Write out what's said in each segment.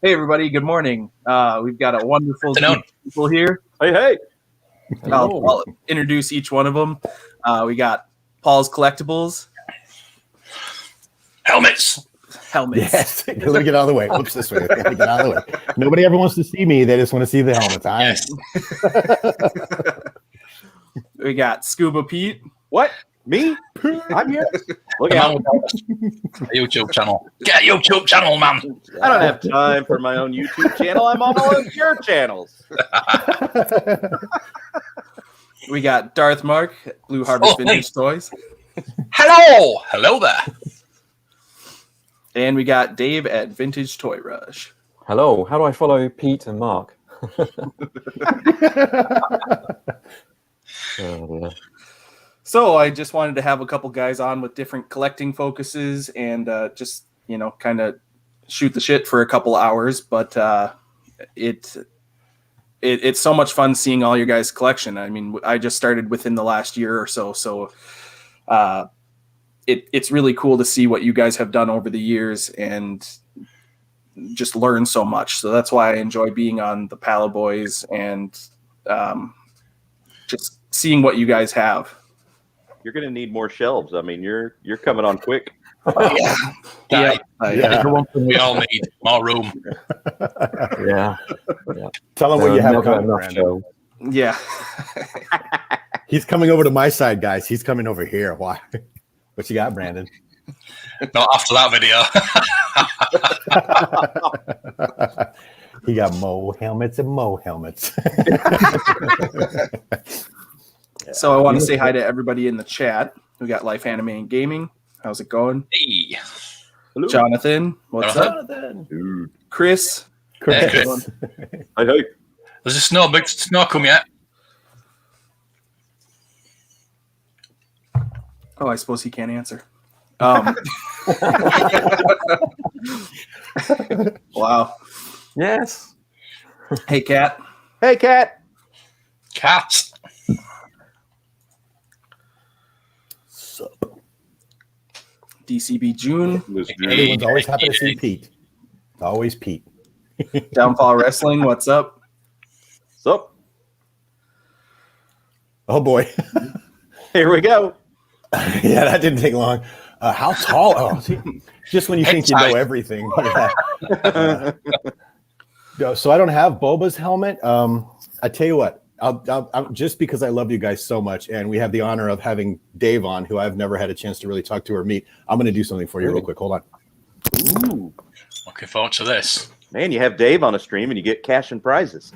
Hey, everybody. Good morning. We've got a wonderful group of people here. Hey. I'll introduce each one of them. We got Paul's Collectibles. Helmets. Yes. Let me get out of the way. Oops, this way. Let me get out of the way. Nobody ever wants to see me. They just want to see the helmets. Yes. We got Scuba Pete. What? Me? I'm here. Look out. YouTube channel. Get a YouTube channel, man. I don't have time for my own YouTube channel. I'm on all of your channels. We got Darth Mark, Blue Harvest Vintage Toys. Hello. Hello there. And we got Dave at Vintage Toy Rush. Hello. How do I follow Pete and Mark? So I just wanted to have a couple guys on with different collecting focuses and just, kind of shoot the shit for a couple hours. But it's so much fun seeing all your guys' collection. I mean, I just started within the last year or so. So it's really cool to see what you guys have done over the years and just learn so much. So that's why I enjoy being on the Palo Boys and just seeing what you guys have. You're going to need more shelves. I mean, you're coming on quick. Yeah. Everyone, we all need more room. Yeah. Tell him what you have coming, enough Brandon. show. Yeah. He's coming over to my side, guys. He's coming over here. Why? What you got, Brandon? Not after that video. He got Mo helmets and Mo helmets. So I want to say hi to everybody in the chat. We got Life Anime and Gaming. How's it going? Hey. Hello. Jonathan, what's up? Dude. Chris. Hey, Chris. Hey. There's a big snow come yet? Oh, I suppose he can't answer. Wow. Yes. Hey, Kat. Hey, Cat. Cats. DCB June. Everyone's always happy to see Pete. It's always Pete. Downfall Wrestling. What's up? So, Oh, boy. here we go. Yeah, that didn't take long. How tall? Oh, see, just when you think you know everything. Yeah. So I don't have Boba's helmet. I tell you what, I'll just because I love you guys so much, and we have the honor of having Dave on, who I've never had a chance to really talk to or meet. I'm going to do something for you real quick. Hold on. Ooh. Looking forward to this. Man, you have Dave on a stream and you get cash and prizes.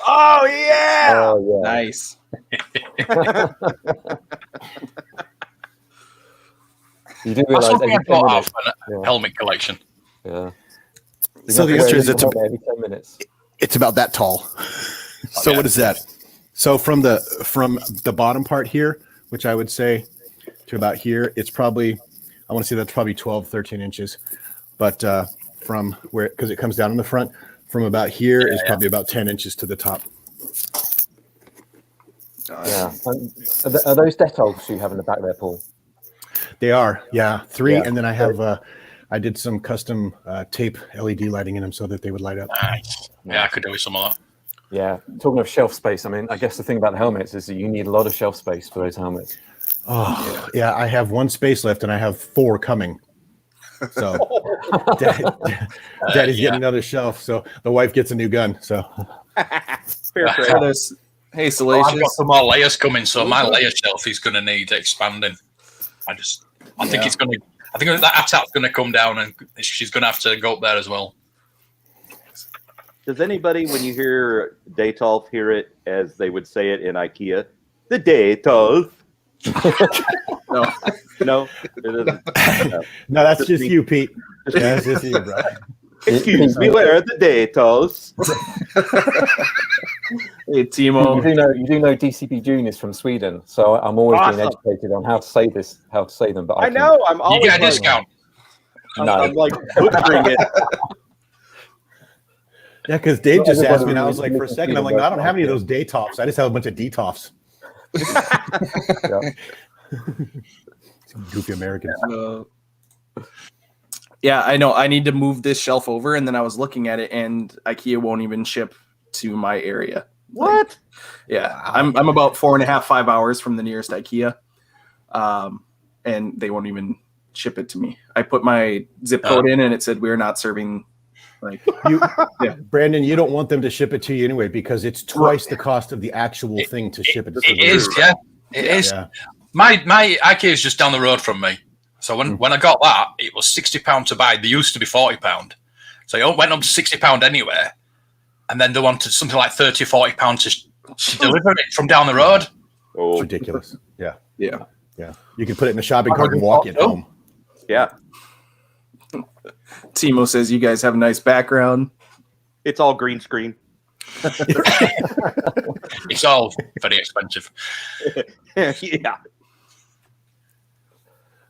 Oh, yeah. Oh, yeah. Nice. You do That's realize something I every 10 thought minutes. of a helmet collection. Yeah. So the answer is it's every 10 minutes. It's about that tall. So yeah. what is that? So from the bottom part here, which I would say to about here, it's probably, I want to say that's probably 12, 13 inches. But from where, because it comes down in the front, from about here is probably about 10 inches to the top. Yeah. Are those details you have in the back there, Paul? They are, yeah, 3. Yeah. And then I have, I did some custom tape LED lighting in them so that they would light up. Nice. Yeah, I could do with some of that. Yeah. Talking of shelf space, I mean, I guess the thing about the helmets is that you need a lot of shelf space for those helmets. Oh, yeah, I have 1 space left and I have 4 coming. So Daddy's getting another shelf. So the wife gets a new gun. So Fair So trade. there's, hey, I've Salacious. got some more layers coming, so my layer shelf is going to need expanding. I think it's going to. I think that attack's going to come down, and she's going to have to go up there as well. Does anybody, when you hear Detolf, hear it as they would say it in IKEA? The Detolf. No. No, it isn't. no, that's just you, Pete. That's just you, bro. Excuse me, where are the Detolfs? Hey, Timo. You do know DCB June is from Sweden, so I'm always being Awesome. educated on how to say them. But I know. I'm You always get a like, discount. I'm like butchering it. Yeah, because Dave just asked me, and I was Everybody like, for a second, I'm like, no, I don't have any of those day tops. I just have a bunch of D-tops. Goofy Americans. Yeah, I know. I need to move this shelf over, and then I was looking at it, and IKEA won't even ship to my area. What? Like, yeah, I'm about 4.5, 5 hours from the nearest IKEA, and they won't even ship it to me. I put my zip code in, and it said we're not serving. Like Brandon, you don't want them to ship it to you anyway because it's twice the cost of the actual thing to ship it. It is, yeah. It is. Yeah. My IKEA is just down the road from me. So when I got that, it was £60 to buy. They used to be £40. So it went up to £60 anyway. And then they wanted something like £30 or £40 to deliver it from down the road. Oh, It's ridiculous. Yeah. Yeah. Yeah. You can put it in a shopping cart and walk it home. yeah. Timo says you guys have a nice background. It's all green screen. It's all very expensive. Yeah.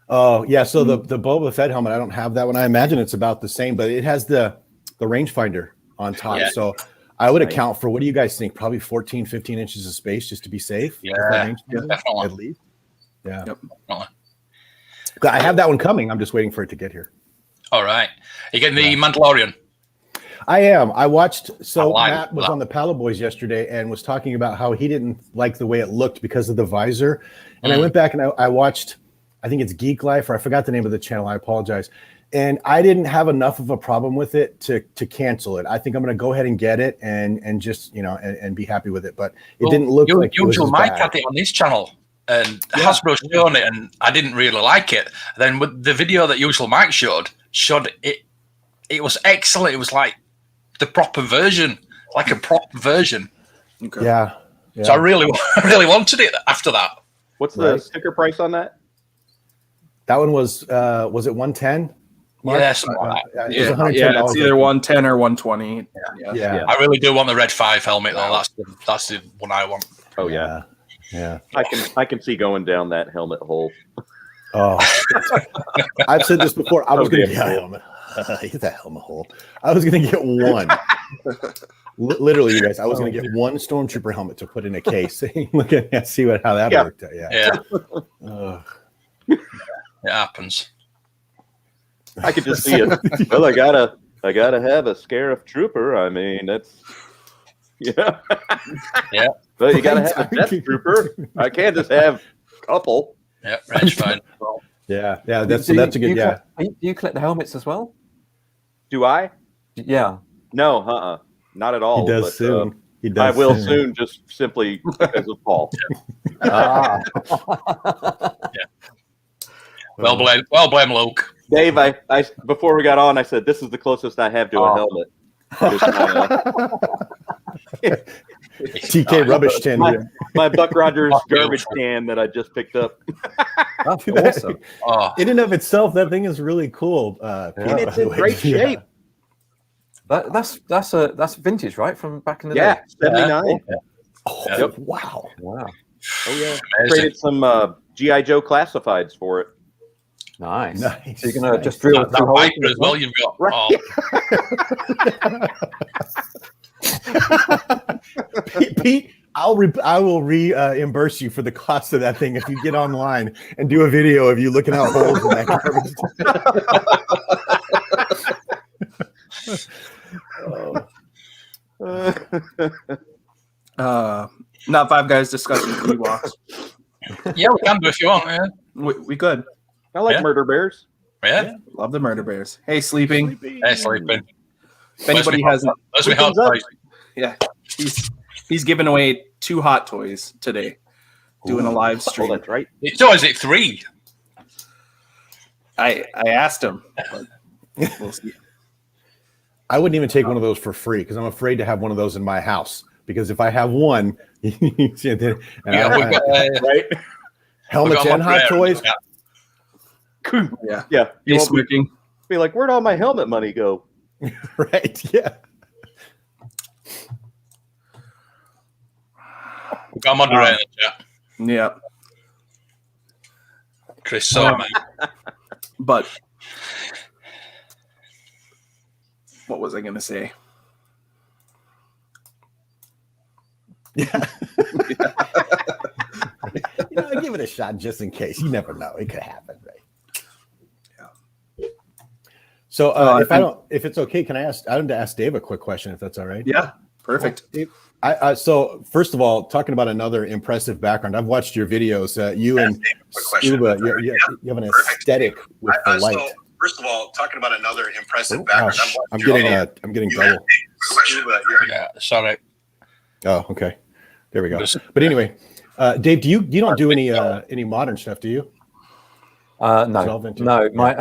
Oh, yeah. So the Boba Fett helmet, I don't have that one. I imagine it's about the same, but it has the rangefinder on top. Yeah. So I would account for, what do you guys think? Probably 14, 15 inches of space just to be safe. Yeah, definitely. definitely. At least. Yeah. Yep. Definitely. I have that one coming. I'm just waiting for it to get here. All right. You getting the Mandalorian? I am. I watched. So I lied. Matt was on the Palo Boys yesterday and was talking about how he didn't like the way it looked because of the visor. And I went back and I watched, I think it's Geek Life, or I forgot the name of the channel. I apologize. And I didn't have enough of a problem with it to cancel it. I think I'm going to go ahead and get it and just, and be happy with it. But it didn't look like Usual it was Mike bad. had it on his channel, and Hasbro shown it, and I didn't really like it. Then with the video that Usual Mike showed it. It was excellent. It was like the proper version, like a proper version. Okay. Yeah. So I really wanted it after that. What's the sticker price on that? That one was it 110? Mark? Yeah, something like that. It was Yeah, $110. it's either 110 or 120. Yeah. I really do want the Red 5 helmet though. That's the one I want. Oh yeah. Yeah. I can see going down that helmet hole. Oh, I've said this before. I was going to damn get a helmet. Hit that helmet hole. I was going to get one. Literally, you guys. I was going to get one Stormtrooper helmet to put in a case. Look at see how that worked out. Yeah. It happens. I could just see it. Well, I gotta have a Scarif Trooper. I mean, that's yeah. But you gotta have a Death Trooper. I can't just have a couple. Yeah, range fine. Yeah. That's a good. Do you collect the helmets as well? Do I? Yeah. No, not at all. He does but, soon. He does. I will soon, just simply because of Paul. Well blame Luke. Dave, I before we got on, I said this is the closest I have to a helmet. TK rubbish tin. My Buck Rogers garbage can that I just picked up. That's awesome. In and of itself, that thing is really cool. And it's in great shape. That's vintage, right? From back in the Yeah, day. 79. Oh, Yep. wow. Oh yeah. Amazing. Traded some G.I. Joe classifieds for it. Nice. Nice. So you're gonna just drill That through holes biker as well. You've got. Pete, I will reimburse you for the cost of that thing if you get online and do a video of you looking out holes in that Not Five Guys discussing Ewoks. Yeah, we can do if you want. Yeah. We could. I like Yeah. Murder Bears. Yeah. Love the Murder Bears. Hey, sleeping. Hey, sleeping. If anybody hasn't, Let's be hot. yeah, he's giving away 2 hot toys today, doing a live Oh, stream. that's right. So is it 3? I asked him. But we'll see. I wouldn't even take one of those for free because I'm afraid to have one of those in my house. Because if I have one, Yeah, we've got, Right? helmets and hot toys. Yeah, Yeah. You he's won't smirking. be like, where'd all my helmet money go? Right? Yeah. We've got a moderator in the chat. Yeah, Chris saw me. but what was I going to say? Yeah. Give it a shot just in case. You never know. It could happen. So if it's okay, can I ask? I wanted to ask Dave a quick question, if that's all right. Yeah, perfect. So first of all, talking about another impressive background, I've watched your videos. You and Scuba, you have an aesthetic with the light. So first of all, talking about another impressive background, I'm getting double. Yeah, sorry. Oh, okay. There we go. But anyway, Dave, you don't do any modern stuff, do you? No. My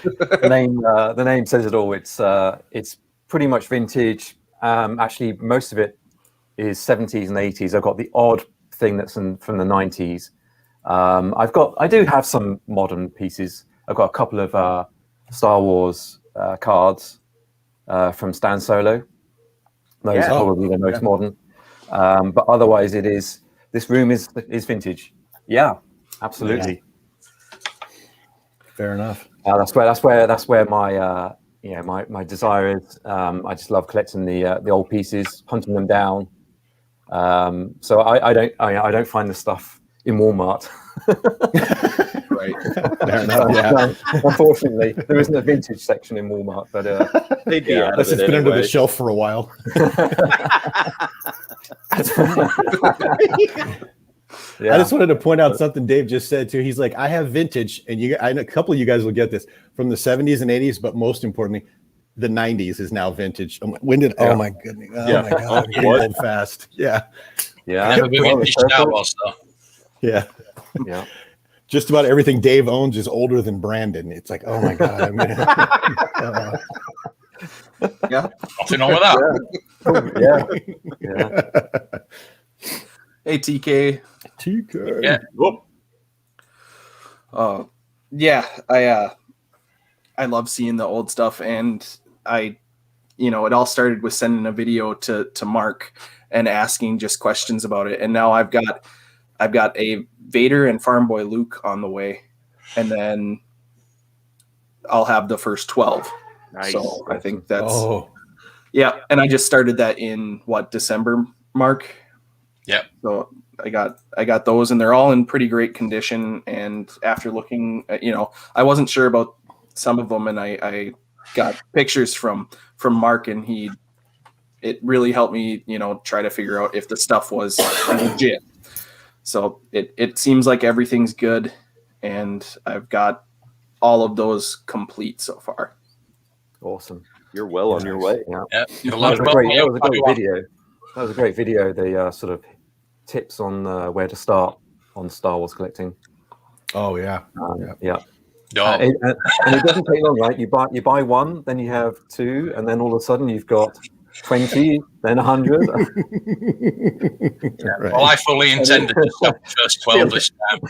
the name says it all. It's pretty much vintage. Actually, most of it is 70s and 80s. I've got the odd thing that's from the 90s. I do have some modern pieces. I've got a couple of Star Wars cards from Stan Solo. Those are probably the most modern. But otherwise, this room is vintage. Yeah, absolutely. Yeah. Fair enough. That's where my my desire is. I just love collecting the old pieces, hunting them down. So I don't find the stuff in Walmart. Right. Fair enough. Yeah. No, unfortunately, there isn't a vintage section in Walmart, but They'd be out of Unless it's been under the shelf for a while. Yeah. I just wanted to point out something Dave just said too. He's like, I have vintage, and I know a couple of you guys will get this from the 70s and 80s, but most importantly, the 90s is now vintage. When did? Oh my goodness! Oh my god! I'm getting old fast. Yeah. Yeah. Never been vintage Star Wars though. Yeah. Yeah. Just about everything Dave owns is older than Brandon. It's like, oh my god! I mean, Yeah. Nothing wrong with that. Yeah. Hey, TK. TK. Yeah. I love seeing the old stuff, and it all started with sending a video to Mark and asking just questions about it, and now I've got a Vader and Farm Boy Luke on the way, and then I'll have the first 12. Nice. So I think that's and I just started that in December, Mark. Yeah. So I got those, and they're all in pretty great condition. And after looking, I wasn't sure about some of them, and I got pictures from Mark, and it really helped me, try to figure out if the stuff was legit. So it seems like everything's good, and I've got all of those complete so far. Awesome. You're well on your way. Yeah. Yeah. That was a great video. That was a great video. The sort of tips on where to start on Star Wars collecting. Oh yeah. Yeah. No. And it doesn't take long, right? You buy one, then you have two, and then all of a sudden you've got 20, then 100. Right. Well, I fully intended to sell the first 12 this time.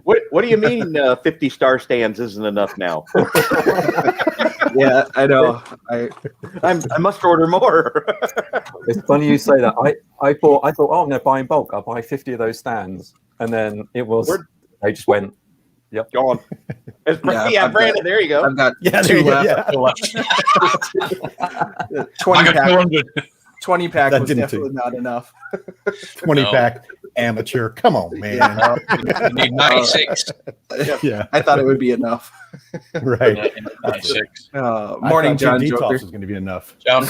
What do you mean 50 star stands isn't enough now? Yeah, I know. I must order more. It's funny you say that. I thought, I'm going to buy in bulk. I'll buy 50 of those stands, and then they just went. Yep. Gone. Brandon, there you go. I've got There you two go. left. Yeah. 20 I got pack. 200. 20 pack That was didn't definitely not enough. 20 No. pack amateur. Come on, man. You need 96. Yeah. I thought it would be enough. Right. Yeah, 96. Morning, John Jim Joker. Detox was going to be enough. John.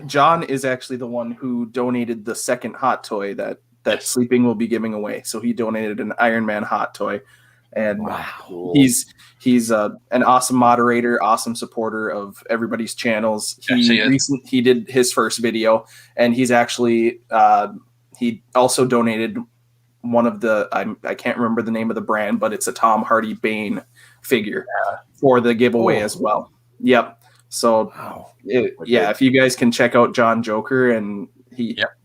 John is actually the one who donated the second hot toy that Sleeping will be giving away. So he donated an Iron Man hot toy, and he's an awesome moderator, awesome supporter of everybody's channels. He did his first video, and he's actually he also donated one of the I can't remember the name of the brand, but it's a Tom Hardy Bane figure for the giveaway as well. Yep. So if you guys can check out John Joker, and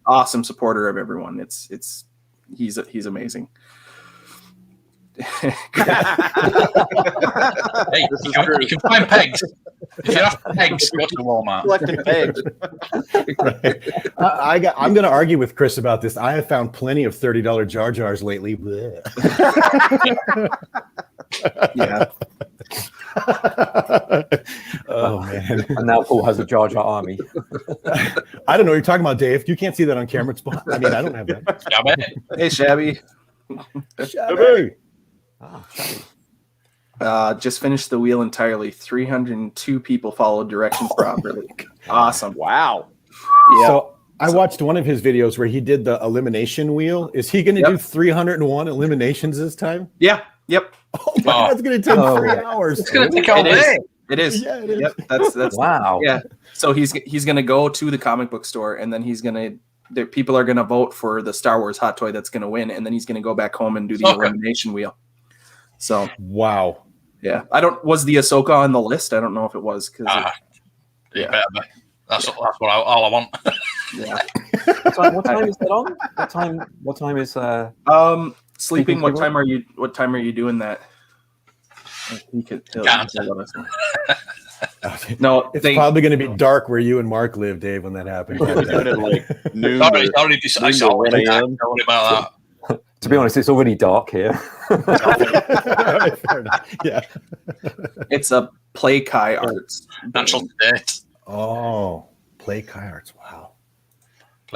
awesome supporter of everyone. He's amazing. Hey, you can find pegs. If you have pegs, go to Walmart. Collecting pegs. Right. I'm going to argue with Chris about this. I have found plenty of $30 Jar Jars lately. Yeah. Oh man! And now Paul has a Jar Jar army. I don't know what you're talking about, Dave. You can't see that on camera. I mean, I don't have that. Shabby. Hey, Shabby. Shabby. Ah, Shabby. Just finished the wheel entirely. 302 people followed directions properly. Awesome. Wow. Yeah. So I watched one of his videos where he did the elimination wheel. Is he going to do 301 eliminations this time? Yeah. Yep. Oh my, that's going to take 3 hours. It's going to take all day. It is. Yeah, it is. Yep. That's Wow. Yeah. So he's going to go to the comic book store, and then he's going to people are going to vote for the Star Wars hot toy that's going to win, and then he's going to go back home and do the elimination wheel. So wow. Yeah. Was the Ahsoka on the list? I don't know if it was Yeah. That's all I want. Yeah. What time is that on? What time is sleeping? What time are you doing that? He could tell us. No, it's probably going to be dark where you and Mark live, Dave, when that happens. Like noon. Already decided. Don't worry about that. To be honest, it's already dark here. Yeah. It's a Play Kai Arts. Natural state. Oh, Play Kai Arts. Wow.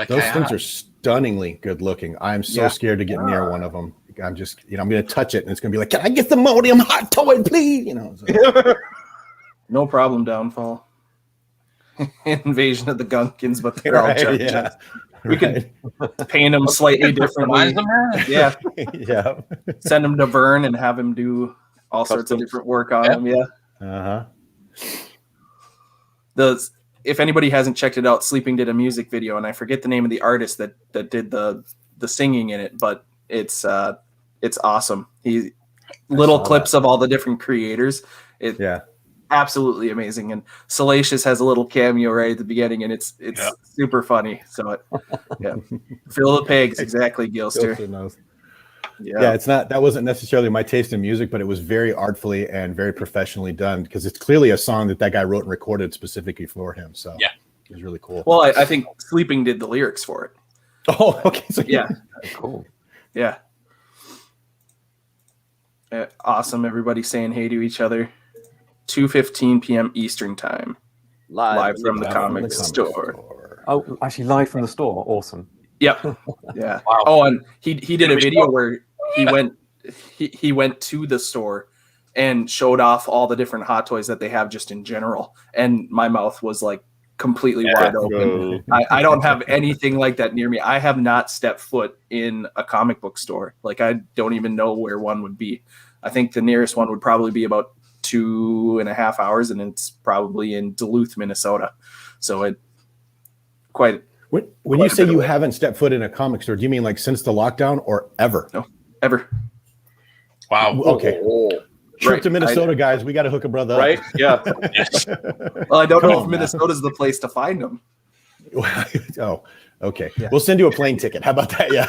Those things are stunningly good looking. I'm so scared to get near one of them. I'm just, I'm going to touch it and it's going to be like, can I get the Modium hot toy, please? So. No problem, Downfall. Invasion of the Gunkins, but they're all giant. Yeah. We could paint them slightly differently. Yeah. Yeah. Send them to Vern and have him do all sorts of different work on them. Yeah. Uh-huh. If anybody hasn't checked it out, Sleeping did a music video, and I forget the name of the artist that did the singing in it, but it's awesome. Little clips of all the different creators. Absolutely amazing. And Salacious has a little cameo right at the beginning, and it's super funny. So fill the pegs, exactly, Gilster. That wasn't necessarily my taste in music, but it was very artfully and very professionally done because it's clearly a song that guy wrote and recorded specifically for him. So it was really cool. Well, I think Sleeping did the lyrics for it. Oh, okay. So cool. Yeah. Awesome. Everybody saying hey to each other. 2:15 p.m. Eastern time. Live from the comic store. Oh, actually live from the store. Awesome. Yep. Yeah. Wow. Oh, and he did a video where he went to the store and showed off all the different hot toys that they have just in general. And my mouth was like completely wide open. I don't have anything like that near me. I have not stepped foot in a comic book store. Like I don't even know where one would be. I think the nearest one would probably be about 2.5 hours, and it's probably in Duluth, Minnesota. So when you say you haven't stepped foot in a comic store, do you mean like since the lockdown or ever? No, ever. Wow. Okay. Trip to Minnesota, guys. We got to hook a brother up. Right? Yeah. Well, I don't know if Minnesota's the place to find them. Oh, okay. Yeah. We'll send you a plane ticket. How about that? Yeah.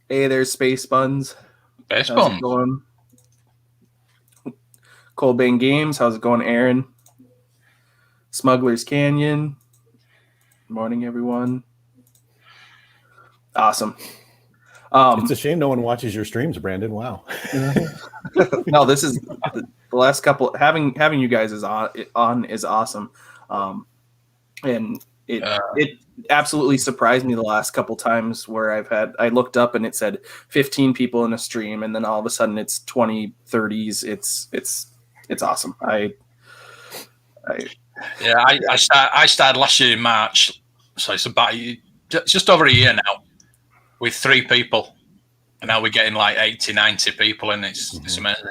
Hey, there's Space Buns. Space Buns. Going? Cold Games. How's it going, Aaron? Smuggler's Canyon. Good morning, everyone. Awesome. It's a shame no one watches your streams, Brandon. Wow. No, this is the last couple. Having you guys on is awesome, and it absolutely surprised me the last couple times where I looked up and it said 15 people in a stream, and then all of a sudden it's 20, 30s. It's awesome. I started last year in March, so it's just over a year now with 3 people, and now we're getting like 80, 90 people, and it's amazing.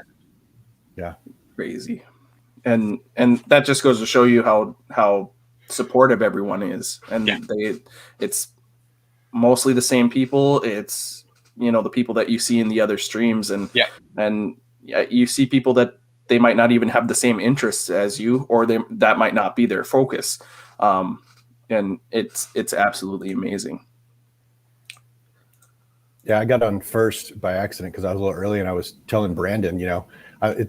Yeah, crazy, and that just goes to show you how supportive everyone is, and it's mostly the same people. It's the people that you see in the other streams, and you see people that they might not even have the same interests as you, or that might not be their focus. And it's absolutely amazing. Yeah, I got on first by accident because I was a little early, and I was telling Brandon,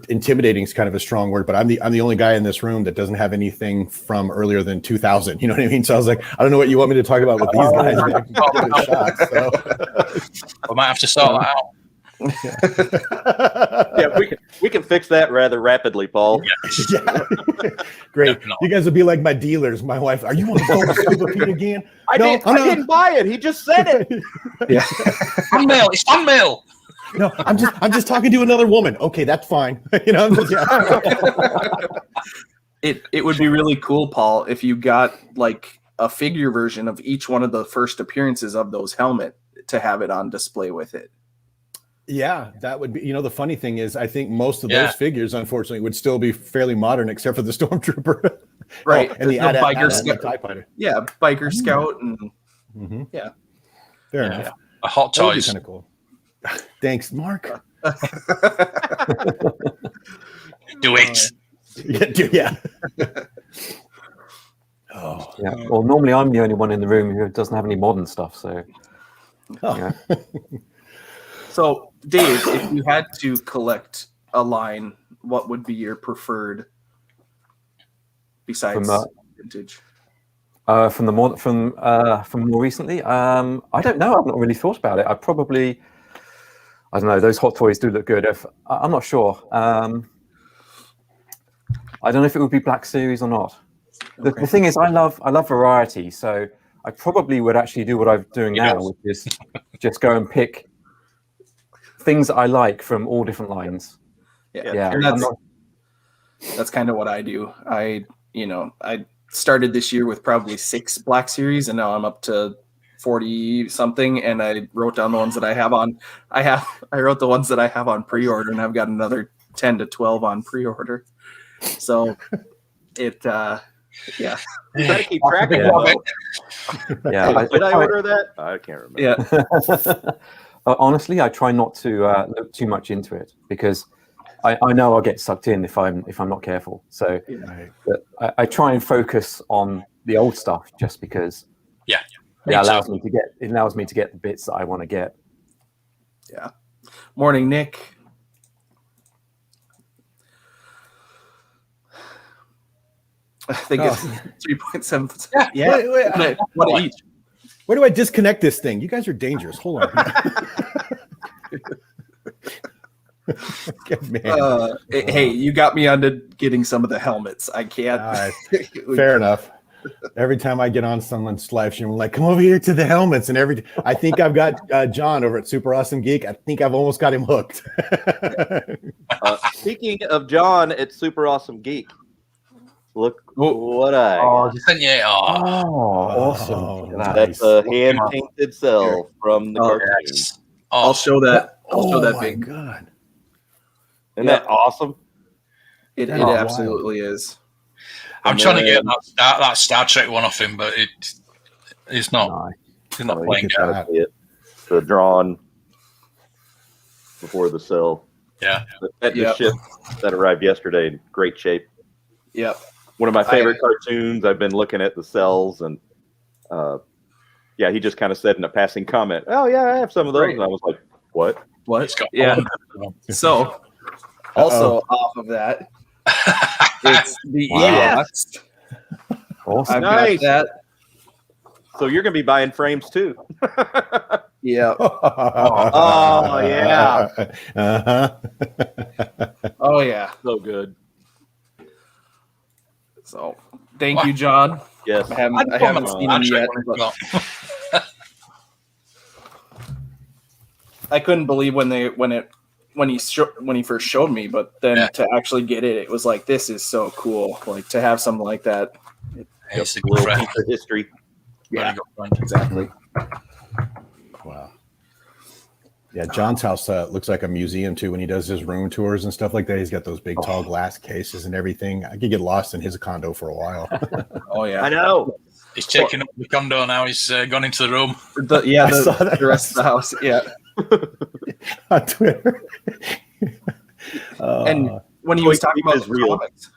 intimidating is kind of a strong word, but I'm the only guy in this room that doesn't have anything from earlier than 2000. You know what I mean? So I was like, I don't know what you want me to talk about with these guys. But I can give it a shot, so. We might have to sort that out. Yeah, we can fix that rather rapidly, Paul. Yeah. Great. Definitely. You guys will be like my dealers. My wife, are you want to go to Scuba Pete again? I didn't buy it. He just said it. Yeah. Fan mail. It's fan mail. No, I'm just talking to another woman. Okay, that's fine. It would be really cool, Paul, if you got like a figure version of each one of the first appearances of those helmet to have it on display with it. Yeah, that would be. The funny thing is, I think most of those figures, unfortunately, would still be fairly modern, except for the Stormtrooper, right? And the Biker Scout, TIE Fighter. Yeah, Biker Scout, and fair enough. A Hot Toys. Kind of cool. Thanks, Mark. Do it. Yeah. Oh, yeah. Well, normally I'm the only one in the room who doesn't have any modern stuff. So, yeah. So, Dave, if you had to collect a line, what would be your preferred besides vintage? From more recently, I don't know. I've not really thought about it. I don't know. Those Hot Toys do look good. I'm not sure. I don't know if it would be Black Series or not. The thing is, I love variety, so I probably would actually do what I'm doing now, which is just go and pick things that I like from all different lines. Yeah. And that's kind of what I do. I started this year with probably 6 Black Series, and now I'm up to 40 something, and I wrote down the ones that I have on. I wrote the ones that I have on pre-order, and I've got another 10 to 12 on pre-order. So you gotta keep track of it. Yeah. Did I order that? I can't remember. Yeah. Honestly, I try not to look too much into it because I know I'll get sucked in if I'm not careful. So I try and focus on the old stuff just because it allows me to get the bits that I want to get. Yeah. Morning, Nick. I think it's 3.7. Yeah. Wait. What each? Where do I disconnect this thing? You guys are dangerous. Hold on. Hey, you got me onto getting some of the helmets. I can't. Fair enough. Every time I get on someone's live stream, I'm like, come over here to the helmets. And I think I've got John over at Super Awesome Geek. I think I've almost got him hooked. Speaking of John at Super Awesome Geek, look what I got. Awesome. That's a hand-painted cell from the cartoon. Yes. I'll show that. I'll show that big. God. Isn't that awesome? It absolutely is. I'm trying to get that Star Trek one off him, but it's not. He's not playing it. The drawn before the cell. Yeah. The ship that arrived yesterday in great shape. Yep. One of my favorite cartoons. I've been looking at the cells, and he just kind of said in a passing comment, "Oh yeah, I have some of those," and I was like, "What? What?" Yeah. So, also off of that, it's the Ewoks. Awesome. Nice. Got that. So you're going to be buying frames too? Yeah. Oh yeah. Oh yeah. So good. So thank you, John. Yes. I haven't seen him yet. But I couldn't believe when he first showed me, but then to actually get it, it was like, this is so cool. Like to have something like that. It's a little good piece of history. Yeah, exactly. Wow. Yeah, John's house looks like a museum too when he does his room tours and stuff like that. He's got those big tall glass cases and everything. I could get lost in his condo for a while. Oh yeah, I know. He's taking up the condo now. He's gone into the room. The rest of the house. Yeah. On Twitter. And when he was talking about the comics,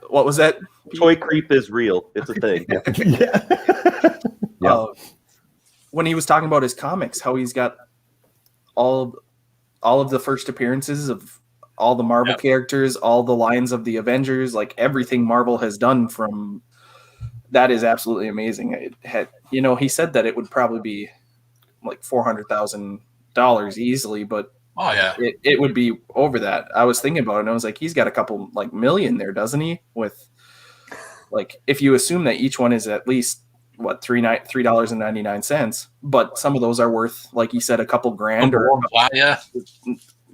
what was that? Toy creep is real. It's a thing. When he was talking about his comics, how he's got all of the first appearances of all the Marvel characters, all the lines of the Avengers, like everything Marvel has done from that is absolutely amazing. It had, he said that it would probably be like $400,000 easily, but it would be over that. I was thinking about it and I was like, he's got a couple like million there, doesn't he? With like, if you assume that each one is at least what, $3.99, but some of those are worth, like you said, a couple grand or yeah.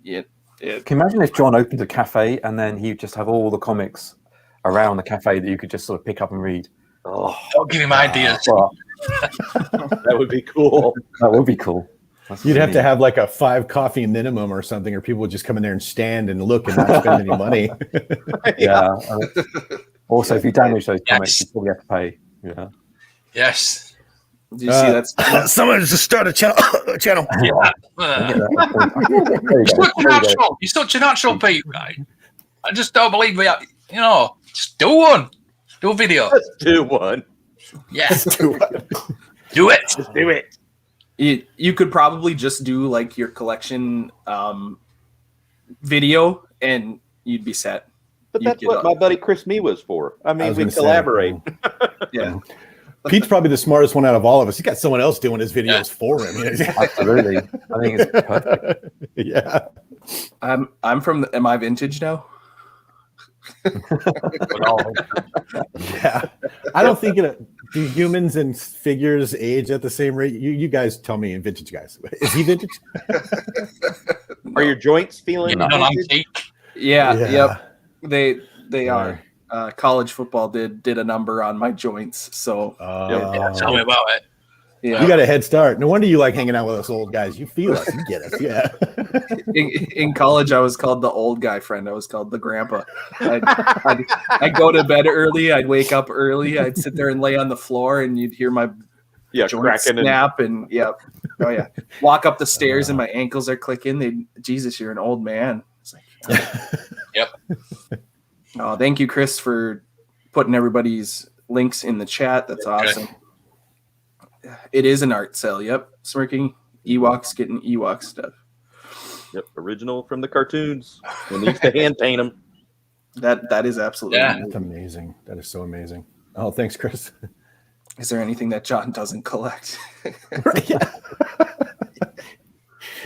Yeah. Can you imagine if John opened a cafe and then he'd just have all the comics around the cafe that you could just sort of pick up and read? Oh, don't give him ideas. That would be cool. That would be cool. You'd have to have like a 5 coffee minimum or something, or people would just come in there and stand and look and not spend any money. Yeah. Also, if you damage those comics, you probably have to pay. Yeah. Yes. Do you see that's someone just start a channel? Yeah. You're such a natural, Pete, right? I just don't believe we are, just do one. Do a video. Let's do one. Yeah. Do it. Do it. Just do it. You could probably just do like your collection video and you'd be set. But that's what my buddy Chris Me was for. I mean, we collaborate. Yeah. Pete's probably the smartest one out of all of us. He got someone else doing his videos for him. Absolutely. I think it's perfect. Yeah. I'm from am I vintage now? Yeah. I don't think do humans and figures age at the same rate? You guys tell me, in vintage guys. Is he vintage? Are your joints feeling antique? Yeah. Yep. They are. College football did a number on my joints, so tell me about it. Yeah. You got a head start. No wonder you like hanging out with us old guys. You feel us. You get us. Yeah. In college, I was called the old guy friend. I was called the grandpa. I'd go to bed early. I'd wake up early. I'd sit there and lay on the floor, and you'd hear my joints snap. And walk up the stairs, and my ankles are clicking. Jesus, you're an old man. It's like, Yep. Oh, thank you, Chris, for putting everybody's links in the chat. That's awesome. It is an art sale. Yep. Smirking Ewoks getting Ewok stuff. Yep. Original from the cartoons. And they used to hand paint them. That is absolutely amazing. That's amazing. That is so amazing. Oh, thanks, Chris. Is there anything that John doesn't collect? Right, yeah.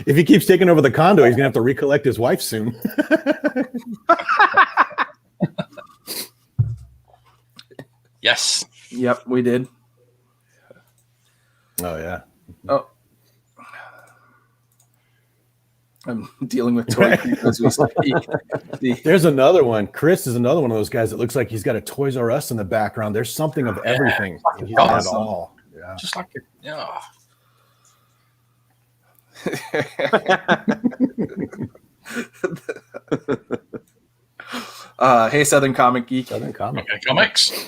If he keeps taking over the condo, he's gonna have to recollect his wife soon. Yes. Yep, we did. Oh yeah. Oh. I'm dealing with toy creep as we speak. There's another one. Chris is another one of those guys that looks like he's got a Toys R Us in the background. There's something of everything. He's got it all. Yeah. Just like it. Yeah. Hey, Southern Comic Geek. Southern Comic. Comics.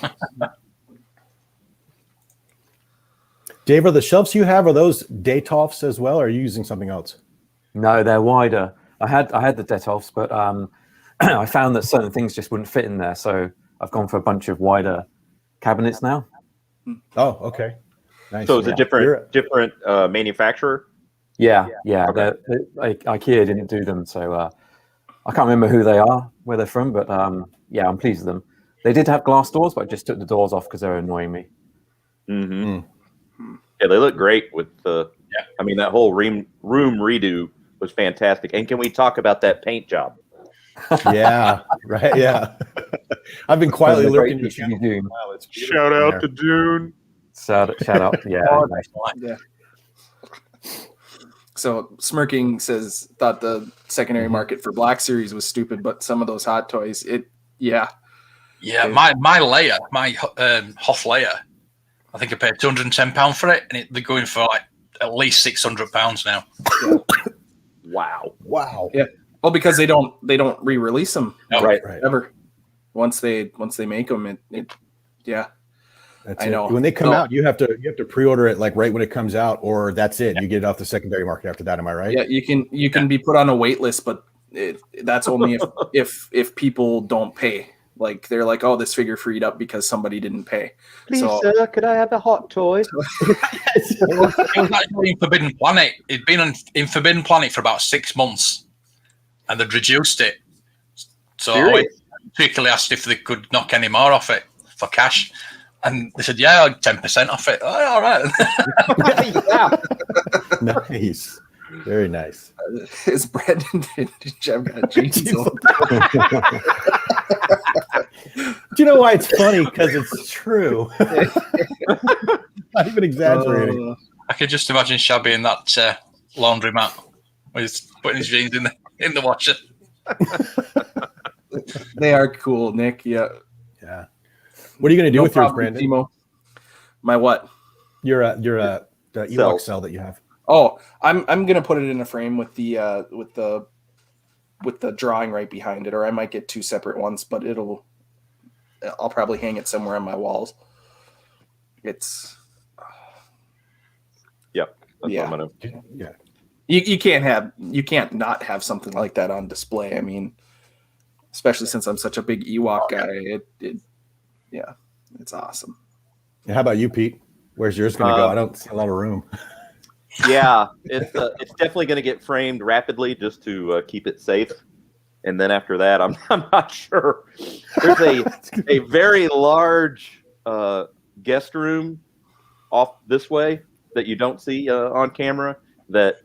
Dave, are the shelves you have, are those Detolfs as well, or are you using something else? No, they're wider. I had the Detolfs, but I found that certain things just wouldn't fit in there, so I've gone for a bunch of wider cabinets now. Oh, okay. Nice. So it's a different manufacturer? Yeah. Okay. IKEA didn't do them, so I can't remember who they are, where they're from, but I'm pleased with them. They did have glass doors, but I just took the doors off because they're annoying me. Mm-hmm. Yeah, they look great with the. Yeah. I mean, that whole room redo was fantastic. And can we talk about that paint job? Yeah, right. Yeah, I've been quietly lurking your channel. Shout out to June. Shout out. Yeah. Yeah. So Smirking says thought the secondary market for Black Series was stupid, but some of those hot toys, Yeah, my layer, my Hoth layer, I think I paid £210 for it, and they're going for like at least £600 now. Yeah. Wow. Yeah. Well, because they don't re-release them. No. Right. Ever. Once they make them, yeah. That's I know. When they come out, you have to pre-order it like right when it comes out, or that's it. Yeah. You get it off the secondary market after that. Am I right? Yeah, you can be put on a wait list, but that's only if people don't pay. Like they're like, oh, this figure freed up because somebody didn't pay. Please, sir, could I have a hot toy? It was actually in Forbidden Planet. It'd been in Forbidden Planet for about 6 months, and they'd reduced it. So I particularly asked if they could knock any more off it for cash. And they said, yeah, 10% off it. Oh, all right. Yeah. Nice. Very nice. Is Brandon vintage? I've got jeans on. Do you know why it's funny? Because it's true. not even exaggerating. I could just imagine Shabby in that laundromat where he's putting his jeans in the washer. They are cool, Nick. Yeah. What are you going to do with yours, Brandon? Timo. My what? Your the Ewok cell that you have. Oh, I'm gonna put it in a frame with the drawing right behind it, or I might get 2 separate ones, but I'll probably hang it somewhere on my walls. It's You can't not have something like that on display. I mean, especially since I'm such a big Ewok guy, it's awesome. And how about you, Pete? Where's yours going to go? I don't see a lot of room. Yeah, it's definitely going to get framed rapidly just to keep it safe. And then after that, I'm not sure. There's a very large guest room off this way that you don't see on camera that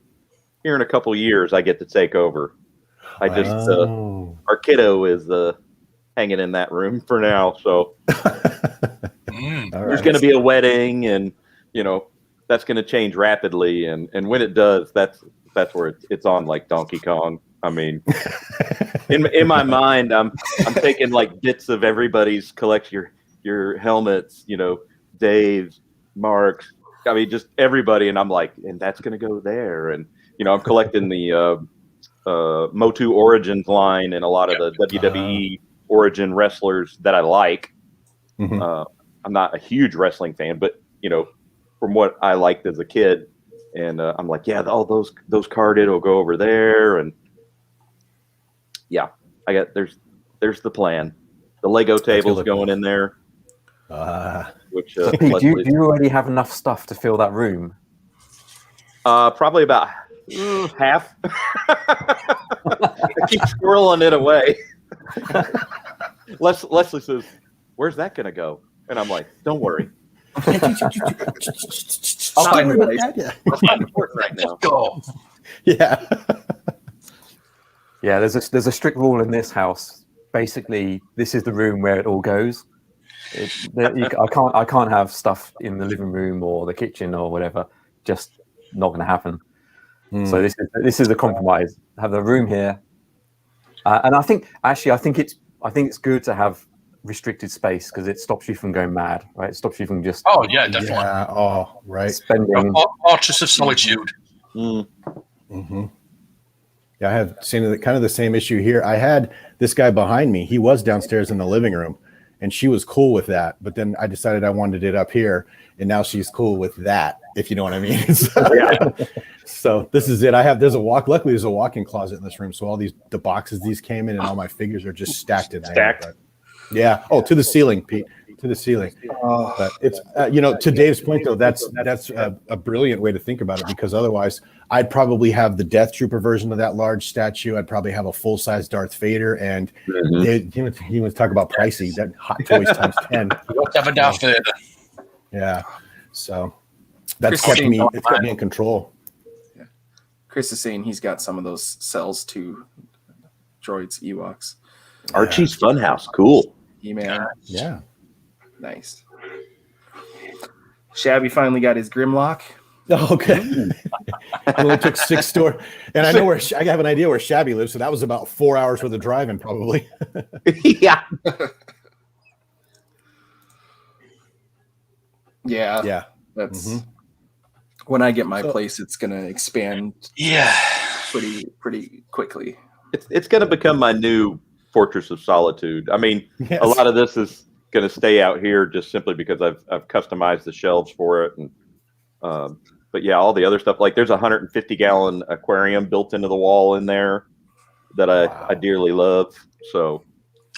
here in a couple years I get to take over. I just our kiddo is hanging in that room for now, so there's going to be a wedding, and that's going to change rapidly, and when it does, that's where it's on like Donkey Kong. I mean, in my mind, I'm taking like bits of everybody's collection, your helmets, Dave's, Mark's, I mean, just everybody, and I'm like, and that's going to go there, and I'm collecting the Motu Origins line and a lot of the WWE Origin wrestlers that I like. Mm-hmm. I'm not a huge wrestling fan, but from what I liked as a kid, and I'm like, yeah, all those carded will go over there, and yeah, there's the plan. The Lego table's going in there. Which so Pete, do you already have enough stuff to fill that room? Probably about half. I keep squirreling it away. Leslie says, "Where's that going to go?" And I'm like, "Don't worry. I'll find a place. That's not important right now." Go. Yeah. Yeah, there's a strict rule in this house. Basically, this is the room where it all goes. I can't have stuff in the living room or the kitchen or whatever. Just not going to happen. So this is the compromise. Have the room here, and I think it's good to have restricted space because it stops you from going mad, right? It stops you from just definitely. Yeah. Oh, right. Spending Fortress of Solitude. Mm-hmm. Yeah, I have seen kind of the same issue here. I had this guy behind me. He was downstairs in the living room, and she was cool with that. But then I decided I wanted it up here, and now she's cool with that, if you know what I mean. So this is it. Luckily, there's a walk-in closet in this room. So all the boxes these came in, and all my figures are just stacked in there. But, yeah. Oh, to the ceiling, Pete. To the ceiling. But it's to Dave's point though, that's a brilliant way to think about it, because otherwise I'd probably have the Death Trooper version of that large statue. I'd probably have a full-size Darth Vader, and he was talking about pricey. That Hot Toys times 10. Have a Darth Vader. Yeah. So that's kept me in control. Yeah. Chris is saying he's got some of those cells too. Droids, Ewoks. Archie's Funhouse, cool. E-Man. Yeah. Nice. Shabby finally got his Grimlock. Okay. It only took 6 stores. And I know I have an idea where Shabby lives, so that was about 4 hours worth of driving, probably. Yeah. Yeah. Yeah. That's when I get my place, it's gonna expand pretty quickly. It's gonna become my new Fortress of Solitude. I mean, a lot of this is going to stay out here just simply because I've customized the shelves for it, and but yeah, all the other stuff, like there's a 150-gallon aquarium built into the wall in there that I dearly love. So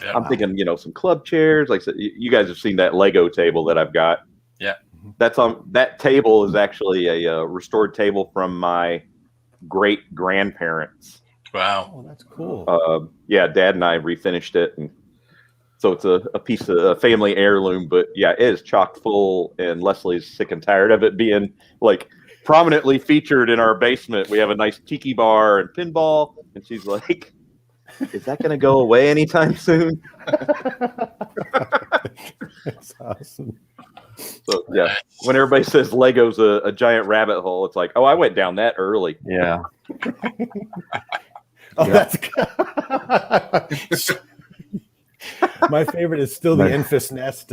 I'm thinking, some club chairs. Like I said, you guys have seen that Lego table that I've got. Yeah, that table is actually a restored table from my great grandparents. Wow. Oh, that's cool. Yeah, Dad and I refinished it, and so it's a piece of a family heirloom. But yeah, it is chock full, and Leslie's sick and tired of it being like prominently featured in our basement. We have a nice tiki bar and pinball, and she's like, "Is that going to go away anytime soon?" That's awesome. So yeah, when everybody says Lego's a giant rabbit hole, it's like, oh, I went down that early. Yeah. Oh, that's my favorite is still the Enfys Nest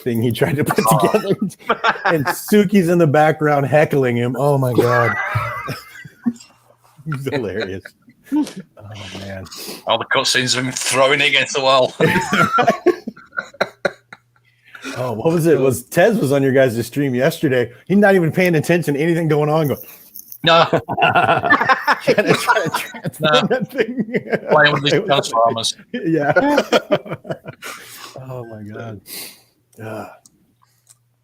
thing he tried to put together, and Suki's in the background heckling him. Oh my god, he's hilarious. Oh man, all the cutscenes of him throwing it against the wall. Oh, what was it? Was Tez was on your guys' stream yesterday? He's not even paying attention to anything going on. No. Trying to transform that thing. Playing with these Transformers. Yeah. Oh my god.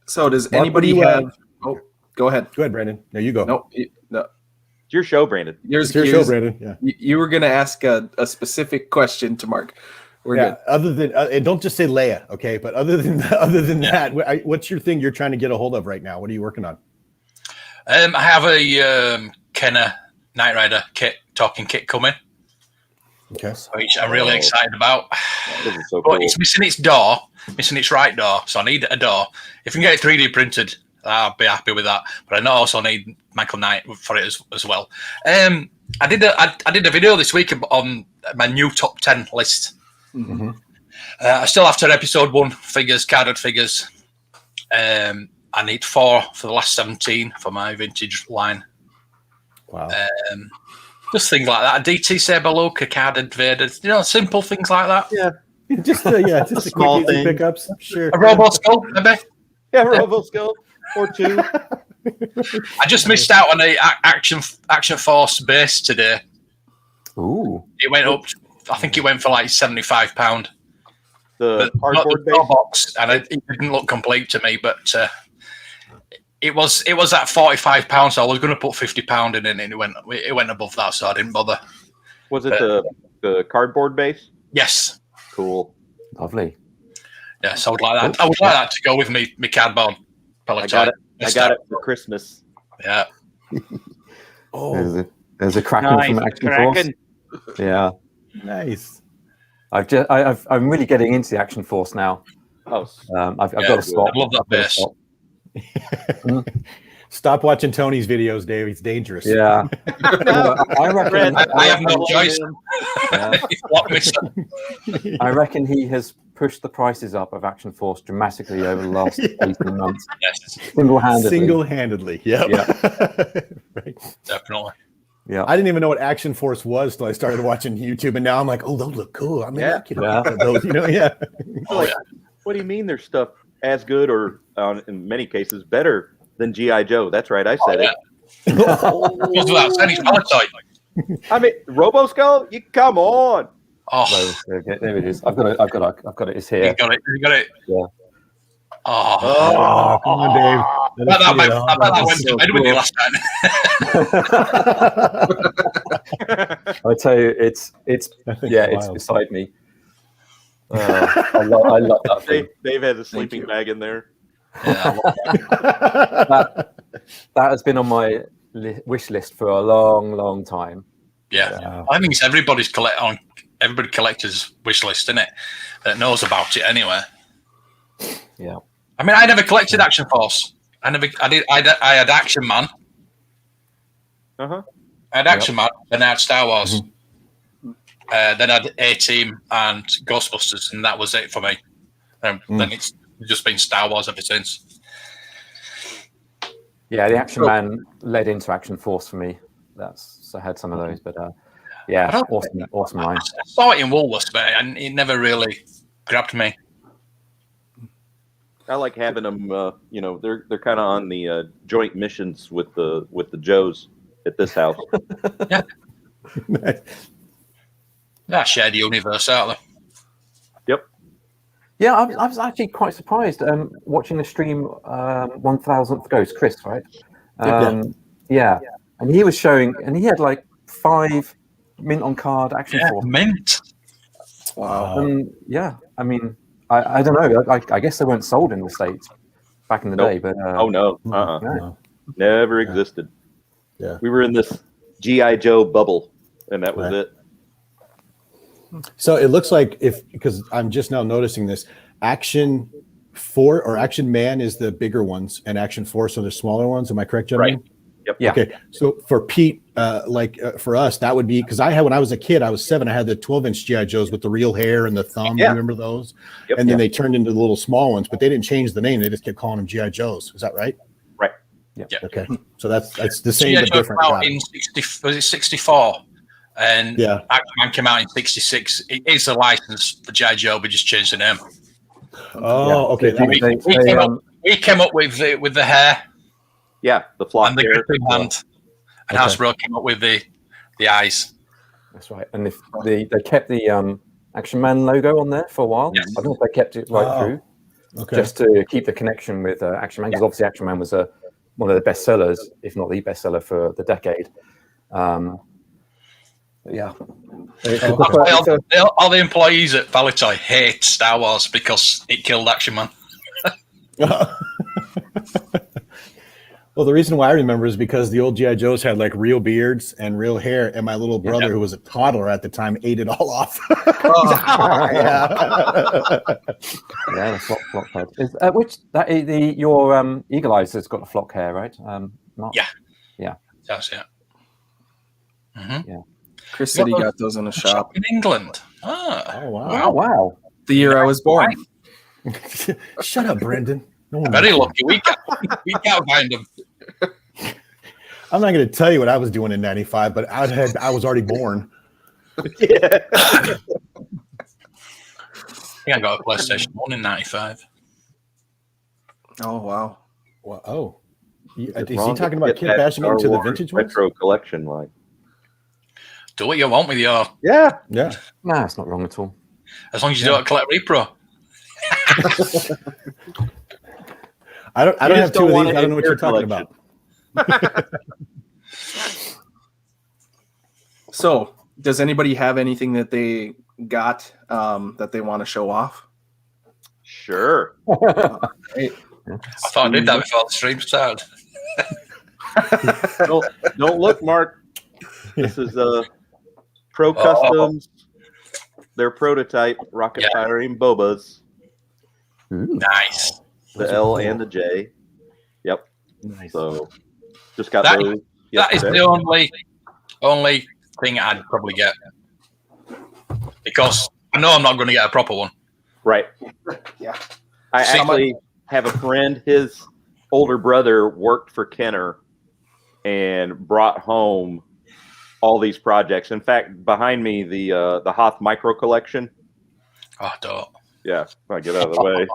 So does Mark, anybody have? Oh, go ahead. Go ahead, Brandon. No, you go. No. It's your show, Brandon. It's your show, Brandon. Yeah. You were going to ask a specific question to Mark. We're good. Other than and don't just say Leia, okay? But other than that, what's your thing you're trying to get a hold of right now? What are you working on? I have a Kenner Knight Rider talking kit coming. Okay. Which I'm really excited about. This is so But cool. it's missing its door, missing its right door. So I need a door. If you can get it 3D printed, I'll be happy with that. But I also need Michael Knight for it as well. I did a video this week on my new top 10 list. Mm-hmm. I still after episode 1 figures, carded figures. I need 4 for the last 17 for my vintage line. Wow. Just things like that. A DT Saber look, a carded Vader, simple things like that. Yeah. Just the small quick, easy thing. pickups. Sure. A Robo Skull, maybe. Yeah, Robo Skull or 2. I just missed out on a Action Force base today. Ooh. It went up. I think it went for like £75. The But not cardboard the base. box, and it didn't look complete to me. But it was at £45, so I was going to put £50 in it, and it went above that, so I didn't bother. Was it the cardboard base? Yes, Cool. Lovely. yes, I would like that. I would like that to go with me cardboard I got it. I got it for Christmas. Yeah. Oh, There's a Kraken from Action Force. Yeah. nice. I'm really getting into the Action Force now. Oh, I've got a spot. I love that base. Stop watching Tony's videos, Dave. It's dangerous. Yeah. I reckon. I have no choice. Yeah. What mission? I reckon he has pushed the prices up of Action Force dramatically over the last 18 months. Yes, Single-handedly. Yep. Yeah. Right. definitely. Yeah. I didn't even know what Action Force was till I started watching YouTube, and now I'm like, oh, those look cool. I mean, Yeah. I can get those, yeah. Oh, yeah. what do you mean there's stuff as good or in many cases better than G.I. Joe? That's right. I said it. Goes without saying, he's Palestine. I mean, Robo Skull? You come on. Oh, There it is. I've got it. It's here. you got it. Yeah. Oh, Oh, come on, Dave. I bet that went to bed with you last night. I tell you, it's beside me. I love that thing. Dave has a sleeping bag in there. Yeah. That has been on my wish list for a long time. Yeah. I think it's everybody collector's wish list, isn't it? That knows about it anyway. Yeah. I mean, I never collected Action Force. I had Action Man. Uh-huh. I had Action Man, then I had Star Wars. Then I had A-Team and Ghostbusters, and that was it for me. Then it's just been Star Wars ever since. Yeah, the Action Man led into Action Force for me. So I had some of those, but awesome line. I saw it in Woolworths, but it never really grabbed me. I like having them. They're kind of on the joint missions with the Joes at this house. Yeah. That shared universe, aren't they? Yep. Yeah, I was actually quite surprised watching the stream 1000th Ghost, Chris, right? Yeah, and he was showing, and he had like 5 mint on card Action Force. Mint. Wow. Yeah, I mean, I don't know. I guess they weren't sold in the States back in the day, but oh no, no. Never existed. Yeah, we were in this G.I. Joe bubble, and that was it. So it looks like because I'm just now noticing this, Action 4 or Action Man is the bigger ones, and Action Force are the smaller ones. Am I correct, gentlemen? Right. Yep. Yeah. Okay. So for Pete, for us, that would be because when I was a kid, I was 7. I had the 12-inch GI Joes with the real hair and the thumb. Yeah. You remember those? Yep. And then they turned into the little small ones, but they didn't change the name. They just kept calling them GI Joes. Is that right? Right. Yeah. Okay. So that's the same but different. In 60, was it 64? And Action-Man came out in 66. It is a license for G.I. Joe, but just changed the name. Oh, okay. We came up with the hair. Yeah, the flock and the gripping hand. And Hasbro came up with the eyes. That's right. And if they kept the Action Man logo on there for a while. Yes. I don't know if they kept it right through. Okay. Just to keep the connection with Action Man, because obviously Action Man was one of the best sellers, if not the best seller for the decade. All the employees at Valitoy hate Star Wars because it killed Action Man. Well, the reason why I remember is because the old G.I. Joes had like real beards and real hair, and my little brother, who was a toddler at the time, ate it all off. The flock head. Your Eagle Eyes has got the flock hair, right? Mark? Yeah. That's it. Mm-hmm. Yeah. Chris said he got those in a shop in England. Oh wow! The year I was born. Shut up, Brendan. No Very lucky. We outlined them. I'm not going to tell you what I was doing in '95, but I was already born. Yeah. I think I got a PlayStation 1 in '95. Oh wow! Well, oh, is he talking about kid bashing into the vintage retro collection line? Do what you want with your yeah. Nah, it's not wrong at all. As long as you don't collect repro. I don't have 2 of these. I don't know what you're talking about. So, does anybody have anything that they got that they want to show off? Sure. Right. I thought I did that before the stream started. Don't look, Mark. This is Pro Customs. Their prototype rocket firing Bobas. Nice. The L and the J. Yep. Nice. So just got those. That is the only thing I'd probably get, because I know I'm not going to get a proper one. Right. Yeah. I actually have a friend. His older brother worked for Kenner and brought home all these projects. In fact, behind me, the Hoth Micro Collection. Oh, don't. Yeah, I get out of the way.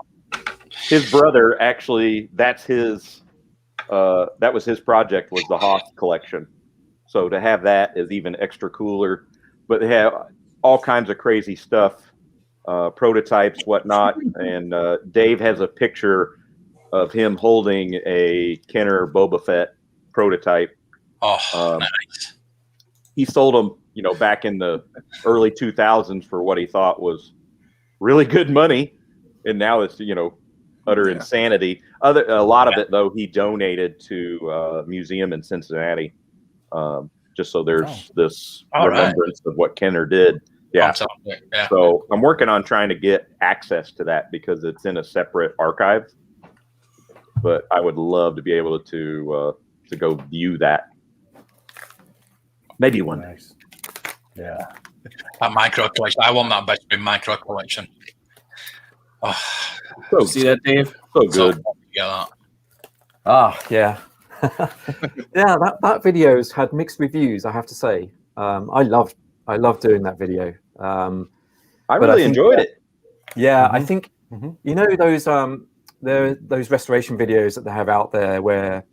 His brother actually, that was his project, was the Hoth collection. So to have that is even extra cooler. But they have all kinds of crazy stuff, prototypes, whatnot. And Dave has a picture of him holding a Kenner Boba Fett prototype. Oh, nice. He sold them, back in the early 2000s for what he thought was really good money. And now it's, utter insanity. A lot of it, though, he donated to a museum in Cincinnati, just so there's this remembrance of what Kenner did. Yeah. So I'm working on trying to get access to that because it's in a separate archive. But I would love to be able to go view that. Maybe one day. Yeah. That micro collection. I want that best in micro collection. Oh, so, see that, Dave? So good. Yeah. Yeah. That video's had mixed reviews, I have to say. I loved doing that video. I really enjoyed it. Yeah, I think those restoration videos that they have out there where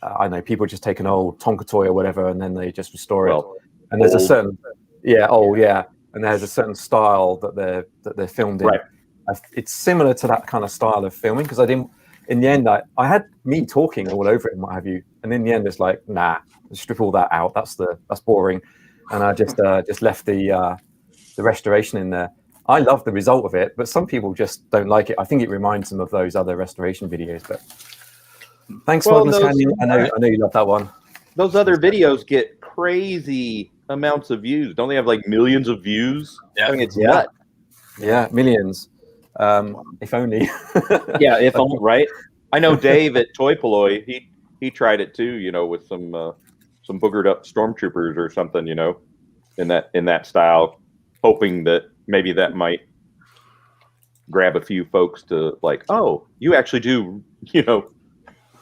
I know people just take an old Tonka toy or whatever and then they just restore it. And there's a certain and there's a certain style that they're filmed in. Right. It's similar to that kind of style of filming because in the end, I had me talking all over it and what have you, and in the end, it's like, nah, strip all that out. That's boring, and I just left the restoration in there. I love the result of it, but some people just don't like it. I think it reminds them of those other restoration videos. But thanks, Modern Canyon. I know you love that one. Those other videos get crazy amounts of views. Don't they have like millions of views? Yeah, I mean, it's nuts. Yeah, millions. If only. Yeah, if only, right? I know Dave at Toy Polloi, he tried it too, with some boogered up stormtroopers or something, in that style, hoping that maybe that might grab a few folks to like, oh, you actually do,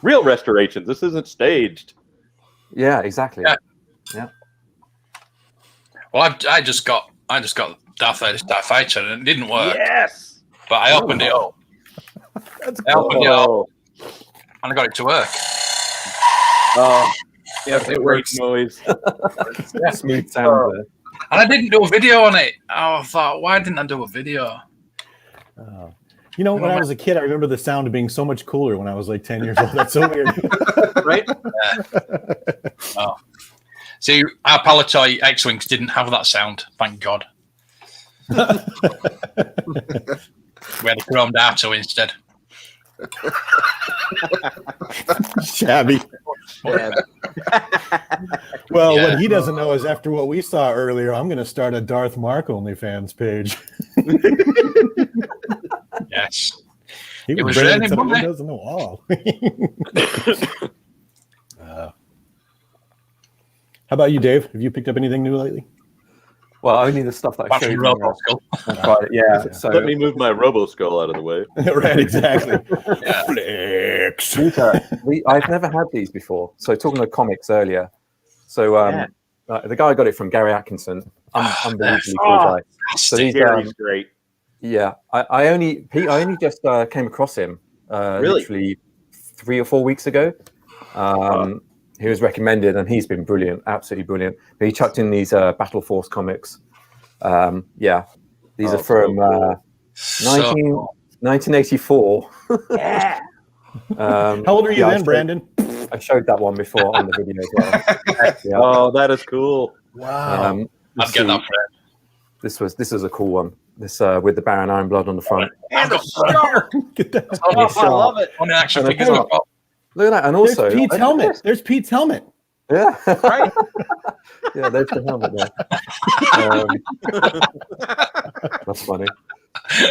real restorations. This isn't staged. Yeah, exactly. Yeah. Well, I just got Darth Vader's TIE Fighter and it didn't work. Yes. But I opened it up. That's I opened it up and I got it to work. Oh, yeah, it works. Noise. Smooth sound there. And I didn't do a video on it. I thought, why didn't I do a video? When I was a kid, I remember the sound being so much cooler when I was like 10 years old. That's so weird. Right? Oh. See, our Palatoy X-Wings didn't have that sound, thank God. We had a chromed Arto instead. Shabby. Well, what he doesn't know is after what we saw earlier, I'm going to start a Darth Mark OnlyFans page. Yes. He was raining Monday. windows on the wall. How about you, Dave? Have you picked up anything new lately? Well, only the stuff that I showed you. Roboskull. Right, yeah. So Let me move my Roboskull out of the way. Right, exactly. Flex. I've never had these before. So talking of comics earlier. So the guy got it from Gary Atkinson. Unbelievably cool guy. So he's great. Yeah, I only just came across him literally 3 or 4 weeks ago. He was recommended, and he's been brilliant, absolutely brilliant. But he chucked in these Battle Force comics. These are from 1984. Yeah. How old are you then, Brandon? I showed that one before on the video as well. Yeah. Oh, that is cool. Wow. I'd get that for it. This was a cool one. This with the Baron Ironblood on the front. And a star. I love it. On the action figures I've got. Look at that, and also there's Pete's helmet. There's Pete's helmet. Yeah, right. Yeah, there's the helmet there. That's funny.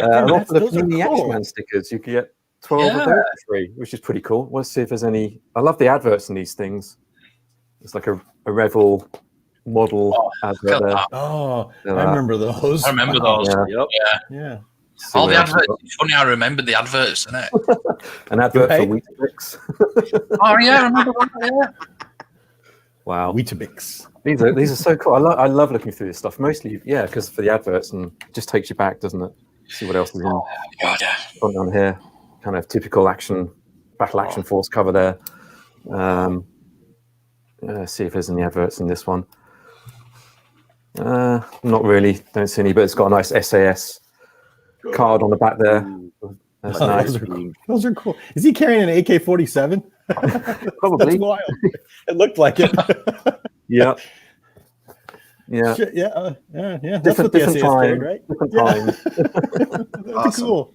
And also the mini X-Man stickers, you could get 12 of those for free, which is pretty cool. Let's see if there's any. I love the adverts in these things. It's like a Revel model advert there. Oh, I remember those. I remember those. Yeah. All the adverts. It's funny, I remember the adverts, isn't it? An advert for Weetabix. Oh yeah, I remember that. Yeah. Wow, Weetabix. These are so cool. I love looking through this stuff. Mostly, because for the adverts, and it just takes you back, doesn't it? See what else is in. Oh God, yeah. Front on here, kind of typical Battle Action Force cover there. See if there's any adverts in this one. Not really. Don't see any, but it's got a nice SAS card on the back there. That's nice. Those are cool. Is he carrying an AK-47? Probably. That's wild. It looked like it. Yeah. Yeah. Yeah. That's Different time, right? Different times. That's awesome. Cool.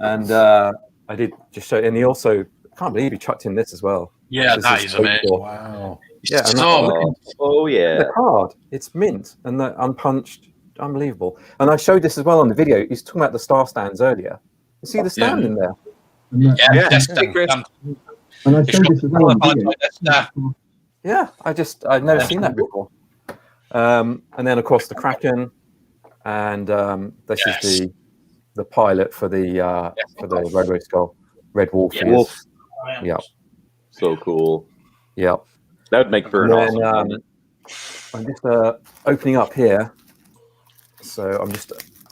And I did just show, and he also, I can't believe he chucked in this as well. Yeah, that is amazing. Cool. Wow. Yeah. The card, it's mint and the unpunched, unbelievable. And I showed this as well on the video. He's talking about the star stands earlier. You see the stand in there? And I showed this as well on video. Yeah, I've never seen that before. And then of course the Kraken, and this is the pilot for the Red Skull, Red Wolf. Wolf. Yeah. So cool. Yeah. That would make for an awesome. I'm just opening up here. So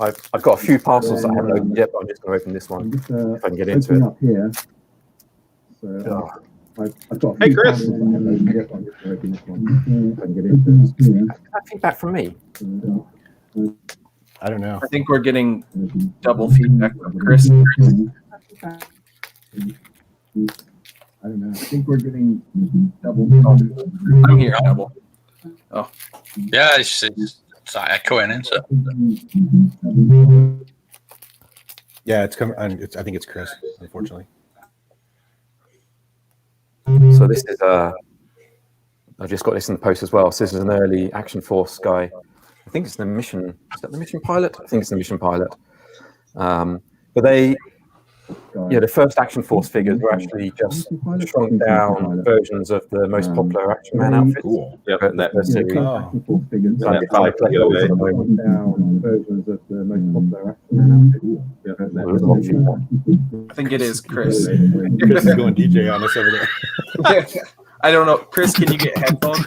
I've got a few parcels that I haven't opened yet, but I'm just going to open this one if I can get into it. Up here. So I've got hey, Chris. Is that feedback from me? I don't know. I think we're getting double feedback from Chris. I don't know. I think we're getting double. I'm here double. Oh. Yeah, it's like echoing, isn't it? Yeah, it's coming. I think it's Chris, unfortunately. So this is I've just got this in the post as well. So this is an early Action Force guy. I think it's the mission. Is that the mission pilot? I think it's the mission pilot. But But the first Action Force figures were actually just shrunk down versions of the most popular Action Man outfits. Cool. Yep, But that, the series. that fight collectibles at the moment. I think it is Chris. Chris is going DJ on us over there. I don't know. Chris, can you get headphones?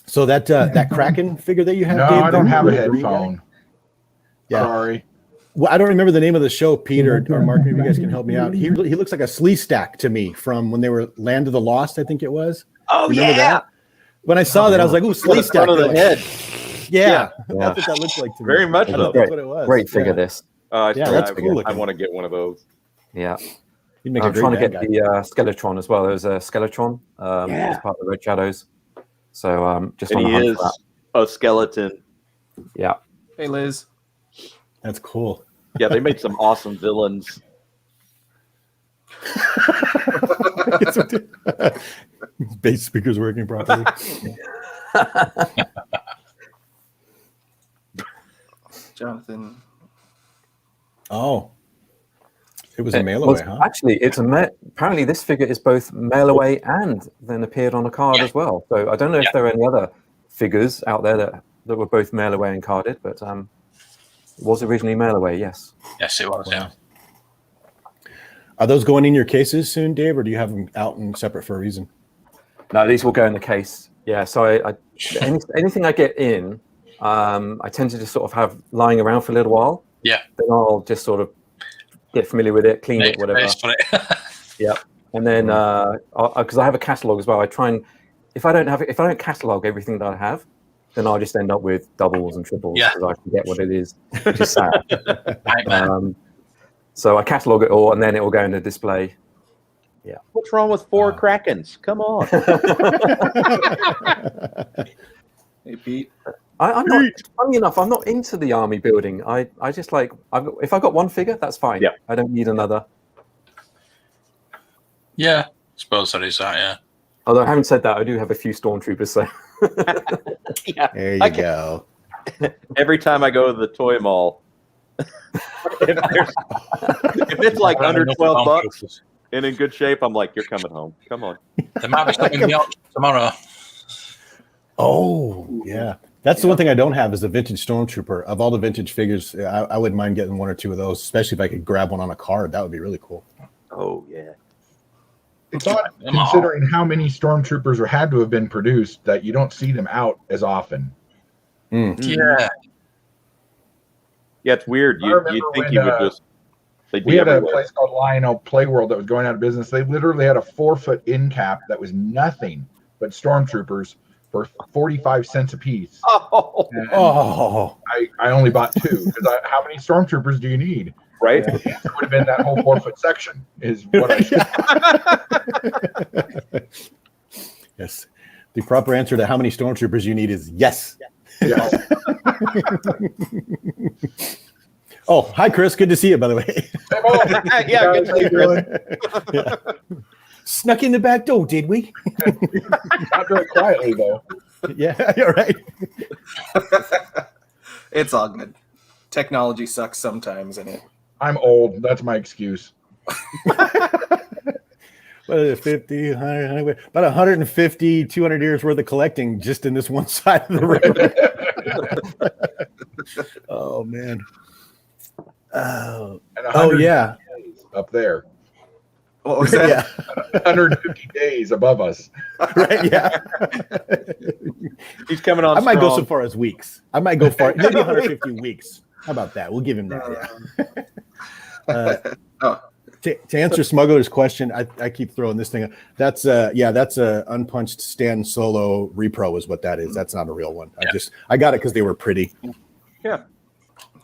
So that Kraken figure that you have, No, Dave, I don't have a the green guy? headphone. Yeah. Sorry. Well, I don't remember the name of the show, Pete or Mark. Maybe you guys can help me out. He looks like a slee stack to me from when they were Land of the Lost, I think it was. Oh, Remember that? When I saw that, I was like, "Ooh, slee stack!" Front of the head. Yeah, that's what that looks like to me. Very much I so. thought that's what it was. Great figure, this. Yeah, that's cool I looking. want to get one of those. Yeah. You'd make a I'm great trying to bad get guy. the Skeletron as well. There's a Skeletron as part of the Red Shadows. So just And on he the hunt is for that. a skeleton. Yeah. Hey, Liz. That's cool. Yeah, they made some awesome villains. Bass speakers working properly. Jonathan. Oh, it was a mail Well, away, huh? actually, it's apparently this figure is both mail away and then appeared on a card as well. So I don't know if there are any other figures out there that were both mail away and carded, but it was originally mail away. Yes. Yes, it was. Yeah. Are those going in your cases soon, Dave, or do you have them out and separate for a reason? No, these will go in the case. Yeah. So anything I get in, I tend to just sort of have lying around for a little while. Yeah. Then I'll just sort of get familiar with it, clean it, whatever. Yeah. And then because I have a catalog as well, I try and if I don't catalog everything that I have, then I'll just end up with doubles and triples because I forget what it is, which is sad. So I catalog it all, and then it will go into display. Yeah. What's wrong with 4 Krakens? Come on. Hey, Pete. I'm not. Funny enough, I'm not into the army building. I just like if I got one figure, that's fine. Yeah. I don't need another. Yeah, I suppose that is that. Yeah. Although having said that, I do have a few stormtroopers. So Yeah. There you go. Every time I go to the toy mall, if it's like under $12 and in good shape, I'm like, you're coming home. Come on. There might be something in the auction tomorrow. Oh, yeah. That's the one thing I don't have is a vintage Stormtrooper. Of all the vintage figures, I wouldn't mind getting 1 or 2 of those, especially if I could grab one on a card. That would be really cool. Oh, yeah. It's odd considering how many stormtroopers had to have been produced that you don't see them out as often. Yeah. Yeah, it's weird. You'd think you would just. We had a place called Lion-O Play World that was going out of business. They literally had a 4-foot end cap that was nothing but stormtroopers for 45 cents a piece. Oh. I only bought 2 because how many stormtroopers do you need? Right? It would have been that whole 4-foot section is what I should. Yes. The proper answer to how many stormtroopers you need is yes. Yes. Oh, hi, Chris. Good to see you, by the way. Yeah, good to see you, Chris. Yeah. Snuck in the back door, did we? Not very quietly, though. Yeah, you're right. It's all good. Technology sucks sometimes, and I'm old. That's my excuse. What is it, 50, 100, about 150, 200 years worth of collecting just in this one side of the river. Oh, man. Oh, yeah. Up there. what was that? Yeah. 150 days above us. Right, yeah. He's coming on. I might go strong. so far as weeks. I might go far, maybe 150 weeks. How about that? We'll give him that, yeah. To answer Smuggler's question, I keep throwing this thing up. That's a unpunched Stan Solo repro is what that is. That's not a real one. I got it because they were pretty. Yeah.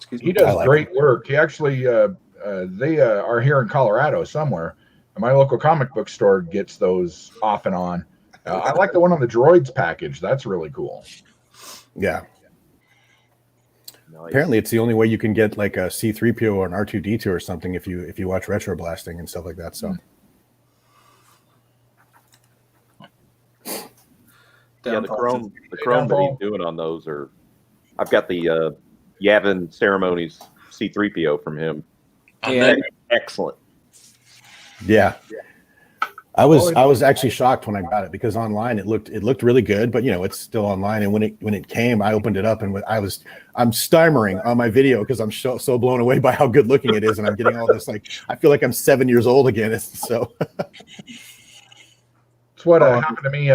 He does great work. He actually they are here in Colorado somewhere. My local comic book store gets those off and on. I like the one on the droids package. That's really cool. Yeah. Nice. Apparently, it's the only way you can get like a C-3PO or an R2-D2 or something if you watch retro blasting and stuff like that. So, yeah, the chrome that he's doing on those are I've got the Yavin Ceremonies C-3PO from him. Yeah. Excellent. Yeah. I was actually shocked when I got it because online it looked really good, but it's still online. And when it came, I opened it up and I'm stammering on my video because I'm so blown away by how good looking it is, and I'm getting all this I feel like I'm 7 years old again. So it's what happened to me,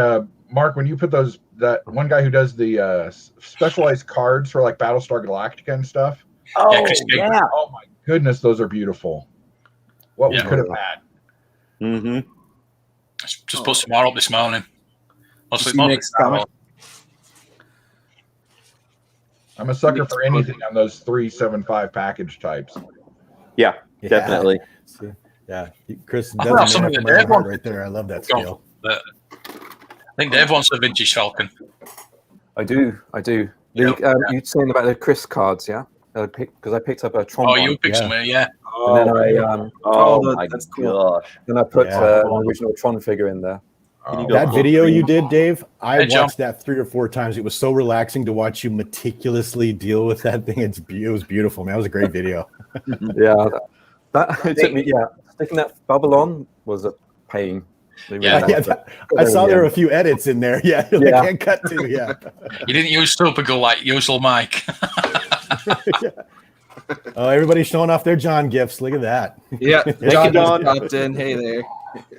Mark. When you put that one guy who does the specialized cards for like Battlestar Galactica and stuff. Oh my goodness, those are beautiful. What we could have had. Mm-hmm. Just put some more up this morning. I'm a sucker for anything on those 375 package types. Yeah, definitely. Yeah, Chris does something right there. I love that scale. I think Dave wants a vintage Falcon. I do. You're saying about the Chris cards, yeah? Because I picked up a Tron. Oh, you picked some, yeah. And then that's gosh. Then I put an original Tron figure in there. That video you did, Dave, I watched that 3 or 4 times. It was so relaxing to watch you meticulously deal with that thing. It was beautiful, man. It was a great video. Yeah, it took me. Yeah, sticking that bubble on was a pain. I saw there were a few edits in there. Yeah, they can't cut to. Yeah, you didn't use Supergirl like usual, Mike. Oh, everybody's showing off their John gifts. Look at that. Yeah, John popped in. Hey there.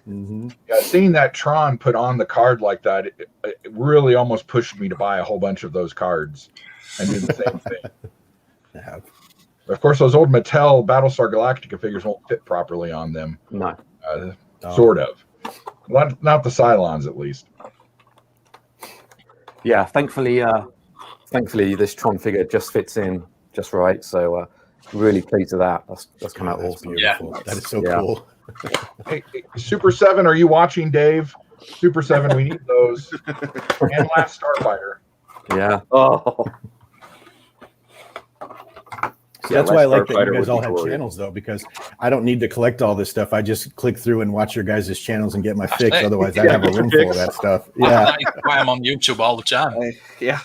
Mm-hmm. Yeah, seeing that Tron put on the card like that, it really almost pushed me to buy a whole bunch of those cards and do the same thing. Yeah. Of course, those old Mattel Battlestar Galactica figures won't fit properly on them. No. Sort of. Not the Cylons, at least. Yeah, thankfully, this Tron figure just fits in just right. So really pleased with that. That's come out awesome. Beautiful. Yeah. That is so cool. Hey, Super 7, are you watching, Dave? Super 7, we need those. And Last Starfighter. Yeah. Oh. See, that's why I like that you guys all have channels, though, because I don't need to collect all this stuff. I just click through and watch your guys' channels and get my fix. Otherwise, I have a room full of that stuff. Yeah. That's why I'm on YouTube all the time. Yep.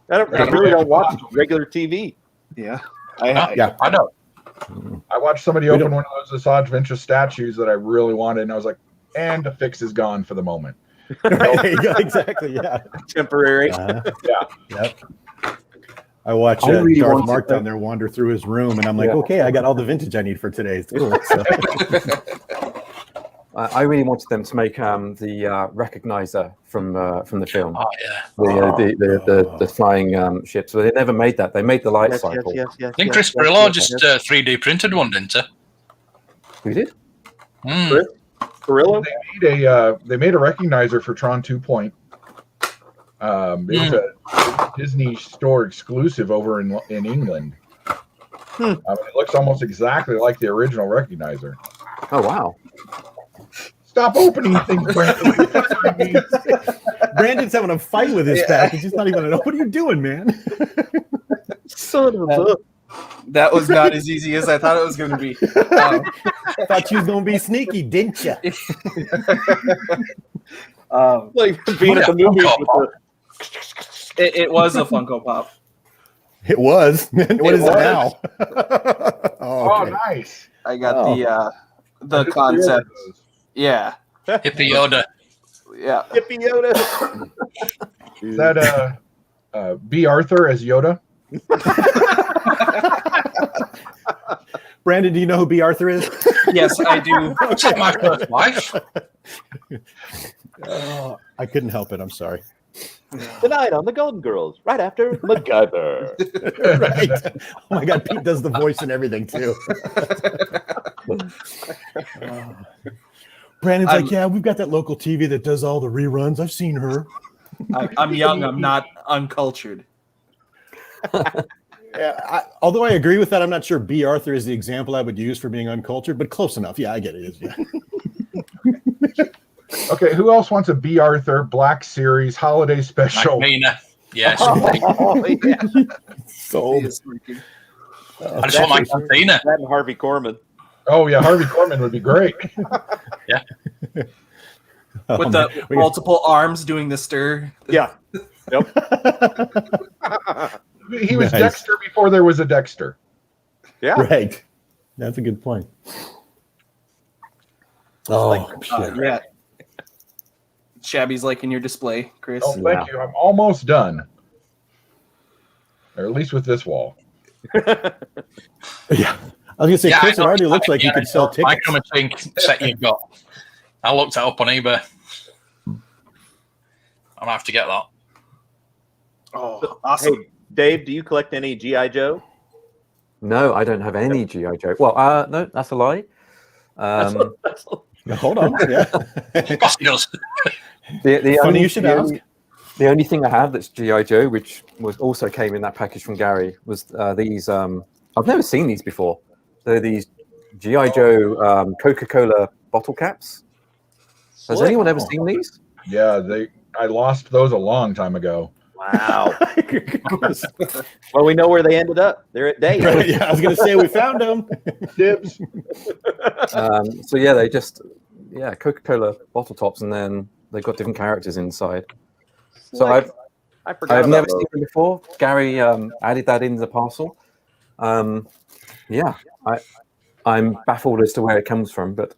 I really don't watch regular TV. Yeah. I know. I watched somebody open one of those Asajj Ventress statues that I really wanted, and I was like, and the fix is gone for the moment. Exactly, yeah. Temporary. Yeah. Yep. I watch Darth Mark down there wander through his room, and I'm like, okay, I got all the vintage I need for today. It's cool. So. I really wanted them to make the recognizer from the film. Oh yeah. The flying ships, but they never made that. They made the light cycle. I think Chris Brillo just 3D printed one, didn't he? Who did? Gorilla? They made a recognizer for Tron 2 Point. It's a Disney store exclusive over in England. It looks almost exactly like the original recognizer. Oh wow. Stop opening things, Brandon. Brandon's having a fight with his package. He's not even what are you doing, man? Son of a... That was not as easy as I thought it was going to be. Thought you was going to be sneaky, didn't you? Like being at the movies with it was a Funko Pop. It was. What is it now? Oh, nice. I got the concept. Yeah. Hippie Yoda. Yeah. Hippie Yoda. Is that B. Arthur as Yoda? Brandon, do you know who B. Arthur is? Yes, I do. What's up, my first wife? I couldn't help it. I'm sorry. Tonight on the Golden Girls, right after MacGyver. Right. Oh my God, Pete does the voice and everything too. Brandon's like, yeah, we've got that local TV that does all the reruns. I've seen her. I'm young. I'm not uncultured. Yeah, although I agree with that, I'm not sure B. Arthur is the example I would use for being uncultured, but close enough. Yeah, I get it. Yeah. Okay, who else wants a B. Arthur Black Series holiday special? Mina. Yes. Yeah. Sold. I just want my Cantina. That and Harvey Korman. Oh yeah, Harvey Korman would be great. Yeah. With the multiple arms doing the stir. Yeah. Yep. He was Dexter before there was a Dexter. Yeah. Right. That's a good point. Oh, yeah. Shabby's liking your display, Chris. Oh, thank you. I'm almost done. Or at least with this wall. Yeah. I was going to say, Chris, it already looks like you could sell tickets. Micro set you've got. I looked it up on eBay. I'm going to have to get that. Oh, awesome. Hey, Dave, do you collect any G.I. Joe? No, I don't have any G.I. Joe. Well, no, that's a lie. Hold on. Yeah. Of course he does. Funny you should ask. The only thing I have that's G.I. Joe, which was also came in that package from Gary, was these. I've never seen these before. They're these G.I. Joe Coca-Cola bottle caps. Has anyone ever seen these? Yeah, I lost those a long time ago. Wow. Well, we know where they ended up. They're at Dave. Right, yeah, I was going to say we found them. Dibs. So yeah, they just Coca-Cola bottle tops, and then they've got different characters inside. So I've never seen them before. Gary added that in the parcel. I'm baffled as to where it comes from, but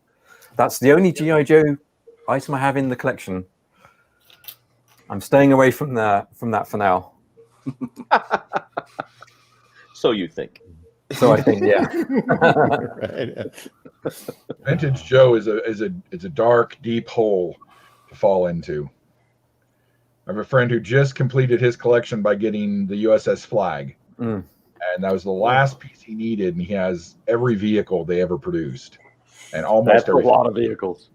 that's the only G.I. Joe item I have in the collection. I'm staying away from that for now. So you think? So I think, yeah. Right. Vintage Joe is a dark, deep hole to fall into. I have a friend who just completed his collection by getting the USS Flag, and that was the last piece he needed. And he has every vehicle they ever produced, and almost a lot of vehicles.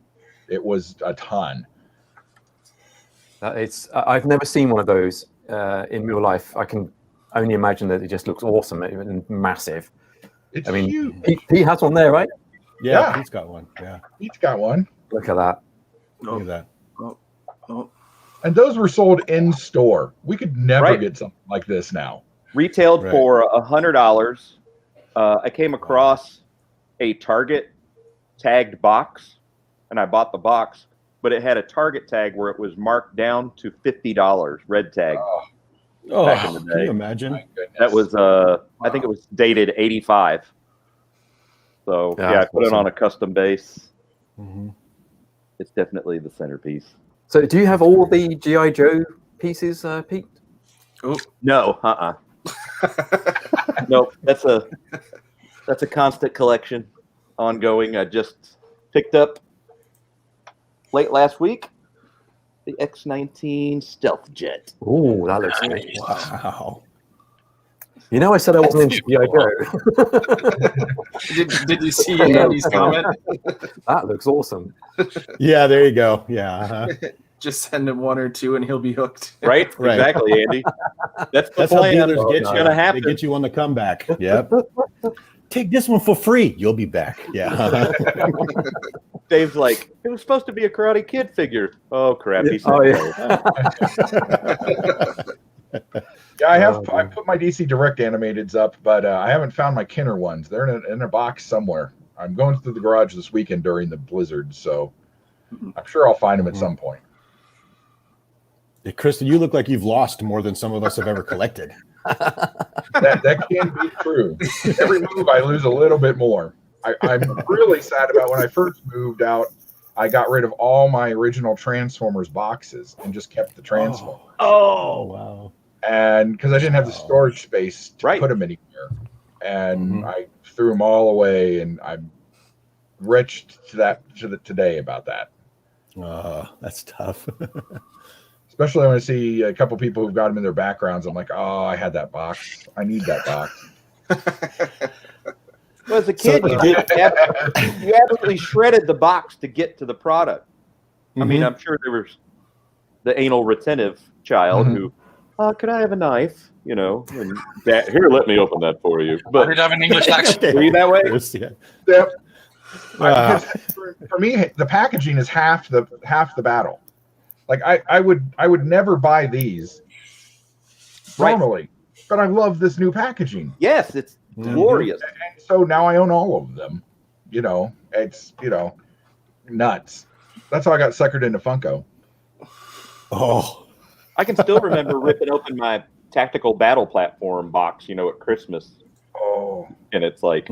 It was a ton. I've never seen one of those in real life. I can only imagine that it just looks awesome and massive. It's huge. He has one there, right? Yeah, he's got one. Yeah, He's got one. Look at that. look at that. Oh. And those were sold in store. We could never get something like this now. Retailed for $100. I came across a Target tagged box, and I bought the box, but it had a Target tag where it was marked down to $50, red tag. Back in the day. Can you imagine? That was, I think it was dated 85. So, I put it on a custom base. Mm-hmm. It's definitely the centerpiece. So do you have all the G.I. Joe pieces, Pete? Oh. No, Nope. That's a constant collection, ongoing. I just picked up late last week the X-19 stealth jet. Oh, that looks great. Wow. You know, I said I wasn't into G.I. Joe. Did you see Andy's comment? That looks awesome. Yeah, there you go. Yeah. Uh-huh. Just send him one or two and he'll be hooked. Right? Exactly, Andy. That's how plan. dealers get It's you. gonna happen. They get you on the comeback. Yep. Take this one for free. You'll be back. Yeah. Dave's like, it was supposed to be a Karate Kid figure. Oh crap! Yeah, I put my DC Direct animateds up, but I haven't found my Kenner ones. They're in a box somewhere. I'm going through the garage this weekend during the blizzard, so I'm sure I'll find them at some point. Yeah, Kristen, you look like you've lost more than some of us have ever collected. That can be true. Every move, I lose a little bit more. I'm really sad about when I first moved out. I got rid of all my original Transformers boxes and just kept the Transformers. Oh, wow. And because I didn't have the storage space to put them anywhere. And I threw them all away, and I'm wretched to today about that. That's tough. Especially when I see a couple people who've got them in their backgrounds. I'm like, oh, I had that box. I need that box. Well, as a kid, you absolutely shredded the box to get to the product. I mean, I'm sure there was the anal retentive child who, could I have a knife? You know, and here, let me open that for you. But I did have an English accent. Were you that way? Yep. For me, the packaging is half the battle. Like I would never buy these normally, but I love this new packaging. Yes, it's glorious. And so now I own all of them. You know, it's nuts. That's how I got suckered into Funko. Oh, I can still remember ripping open my tactical battle platform box, at Christmas. Oh, and it's like,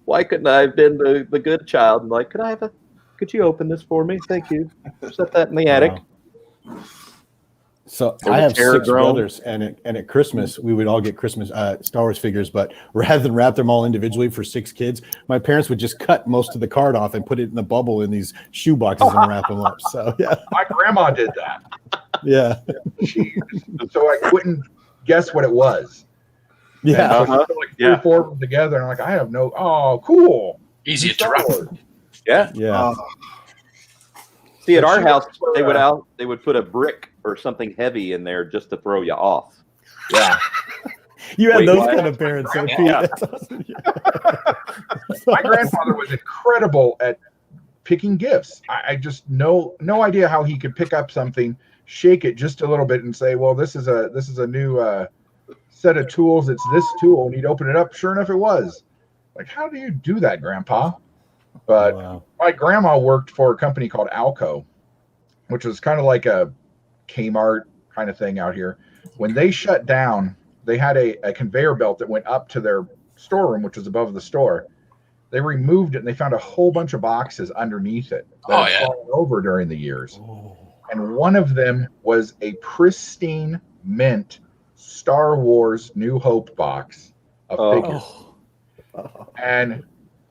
why couldn't I have been the good child? And like, could you open this for me? Thank you. Set that in the attic. So I have 6 brothers, and at Christmas we would all get Christmas Star Wars figures, but rather than wrap them all individually for 6 kids, my parents would just cut most of the card off and put it in the bubble in these shoe boxes and wrap them up. So yeah, my grandma did that. Yeah, so I couldn't guess what it was. Yeah, so like 3 or 4 of them together, and I'm like, I have no. Oh, cool. Easier to wrap. Yeah. See, at our house, they would put a brick or something heavy in there just to throw you off. Yeah. You had those kind of parents, Pete. That's awesome. My grandfather was incredible at picking gifts. I just no idea how he could pick up something, shake it just a little bit, and say, "Well, this is a new set of tools. It's this tool." And he'd open it up. Sure enough, it was. Like, how do you do that, Grandpa? But my grandma worked for a company called Alco, which was kind of like a Kmart kind of thing out here. When they shut down, they had a conveyor belt that went up to their storeroom, which was above the store. They removed it, and they found a whole bunch of boxes underneath it that had fallen over during the years. And one of them was a pristine mint Star Wars New Hope box of figures. And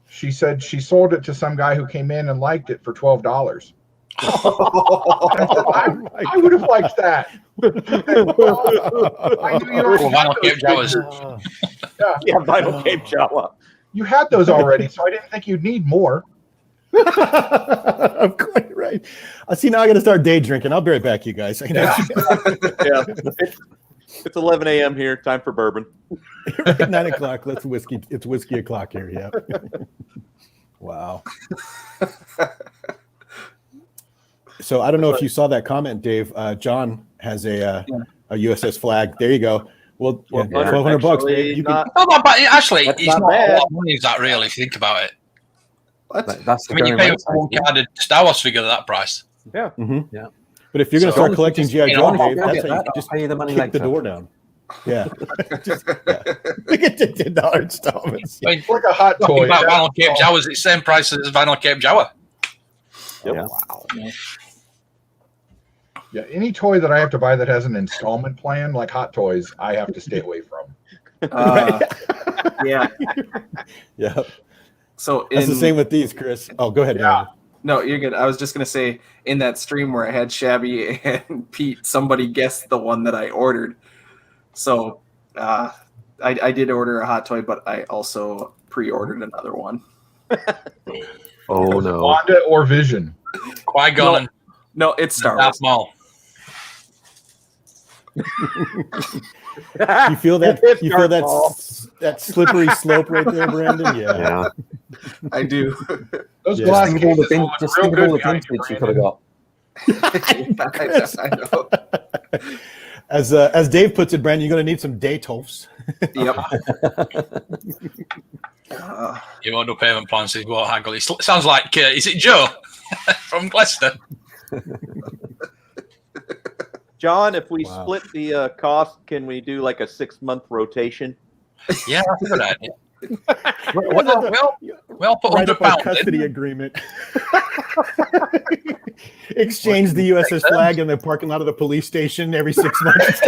she said she sold it to some guy who came in and liked it for $12. I would have liked that. I knew you already had those figures. Vinyl Cape Jawa. You had those already, so I didn't think you'd need more. I'm quite right. See, now I got to start day drinking. I'll be right back, you guys. It's 11 a.m. here. Time for bourbon. Right, 9 o'clock. Let's whiskey. It's whiskey o'clock here. Yeah. Wow. So I don't know if you saw that comment, Dave. John has a USS flag. There you go. Well, $1,200, Dave. But actually, it's not a lot of money, is that really, if you think about it? You pay for one carded Star Wars figure at that price. Yeah. Mm-hmm. Yeah. But if you're going to start collecting G.I. Joe, Dave, that's how you just pay the money kick the door down. Yeah. Look at the $10 installments. It's like a hot toy. About Vinyl Cape Jawa is the same price as Vinyl Cape Jawa. Yep. Yeah. Wow. Yeah, any toy that I have to buy that has an installment plan, like Hot Toys, I have to stay away from. Yeah. Yeah. So it's the same with these, Chris. Oh, go ahead. Yeah. No, you're good. I was just going to say, in that stream where I had Shabby and Pete, somebody guessed the one that I ordered. So I did order a Hot Toy, but I also pre-ordered another one. Oh, no. Wanda or Vision? Qui-Gon. No, it's Star Wars. Maul. You feel that? You feel that slippery slope right there, Brandon? Yeah. I do. Those glass cases just think of all the vintage you could have got. I know. As Dave puts it, Brandon, you're going to need some Daytofs. Yep. You won't do payment plans. He won't haggle. It sounds like, is it Joe from Gloucester? John, if we split the cost, can we do like a 6-month rotation? Yeah, that's a good idea. We'll put £100 custody agreement. Exchange the USS flag in the parking lot of the police station every 6 months.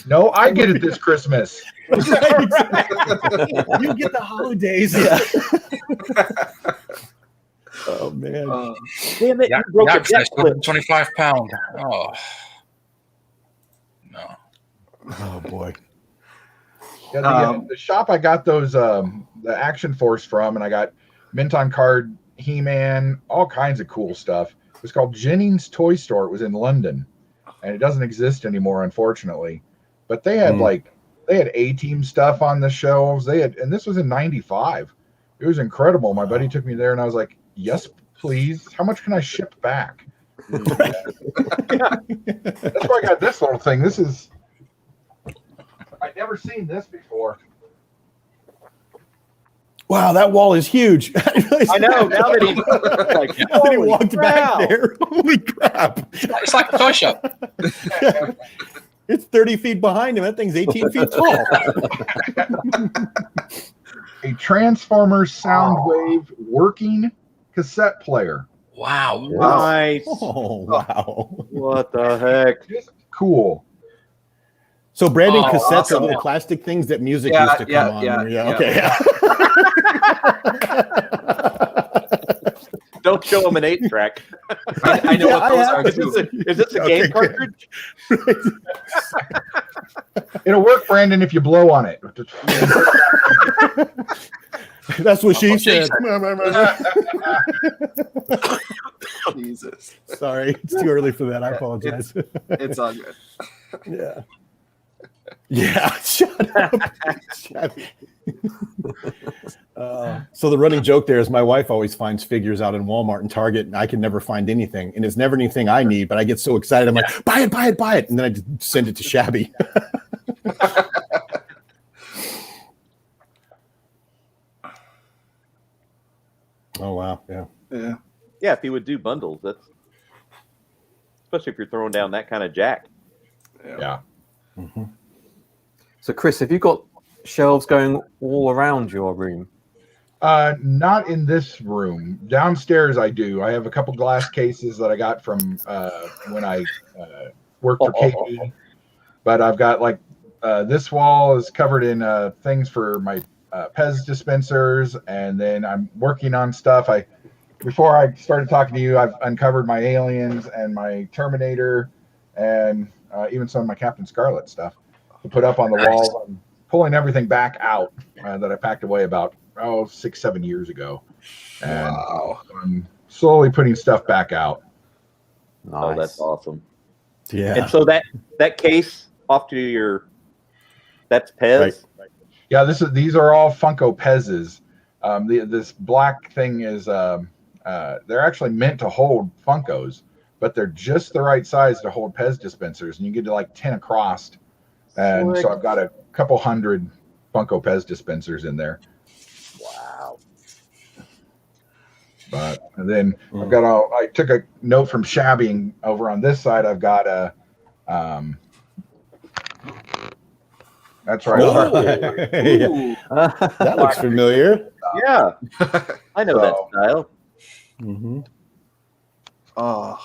No, I get it this Christmas. You get the holidays. Yeah. Oh man! Damn it! Yeah, you broke £25. Oh no! Oh boy! Yeah, the shop I got those the Action Force from, and I got mint on card He-Man, all kinds of cool stuff. It was called Jennings Toy Store. It was in London, and it doesn't exist anymore, unfortunately. But they had they had A-Team stuff on the shelves. And this was in '95. It was incredible. My buddy took me there, and I was like, "Yes, please. How much can I ship back?" That's why I got this little thing. This is I'd never seen this before. Wow, that wall is huge. I know. Now that he's like, now that he walked crap. back there. Holy crap. It's like a toy shop. It's 30 feet behind him. That thing's 18 feet tall. A Transformers Soundwave working cassette player. Wow. Nice. Oh, wow. What the heck? Just cool. So, Brandon, Oh, cassettes awesome. are little plastic things that music Yeah, used to come on. yeah. Okay. Don't show him an 8-track. I know what those are Is too. this a game cartridge? It'll work, Brandon, if you blow on it. That's what she she said. Jesus. Sorry, it's too early for that. I apologize. It's all good. Yeah. Yeah, shut up. So the running joke there is my wife always finds figures out in Walmart and Target, and I can never find anything. And it's never anything I need, but I get so excited. I'm like, buy it, buy it, buy it. And then I just send it to Shabby. Oh, wow. Yeah. Yeah. Yeah, if he would do bundles, that's especially if you're throwing down that kind of jack. Yeah. Mm-hmm. So, Chris, have you got shelves going all around your room? Not in this room. Downstairs, I do. I have a couple glass cases that I got from when I worked for KB. But I've got like this wall is covered in things for my Pez dispensers, and then I'm working on stuff. Before I started talking to you, I've uncovered my Aliens and my Terminator, and even some of my Captain Scarlet stuff to put up on the walls. I'm pulling everything back out that I packed away about 6-7 years ago, and I'm slowly putting stuff back out. Nice. Oh, that's awesome. Yeah. And so that case off to that's Pez. Right. Yeah, these are all Funko Pez's. This black thing is they're actually meant to hold Funkos, but they're just the right size to hold Pez dispensers, and you get to like 10 across. And so I've got a couple hundred Funko Pez dispensers in there. Wow. And then I've got I took a note from Shabby, and over on this side I've got a that's right. Yeah. That looks familiar. Yeah. I know that style. Mm-hmm. Oh.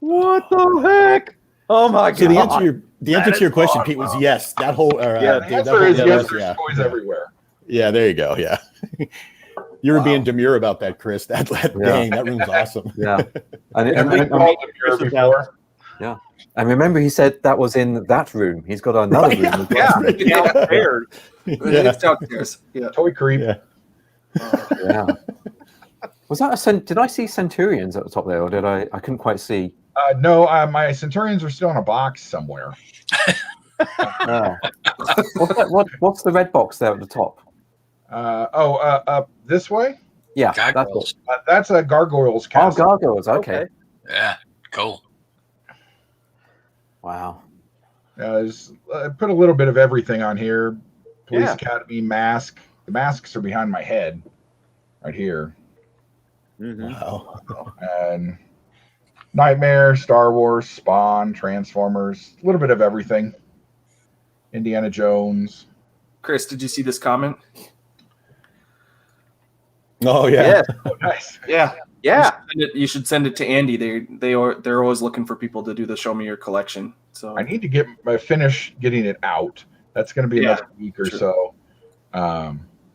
What the heck? Oh my So god. the answer to your question, Pete, was yes. That whole The Dave, answer is yes, there's yeah. toys everywhere. Yeah, there you go. Yeah. You were being demure about that, Chris. Dang, that room's awesome. Yeah. And Have we called demure before? yeah. And remember, he said that was in that room. He's got another room. As well. Downstairs. It's downstairs. Yeah. Toy creep. Yeah. Yeah. Was that did I see Centurions at the top there, or did I couldn't quite see? No, my Centurions are still in a box somewhere. Oh. What's the red box there at the top? Up this way? Yeah, Gargoyles. That's a Gargoyles castle. Oh, gargoyles. Okay. Yeah. Cool. Wow. I put a little bit of everything on here. Police Yeah. Academy mask. The masks are behind my head, right here. Mm-hmm. Wow. And Nightmare, Star Wars, Spawn, Transformers, a little bit of everything. Indiana Jones. Chris, did you see this comment? Oh yeah. Yes. Oh, nice. Yeah. Yeah. You should send it to Andy. They're always looking for people to do the show me your collection. So I need to finish getting it out. That's going to be another week or so.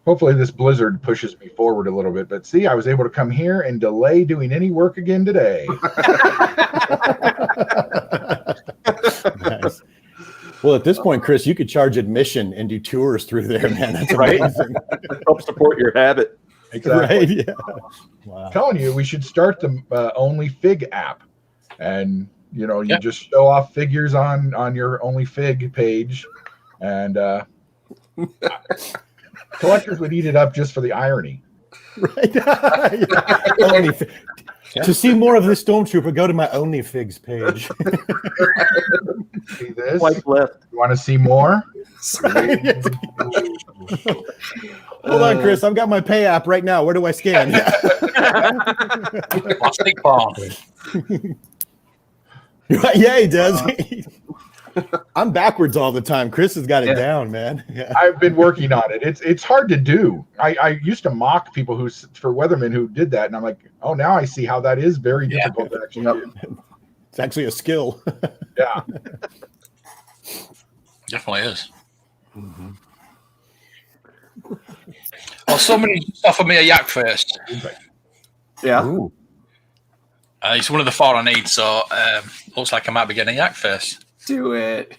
Hopefully this blizzard pushes me forward a little bit. But see, I was able to come here and delay doing any work again today. Nice. Well, at this point, Chris, you could charge admission and do tours through there, man. That's amazing. Help support your habit. Exactly. Right? Yeah. Wow. I'm telling you, we should start the Only Fig app, and you just show off figures on your Only Fig page, and collectors would eat it up just for the irony. Right. Yeah. To see more of this Stormtrooper, go to my OnlyFigs page. See this? Swipe left. You want to see more? Hold on, Chris. I've got my pay app right now. Where do I scan? Plastic bomb. Yeah, he does. I'm backwards all the time. Chris has got it down, man. Yeah. I've been working on it. It's hard to do. I used to mock people for weathermen who did that, and I'm like, oh, now I see how that is very difficult to actually do. It's actually a skill. Yeah, Definitely is. Mm-hmm. Oh, somebody just offered me a yak first. Yeah. Ooh. It's one of the 4 I need, so looks like I might be getting a yak first. Do it.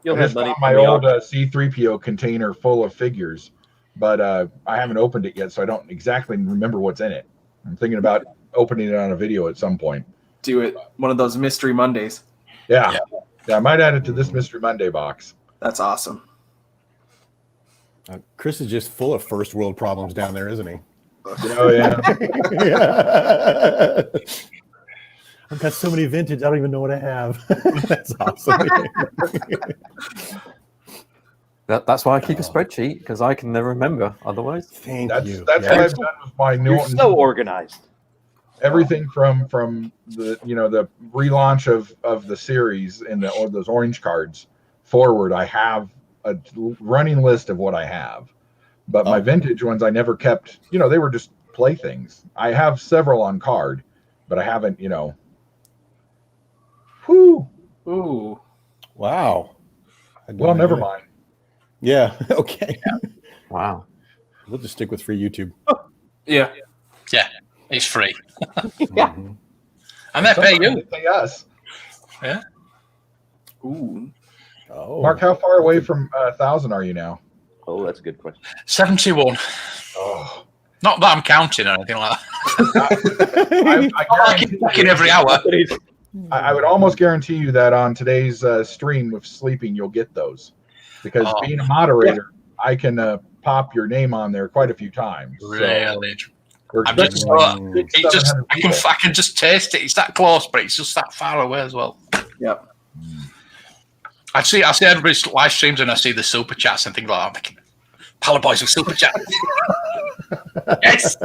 You'll I have just money. found my old C-3PO container full of figures, but I haven't opened it yet, so I don't exactly remember what's in it. I'm thinking about opening it on a video at some point. Do it. One of those Mystery Mondays. Yeah, I might add it to this Mystery Monday box. That's awesome. Chris is just full of first world problems down there, isn't he? Oh yeah. Yeah. I've got so many vintage, I don't even know what I have. That's awesome. That's why I keep a spreadsheet, because I can never remember otherwise. That's you. what I've done with my new. You're so organized. Everything from the the relaunch of the series and those orange cards forward, I have a running list of what I have. But my vintage ones, I never kept. They were just playthings. I have several on card, but I haven't. Whoo! Ooh. Wow. Well, never mind. Yeah. Okay. Wow. We'll just stick with free YouTube. Yeah. Yeah, it's free. Yeah. And they pay you. They pay us. Yeah. Ooh. Oh. Mark, how far away from 1,000 are you now? Oh, that's a good question. 71. Oh. Not that I'm counting or anything like that. I keep checking every hour. I would almost guarantee you that on today's stream with sleeping, you'll get those. Because being a moderator, I can pop your name on there quite a few times. Really? So I'm just, I can just taste it. It's that close, but it's just that far away as well. Yep. I see everybody's live streams and I see the super chats and things like that. I'm thinking, Pala Boys with super chat. Yes.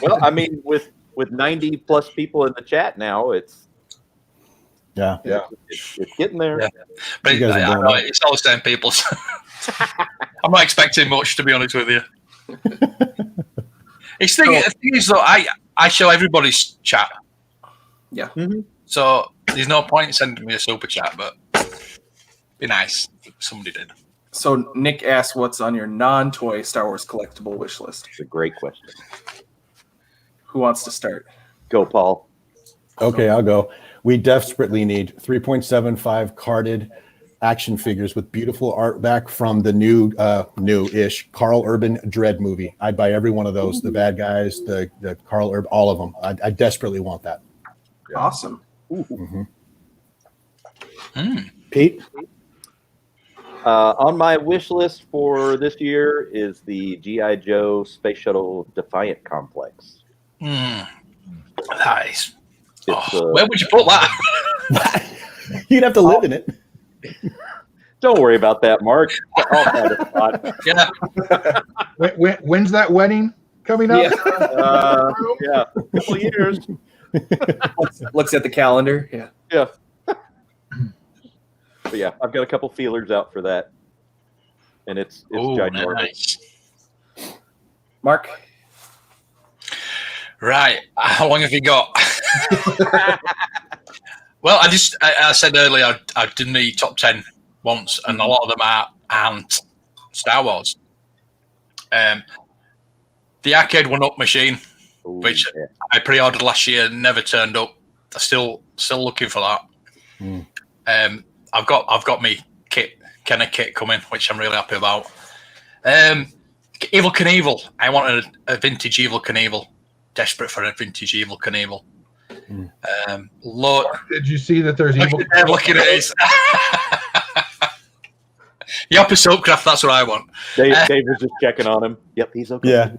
Well, I mean, with 90 plus people in the chat now, it's getting there. Yeah. But it's all the same people. So I'm not expecting much, to be honest with you. The thing is, though, I show everybody's chat. Yeah. Mm-hmm. So there's no point in sending me a super chat, but be nice if somebody did. So Nick asked, "What's on your non-toy Star Wars collectible wish list?" It's a great question. Who wants to start? Go, Paul. Okay, I'll go. We desperately need 3.75 carded action figures with beautiful art back from the new-ish Carl Urban Dread movie. I'd buy every one of those. The bad guys, the Carl Urban, all of them. I desperately want that. Awesome. Mm-hmm. Mm. Pete? On my wish list for this year is the G.I. Joe Space Shuttle Defiant Complex. Nice. Where would you put that? You'd have to live in it. Don't worry about that, Mark. I'll find a spot. Yeah. When's that wedding coming up? Yeah, a couple years. Looks at the calendar. Yeah. Yeah. But yeah, I've got a couple feelers out for that, and it's ginormous. Nice. Mark? Right. How long have you got? Well, I said earlier I did the top 10 once, and a lot of them aren't Star Wars. The arcade one-up machine, which I pre-ordered last year, never turned up. I'm still looking for that. I've got me Kenner kit coming, which I'm really happy about. Evel Knievel. I wanted a vintage Evel Knievel. Desperate for a vintage Evel Knievel. Did you see that there's Evil? Look at it. Yep, a Soapcraft, that's what I want. Dave was just checking on him. Yep, he's okay. Yeah.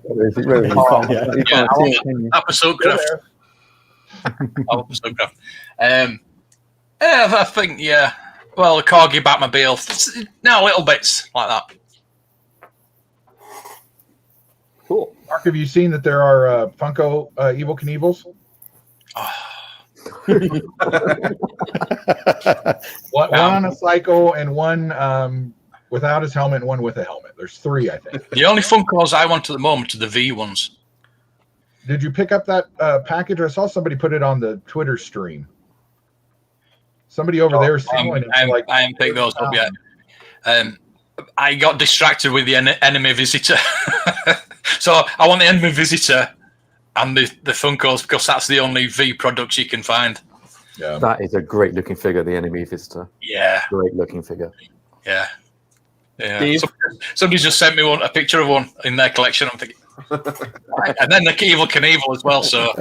Up a Soapcraft. I think, Well, a corgi Batmobile. No, little bits like that. Cool. Mark, have you seen that there are Funko Evel Knievel's? One on a cycle and one without his helmet and one with a helmet. There's 3, I think. The only Funkos I want at the moment are the V ones. Did you pick up that package? I saw somebody put it on the Twitter stream. Somebody over there selling it. I haven't picked those up yet. I got distracted with the enemy visitor. So I want the enemy visitor and the Funkos because that's the only V products you can find. Yeah. That is a great looking figure, the enemy visitor. Yeah. Great looking figure. Yeah. Yeah. Somebody just sent me a picture of one in their collection. I'm thinking, and then the Evel Knievel as well. So,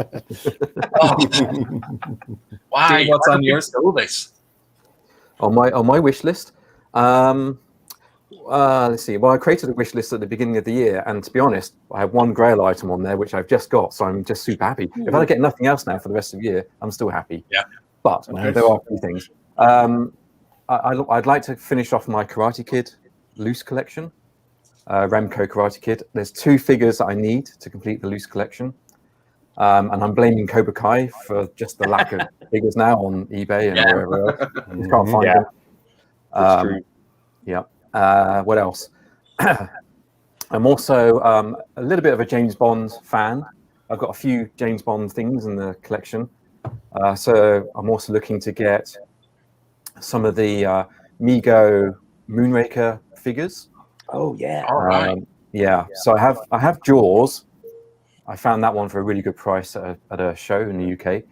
why? Steve, what's on yours? This on my wish list. Let's see. Well, I created a wish list at the beginning of the year, and to be honest, I have one Grail item on there which I've just got, so I'm just super happy. If I get nothing else now for the rest of the year, I'm still happy. Yeah. But there are a few things. I'd like to finish off my Karate Kid loose collection. Remco Karate Kid. There's 2 figures that I need to complete the loose collection. And I'm blaming Cobra Kai for just the lack of figures now on eBay and wherever else. You can't find them. That's true. Yeah. What else? I'm also a little bit of a James Bond fan. I've got a few James Bond things in the collection. So I'm also looking to get some of the Mego Moonraker figures. Oh yeah. All right. Yeah. So I have Jaws. I found that one for a really good price at a show in the UK. Nice.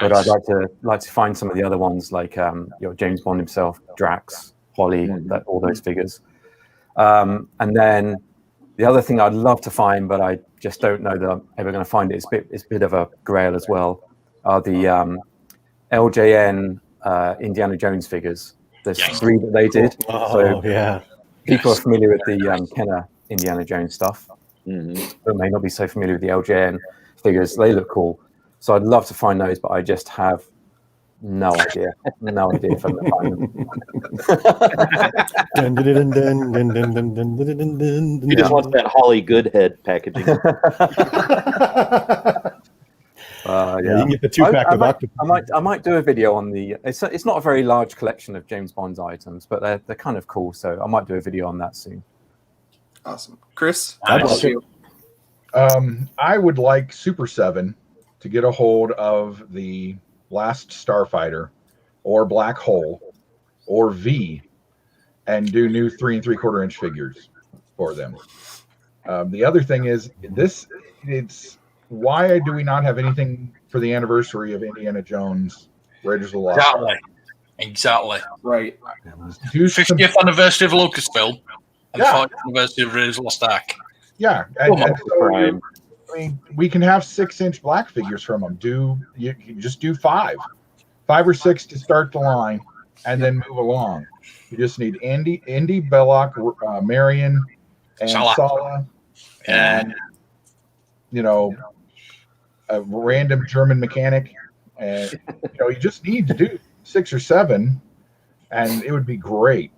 But I'd like to find some of the other ones like James Bond himself, Drax, Holly, all those figures. And then the other thing I'd love to find, but I just don't know that I'm ever going to find it. It's a bit of a grail as well. Are the LJN Indiana Jones figures? There's 3 that they did. People are familiar with the Kenner Indiana Jones stuff, but may not be so familiar with the LJN figures. They look cool, so I'd love to find those, but I just have no idea if I'm going to find them. He just wants that Holly Goodhead packaging. You can get the 2-pack of Octopus. I might do a video on the. It's not a very large collection of James Bond's items, but they're kind of cool. So I might do a video on that soon. Awesome, Chris. I would like Super 7 to get a hold of the Last Starfighter, or Black Hole, or V, and do new 3 3/4 inch figures for them. The other thing is why do we not have anything for the anniversary of Indiana Jones, Raiders of the Lost Ark? Exactly. Right. 50th anniversary of Lucasfilm and 40th anniversary of Raiders of the Lost Ark. Yeah. And we can have 6-inch black figures from them. You just do 5 or 6 to start the line, and then move along. You just need Indy, Belloc, Marion, and Sala, and a random German mechanic, and you just need to do 6 or 7, and it would be great.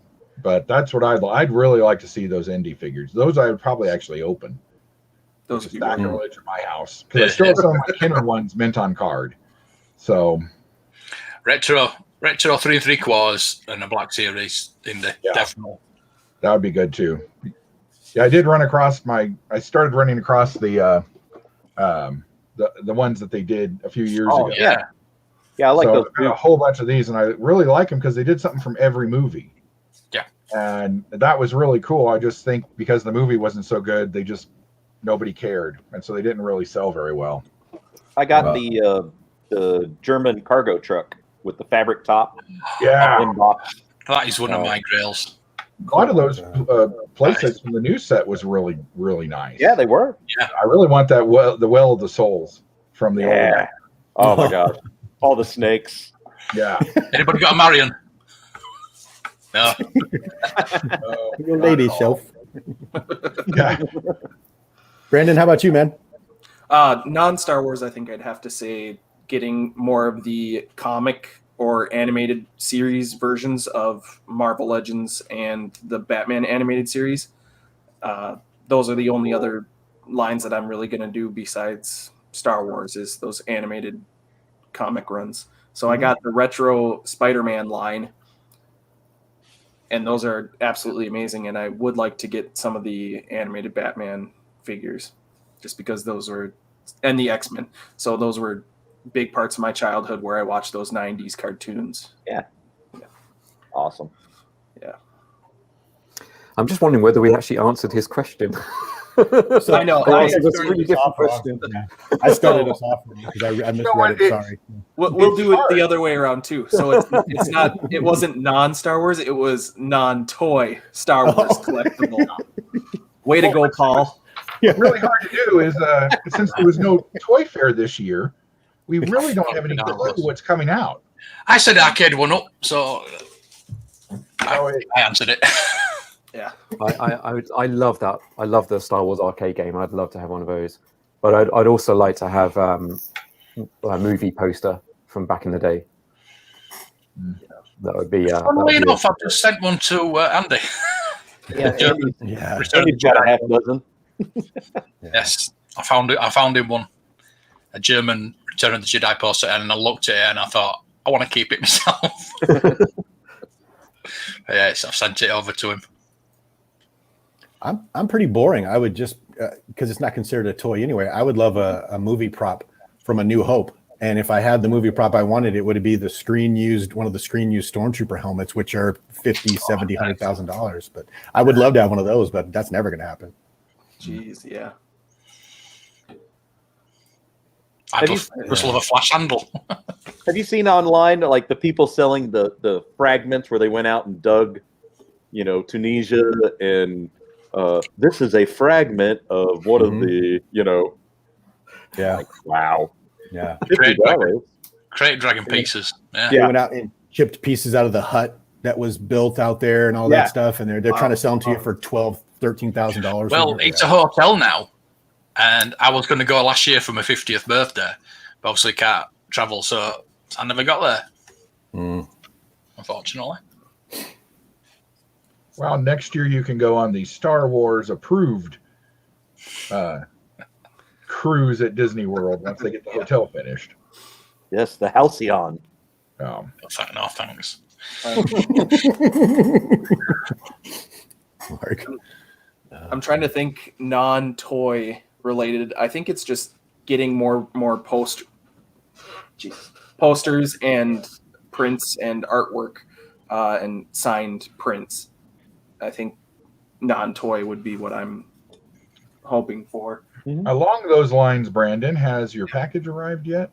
But that's what I'd really like to see, those Indy figures. Those I would probably actually open. Those would be sacrilege at my house, because I still have some of my Kenner ones mint on card. So retro 3 3/4 and a Black Series Indy, definitely. That would be good too. Yeah, I did run across I started running across the ones that they did a few years ago. Yeah, I like those. A whole bunch of these, and I really like them because they did something from every movie. Yeah, and that was really cool. I just think because the movie wasn't so good, nobody cared, and so they didn't really sell very well. I got the German cargo truck with the fabric top. Yeah, that is one of my grails. A lot of those playsets from the new set was really, really nice. Yeah, they were. Yeah, I really want that the Well of the Souls from the old one. Oh my god, all the snakes. Yeah. Anybody got a Marion? No. Your lady shelf. Yeah. Brandon, how about you, man? Non-Star Wars, I think I'd have to say getting more of the comic or animated series versions of Marvel Legends and the Batman animated series. Those are the only other lines that I'm really going to do besides Star Wars is those animated comic runs. So I got the retro Spider-Man line, and those are absolutely amazing. And I would like to get some of the animated Batman figures just because those were, and the X-Men. So those were big parts of my childhood where I watched those 90s cartoons. Yeah. Awesome. Yeah. I'm just wondering whether we actually answered his question. So I know. I started us off because I misread it. Sorry. We'll do it the other way around too. So it's not. It wasn't non-Star Wars. It was non-toy Star Wars collectible. Way to go, Paul. Really hard to do is since there was no toy fair this year, we really don't have any clue what's coming out. I said arcade one up, so I answered it. Yeah, I love that. I love the Star Wars arcade game. I'd love to have one of those, but I'd also like to have a movie poster from back in the day. That would be. Funnily enough, I've just sent one to Andy. Yeah. Andy's got a half dozen. Yes, I found him one, a German Return of the Jedi poster, and I looked at it and I thought I want to keep it myself. Yes, I've sent it over to him. I'm pretty boring. I would just because it's not considered a toy anyway. I would love a movie prop from A New Hope, and if I had the movie prop I wanted, it would be one of the screen used Stormtrooper helmets, which are $50,000, $70,000, $100,000. But I would love to have one of those, but that's never going to happen. Jeez, yeah. I just love a flash handle. Have you seen online like the people selling the fragments where they went out and dug, Tunisia, and this is a fragment of one of the, Yeah. Like, wow. Yeah. Create dragon pieces. Yeah. They went out and chipped pieces out of the hut that was built out there and all that stuff, and they're trying to sell them to you for $12,000, $13,000. Well, it's a hotel now, and I was going to go last year for my 50th birthday, but obviously can't travel, so I never got there. Unfortunately. Well, next year you can go on the Star Wars approved cruise at Disney World once they get the hotel finished. Yes, the Halcyon. No, thanks. Mark. I'm trying to think non-toy related. I think it's just getting more posters and prints and artwork and signed prints. I think non-toy would be what I'm hoping for. Along those lines, Brandon, has your package arrived yet?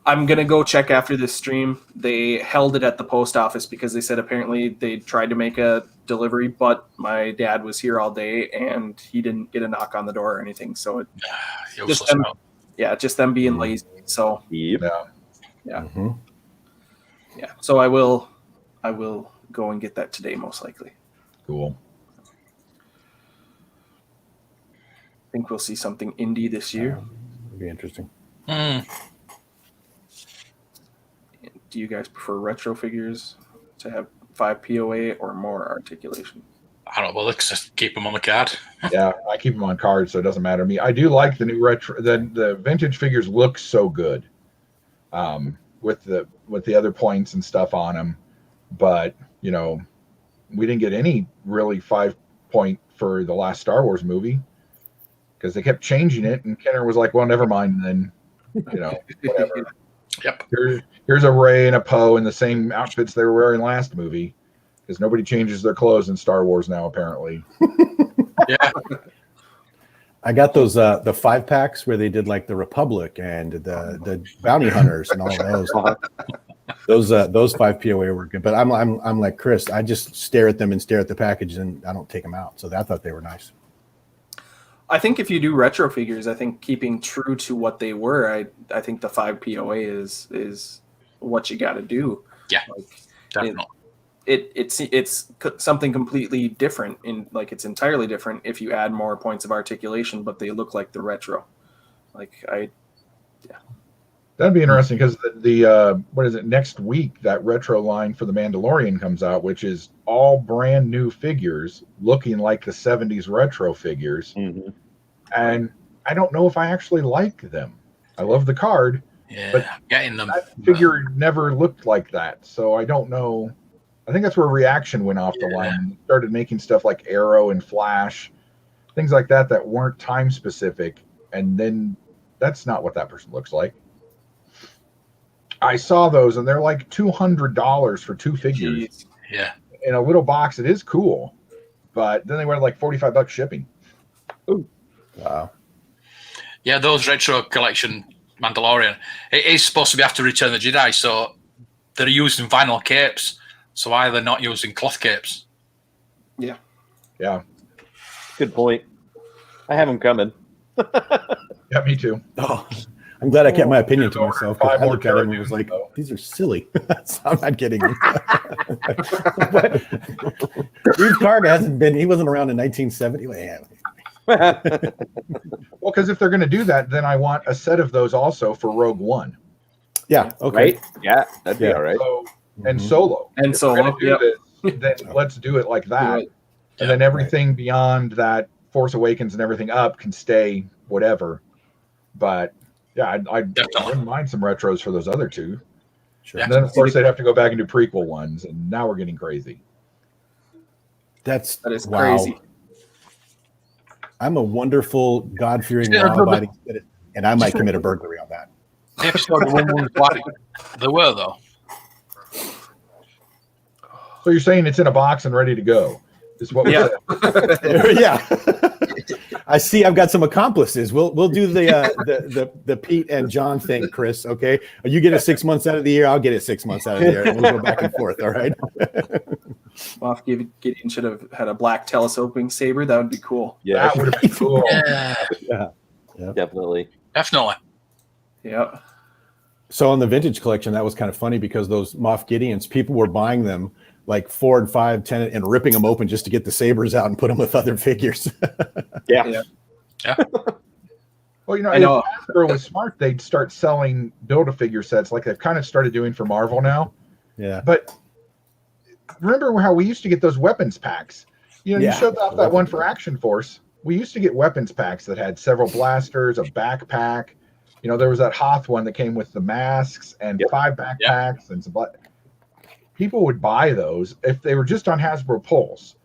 I'm going to go check after this stream. They held it at the post office because they said apparently they tried to make a delivery, but my dad was here all day and he didn't get a knock on the door or anything. So just them being lazy. So yeah. So I will go and get that today, most likely. Cool. I think we'll see something indie this year. It'd be interesting. Do you guys prefer retro figures to have 5 POA or more articulation? I don't know. Well, let's just keep them on the card. Yeah, I keep them on cards, so it doesn't matter to me. I do like the new retro. The vintage figures look so good, with the other points and stuff on them. But we didn't get any really 5-point for the last Star Wars movie because they kept changing it, and Kenner was like, "Well, never mind then." Whatever. Yep. Here's a Rey and a Poe in the same outfits they were wearing last movie, because nobody changes their clothes in Star Wars now, apparently. Yeah. I got those the 5-packs where they did like the Republic and the Bounty Hunters and all those. Those 5 POA were good, but I'm like Chris. I just stare at them and stare at the package, and I don't take them out. So I thought they were nice. I think if you do retro figures, I think keeping true to what they were, I think the 5 POA is what you got to do. Yeah, definitely. It's something completely different it's entirely different if you add more points of articulation, but they look like the retro. That'd be interesting because the what is it, next week that retro line for the Mandalorian comes out, which is all brand new figures looking like the 70s retro figures. Mm-hmm. And I don't know if I actually like them. I love the card, but getting them. That figure never looked like that, so I don't know. I think that's where Reaction went off the line and started making stuff like Arrow and Flash, things like that that weren't time specific, and then that's not what that person looks like. I saw those, and they're like $200 for 2 figures. Jeez. Yeah. In a little box, it is cool, but then they were like $45 shipping. Ooh. Wow. Yeah, those retro collection Mandalorian, it is supposed to be after Return of the Jedi, so they're using vinyl capes. So why are they not using cloth capes? Yeah. Yeah. Good point. I have them coming. Yeah, me too. Oh, I'm glad I kept my opinion to myself. I looked at him and was like, these are silly. So I'm not kidding. Steve Carter he wasn't around in 1970. Well, because if they're going to do that, then I want a set of those also for Rogue One. Yeah. Okay. Right? Yeah, that'd be all right. So, and Solo. And if Solo. Yep. Then let's do it like that. And then everything beyond that, Force Awakens and everything up can stay whatever. But yeah, I wouldn't mind some retros for those other two. Sure. And then of course they'd have to go back and do prequel ones, and now we're getting crazy. That is crazy. I'm a wonderful, God-fearing, law-abiding citizen, and I might commit a burglary on that. The episode of one was black. They were though. So you're saying it's in a box and ready to go? Is what we said. Yeah. I see. I've got some accomplices. We'll do the Pete and John thing, Chris. Okay, you get it 6 months out of the year. I'll get it 6 months out of the year, and we'll go back and forth. All right. Moff Gideon should have had a black telescoping saber. That would be cool. Yeah, that would have been cool. Yeah. Definitely. Yeah. So on the vintage collection, that was kind of funny because those Moff Gideons, people were buying them like 4 and 5, 10, and ripping them open just to get the sabers out and put them with other figures. Yeah. Well, if Hasbro was smart, they'd start selling Build-A-Figure sets like they've kind of started doing for Marvel now. Yeah. But remember how we used to get those weapons packs? You showed off that one for Action Force. We used to get weapons packs that had several blasters, a backpack. There was that Hoth one that came with the masks and 5 backpacks and some. People would buy those if they were just on Hasbro Pulse.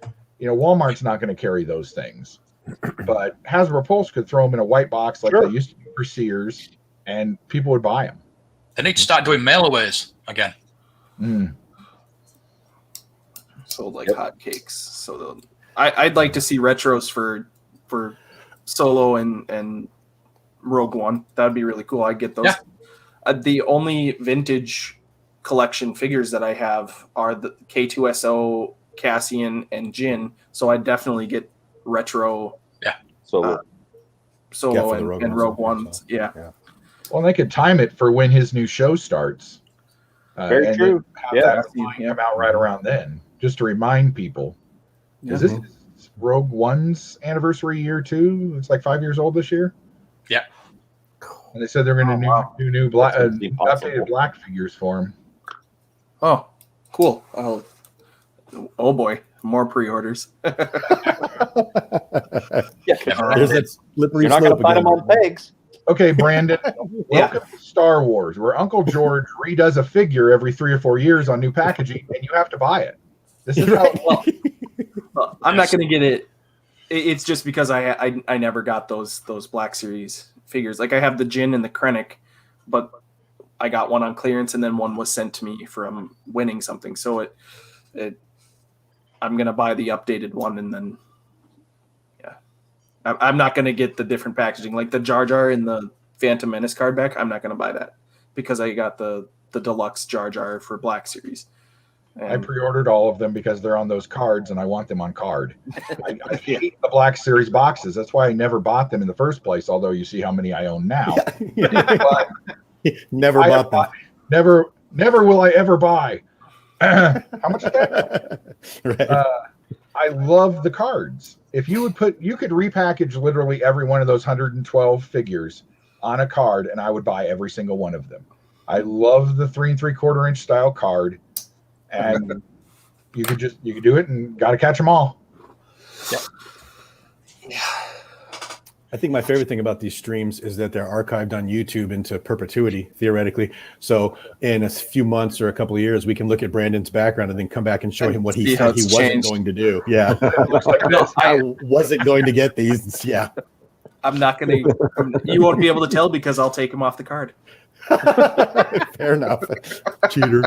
Walmart's not going to carry those things, but Hasbro Pulse could throw them in a white box like they used to do for Sears, and people would buy them. They need to start doing mailaways again. Sold like hotcakes. So I'd like to see retros for Solo and Rogue One. That'd be really cool. I'd get those. The only vintage collection figures that I have are the K2SO, Cassian, and Jin. So I definitely get retro. Solo and Rogue One. So. Yeah. Well, they could time it for when his new show starts. Very true. That come out right around then, just to remind people. Because this is Rogue One's anniversary year too. It's like 5 years old this year. Yeah. And they said they're going to do new black, updated black figures for him. Oh, cool. Oh boy, more pre-orders. There's that slippery You're not going to find them on pegs. Okay, Brandon, welcome to Star Wars, where Uncle George redoes a figure every 3 or 4 years on new packaging, and you have to buy it. This is how well, I'm not going to get it. It's just because I never got those Black Series figures. Like I have the Jin and the Krennic, but I got one on clearance, and then one was sent to me from winning something. So I'm gonna buy the updated one, and then I'm not gonna get the different packaging like the Jar Jar in the Phantom Menace card back. I'm not gonna buy that because I got the deluxe Jar Jar for Black Series. I pre-ordered all of them because they're on those cards, and I want them on card. I hate the Black Series boxes. That's why I never bought them in the first place. Although you see how many I own now. But never bought them. Never will I ever buy. How much is that? Right. I love the cards. If you could repackage literally every one of those 112 figures on a card, and I would buy every single one of them. I love the 3 3/4 inch style card, and you could do it, and got to catch them all. Yeah. I think my favorite thing about these streams is that they're archived on YouTube into perpetuity, theoretically. So in a few months or a couple of years, we can look at Brandon's background and then come back and show him what he said he wasn't going to do. Yeah. I wasn't going to get these. Yeah. I'm not going to. You won't be able to tell because I'll take him off the card. Fair enough. Cheater.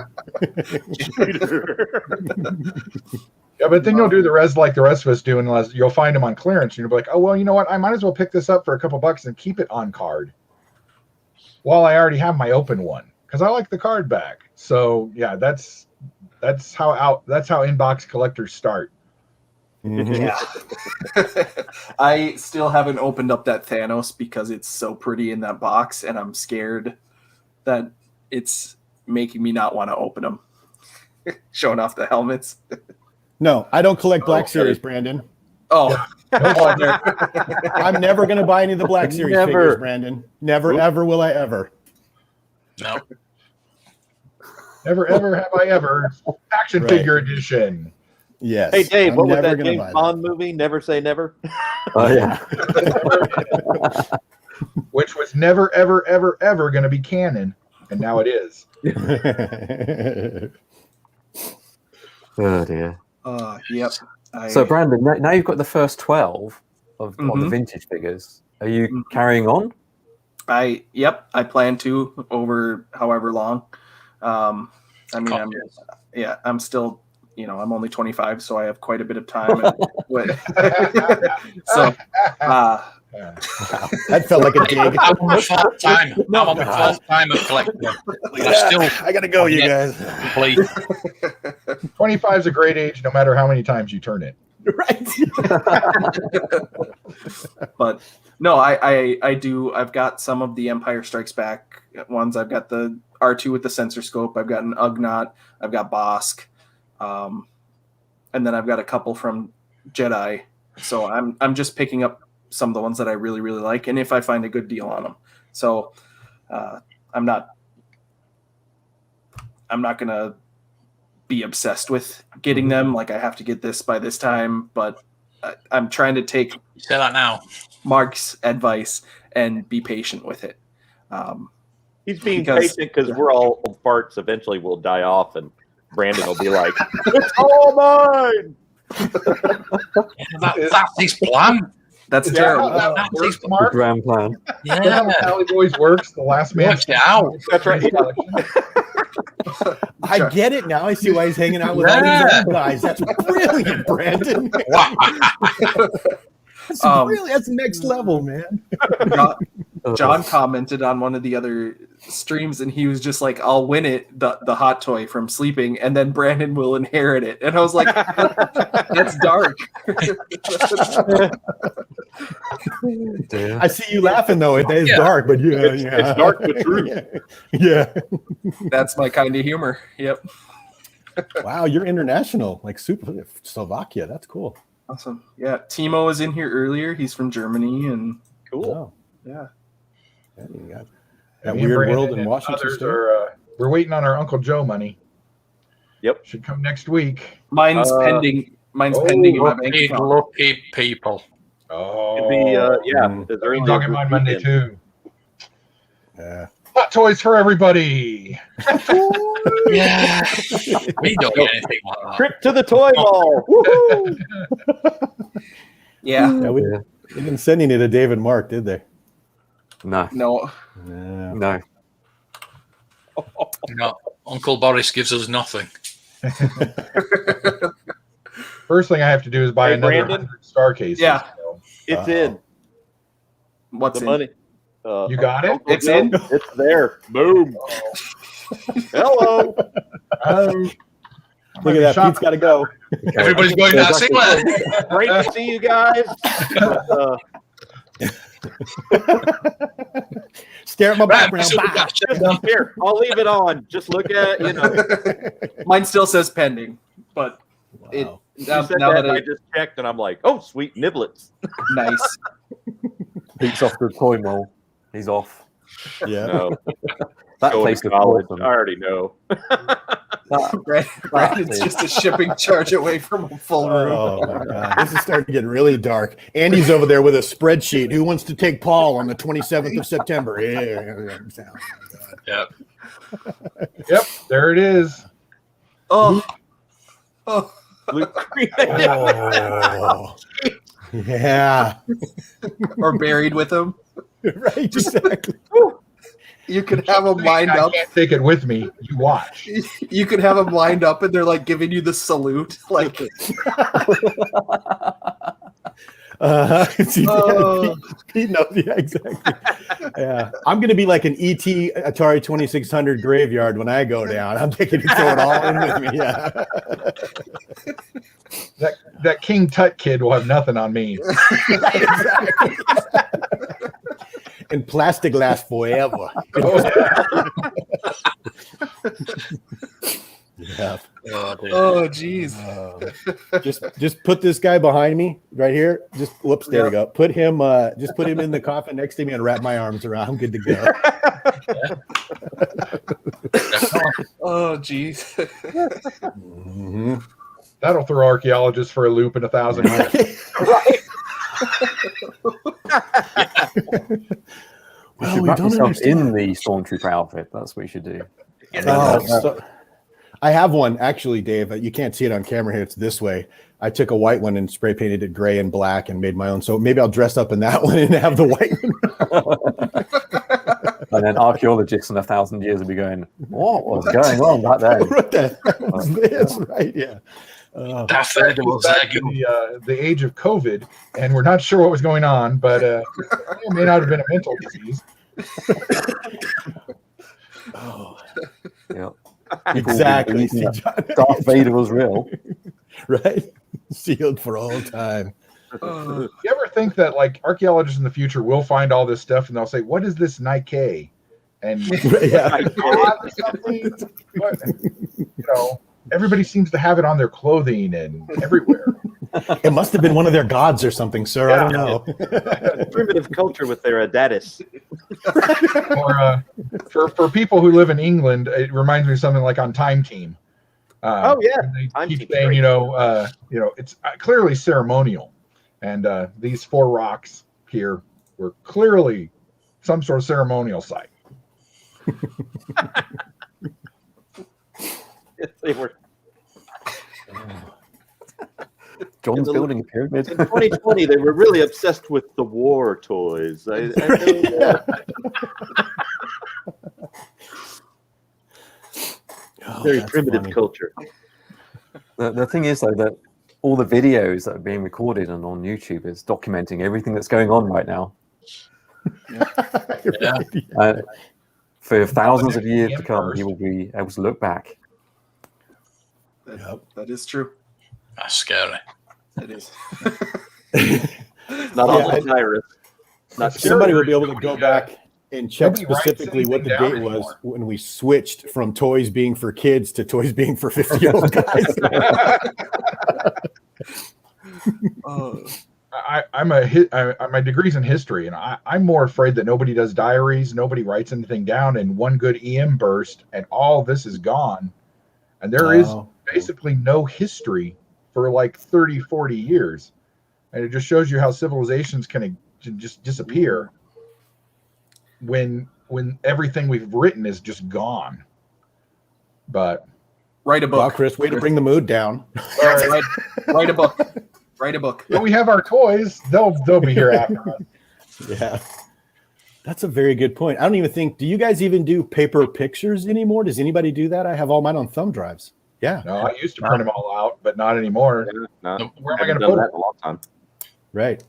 Yeah, but then you'll do the res like the rest of us do, unless you'll find them on clearance, and you'll be like, oh, well, you know what? I might as well pick this up for a couple bucks and keep it on card while I already have my open one, because I like the card back. So yeah, that's how inbox collectors start. Yeah. I still haven't opened up that Thanos because it's so pretty in that box, and I'm scared that it's making me not want to open them. Showing off the helmets. No, I don't collect Black Series, Brandon. Oh. I'm never going to buy any of the Black Series figures, Brandon. Never, ever will I ever. No. Never, ever have I ever. Action figure edition. Yes. Hey, Dave, what was that James Bond movie? Never Say Never? Oh, yeah. Which was never, ever, ever, ever going to be canon, and now it is. Oh, dear. Yep. So, Brandon, now you've got the first 12 of the vintage figures. Are you carrying on? I plan to over however long. I mean, I'm still, I'm only 25, so I have quite a bit of time. So, that felt like a dig. I'm on the fourth time of collecting. I gotta go, you guys. Please. 25 is a great age, no matter how many times you turn it. Right. But no, I do. I've got some of the Empire Strikes Back ones. I've got the R2 with the sensor scope. I've got an Ugnaught. I've got Bosk, and then I've got a couple from Jedi. So I'm just picking up some of the ones that I really, really like, and if I find a good deal on them. So I'm not gonna be obsessed with getting them. Like I have to get this by this time, but I'm trying to take say that now. Mark's advice and be patient with it. He's being patient because we're all old farts. Eventually, we'll die off, and Brandon will be like, "It's all mine." That's his plan. That's terrible. Works, Mark. Grand plan. Yeah. Valley Boys works. The last man. Watch out. That's right. I get it now. I see why he's hanging out with all these old guys. That's brilliant, Brandon. That's next level, man. John commented on one of the other streams, and he was just like, "I'll win it, the hot toy from sleeping, and then Brandon will inherit it." And I was like, "That's dark." I see you laughing though. It is dark, but it's dark but true. Yeah. That's my kind of humor. Yep. Wow, you're international, like super Slovakia. That's cool. Awesome. Yeah, Timo was in here earlier. He's from Germany, and cool. Oh. Yeah. That weird world in Washington State. We're waiting on our Uncle Joe money. Yep. Should come next week. Mine's pending. Mine's pending in my bank account. Lucky people. Oh. It'd be, Is there any talking about Monday too? Yeah. Hot toys for everybody. Yeah. We don't get anything like that. Trip to the toy mall. Woohoo! Yeah. They didn't send any to David Mark, did they? No. No. No. No. Uncle Boris gives us nothing. First thing I have to do is buy another Brandon? 100 star cases. Yeah. So. It's in. What's The in? money. You got it? It's in? It's there. Boom. Hello. Look at that. Pete's got to go. Everybody's going to singlet. Great to see you guys. Stare at my background. Here, I'll leave it on. Just look at, Mine still says pending, but Wow. now said that I just checked, and I'm like, oh, sweet niblets. nice. Pete's off to the toy mall. He's off. Yeah. No, That going place to is college. awesome. I already know. Brandon's just a shipping charge away from a full room. Oh my God, this is starting to get really dark. Andy's over there with a spreadsheet. Who wants to take Paul on the 27th of September? Yeah. Yep, there it is. Oh, Luke, Oh, yeah, or buried with him. right, exactly. You could have them lined I up. can't take it with me. You watch. You could have them lined up, and they're like giving you the salute. Like, See, Pete knows, yeah, exactly. Yeah, I'm gonna be like an ET Atari 2600 graveyard when I go down. I'm taking it, throw it all in with me. Yeah. That King Tut kid will have nothing on me. Exactly. And plastic lasts forever. Yeah. oh, geez. Just put this guy behind me right here. Just whoops, there we go. Put him just put him in the coffin next to me and wrap my arms around. I'm good to go. Oh, geez. Mm-hmm. That'll throw archaeologists for a loop in 1,000 years. Right. Well, should we wrap don't yourself understand. in the stormtrooper outfit. That's what you should do. I have one actually, Dave. You can't see it on camera here. It's this way. I took a white one and spray painted it gray and black and made my own. So maybe I'll dress up in that one and have the white one. And then archaeologists in 1,000 years will be going, "What was going on back then?" What the heck was this? Right? Yeah. That's it. It was Back to the age of COVID, and we're not sure what was going on, but it may not have been a mental disease. Yeah. Exactly. See, Darth Vader was real. Right? Sealed for all time. You ever think that like archaeologists in the future will find all this stuff and they'll say, "What is this Nike?" And Yeah. something, but, everybody seems to have it on their clothing and everywhere. It must have been one of their gods or something, sir. I don't know. primitive culture with their Adatis. Or for people who live in England, it reminds me of something like on Time Team. Oh yeah, they Time keep Team's saying, great. it's clearly ceremonial, and these 4 rocks here were clearly some sort of ceremonial site. Yes, they were. John's building a pyramid. In 2020, they were really obsessed with the war toys. I know. Very primitive funny. culture. The thing is, though, that all the videos that are being recorded and on YouTube is documenting everything that's going on right now. For thousands of years to come, he will be able to look back. That is true. That's scary. It is. Not on the virus. Somebody will be able to go back and check Nobody writes specifically what the anything date down was anymore. when we switched from toys being for kids to toys being for 50-year-old guys. My degree's in history, and I'm more afraid that nobody does diaries, nobody writes anything down, and one good EM burst, and all this is gone, and there is basically no history for like 30, 40 years, and it just shows you how civilizations can just disappear when everything we've written is just gone. But write a book. Wow, Chris, way to bring the mood down. Write a book. Write a book. when we have our toys, they'll be here after us. Yeah. That's a very good point. I don't even think, do you guys even do paper pictures anymore? Does anybody do that? I have all mine on thumb drives. Yeah. No, I used to print them all out, but not anymore. No, Where am I haven't going to done put that it? in a long time. Right.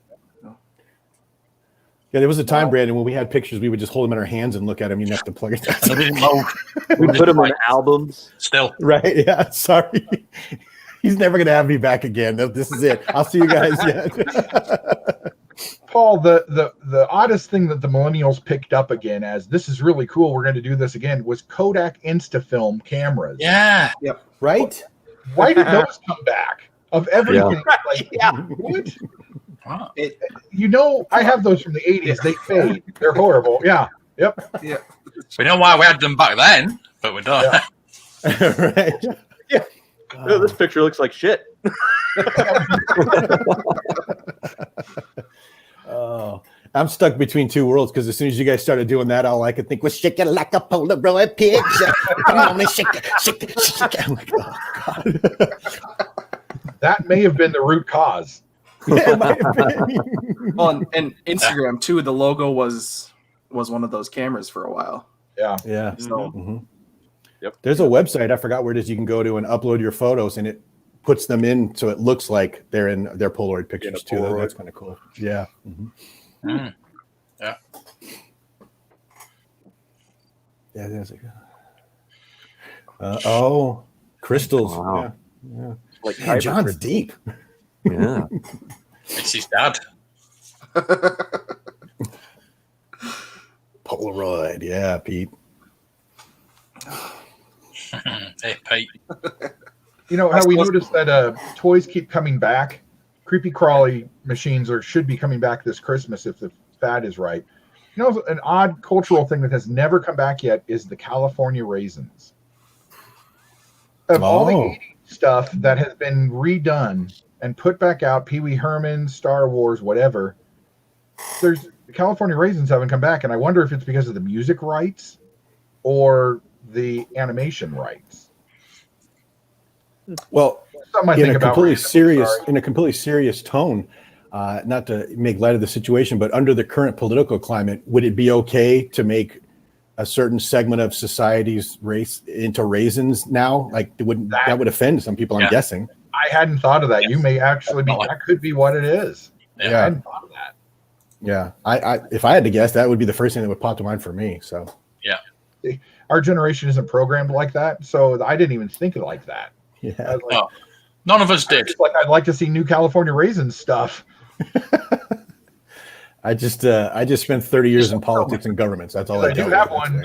Yeah, there was a time, Brandon, when we had pictures, we would just hold them in our hands and look at them. You didn't have to plug it I down. didn't know. We put them in albums. Still. Right. Yeah. Sorry. He's never going to have me back again. This is it. I'll see you guys. Yeah. Paul, the oddest thing that the millennials picked up again as this is really cool, we're going to do this again, was Kodak Instafilm cameras. Yeah. Right. Why did those come back? Of everything. Yeah. Like, what? Wow. I have those from the 80s. They fade. They're horrible. Yeah. Yep. Yeah. We know why we had them back then, but we don't. Yeah. Right. Yeah. Oh, this picture looks like shit. Oh, I'm stuck between two worlds because as soon as you guys started doing that, all I could think was shake it like a Polaroid picture. Come on, man, shake it, shake it, shake it. I'm like, oh, God. That may have been the root cause. Yeah, it might have been. Well, and Instagram too. The logo was one of those cameras for a while. Yeah. Yeah. So Yep. There's a website, I forgot where it is, you can go to and upload your photos and it puts them in so it looks like they're in their Polaroid pictures too. Polaroid. That's kind of cool. Yeah. Yeah. Yeah, there's crystals. Wow. Yeah. Like Man, John's deep. Yeah. It's his dad. Polaroid. Yeah, Pete. Hey, Pete. You know how we noticed that toys keep coming back? Creepy crawly machines should be coming back this Christmas if the fad is right. You know, an odd cultural thing that has never come back yet is the California raisins. Of all the 80s stuff that has been redone and put back out, Pee Wee Herman, Star Wars, whatever, the California raisins haven't come back, and I wonder if it's because of the music rights or the animation rights. Well, in a completely serious tone, not to make light of the situation, but under the current political climate, would it be okay to make a certain segment of society's race into raisins now? Like, that would offend some people, I'm guessing. I hadn't thought of that. Yes. You may actually be. That could be what it is. Yeah. I hadn't thought of that. Yeah, I if I had to guess, that would be the first thing that would pop to mind for me. So yeah, our generation isn't programmed like that, so I didn't even think of it like that. Yeah, like, no, none of us did. I'd like to see new California raisins stuff. I just spent 30 years in politics and governments. That's all I do have one.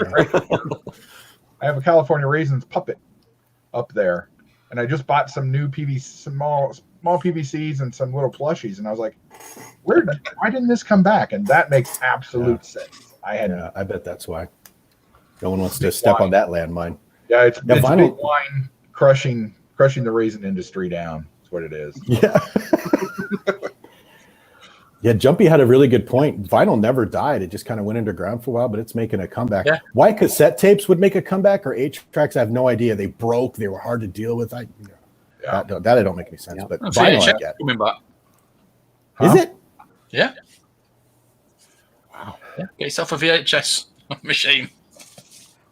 I have a California raisins puppet up there, and I just bought some new small PVCs and some little plushies, and I was like, why didn't this come back? And that makes absolute sense. I bet that's why. No one wants to step on that landmine. Yeah, it's big wine crushing the raisin industry down. That's what it is. Yeah. Yeah, Jumpy had a really good point. Vinyl never died. It just kind of went underground for a while, but it's making a comeback. Yeah. Why cassette tapes would make a comeback or 8-tracks, I have no idea. They broke. They were hard to deal with. That I don't make any sense. Yeah. But vinyl, I get. Coming back. Is it? Yeah. Wow. Yeah. Get yourself a VHS machine.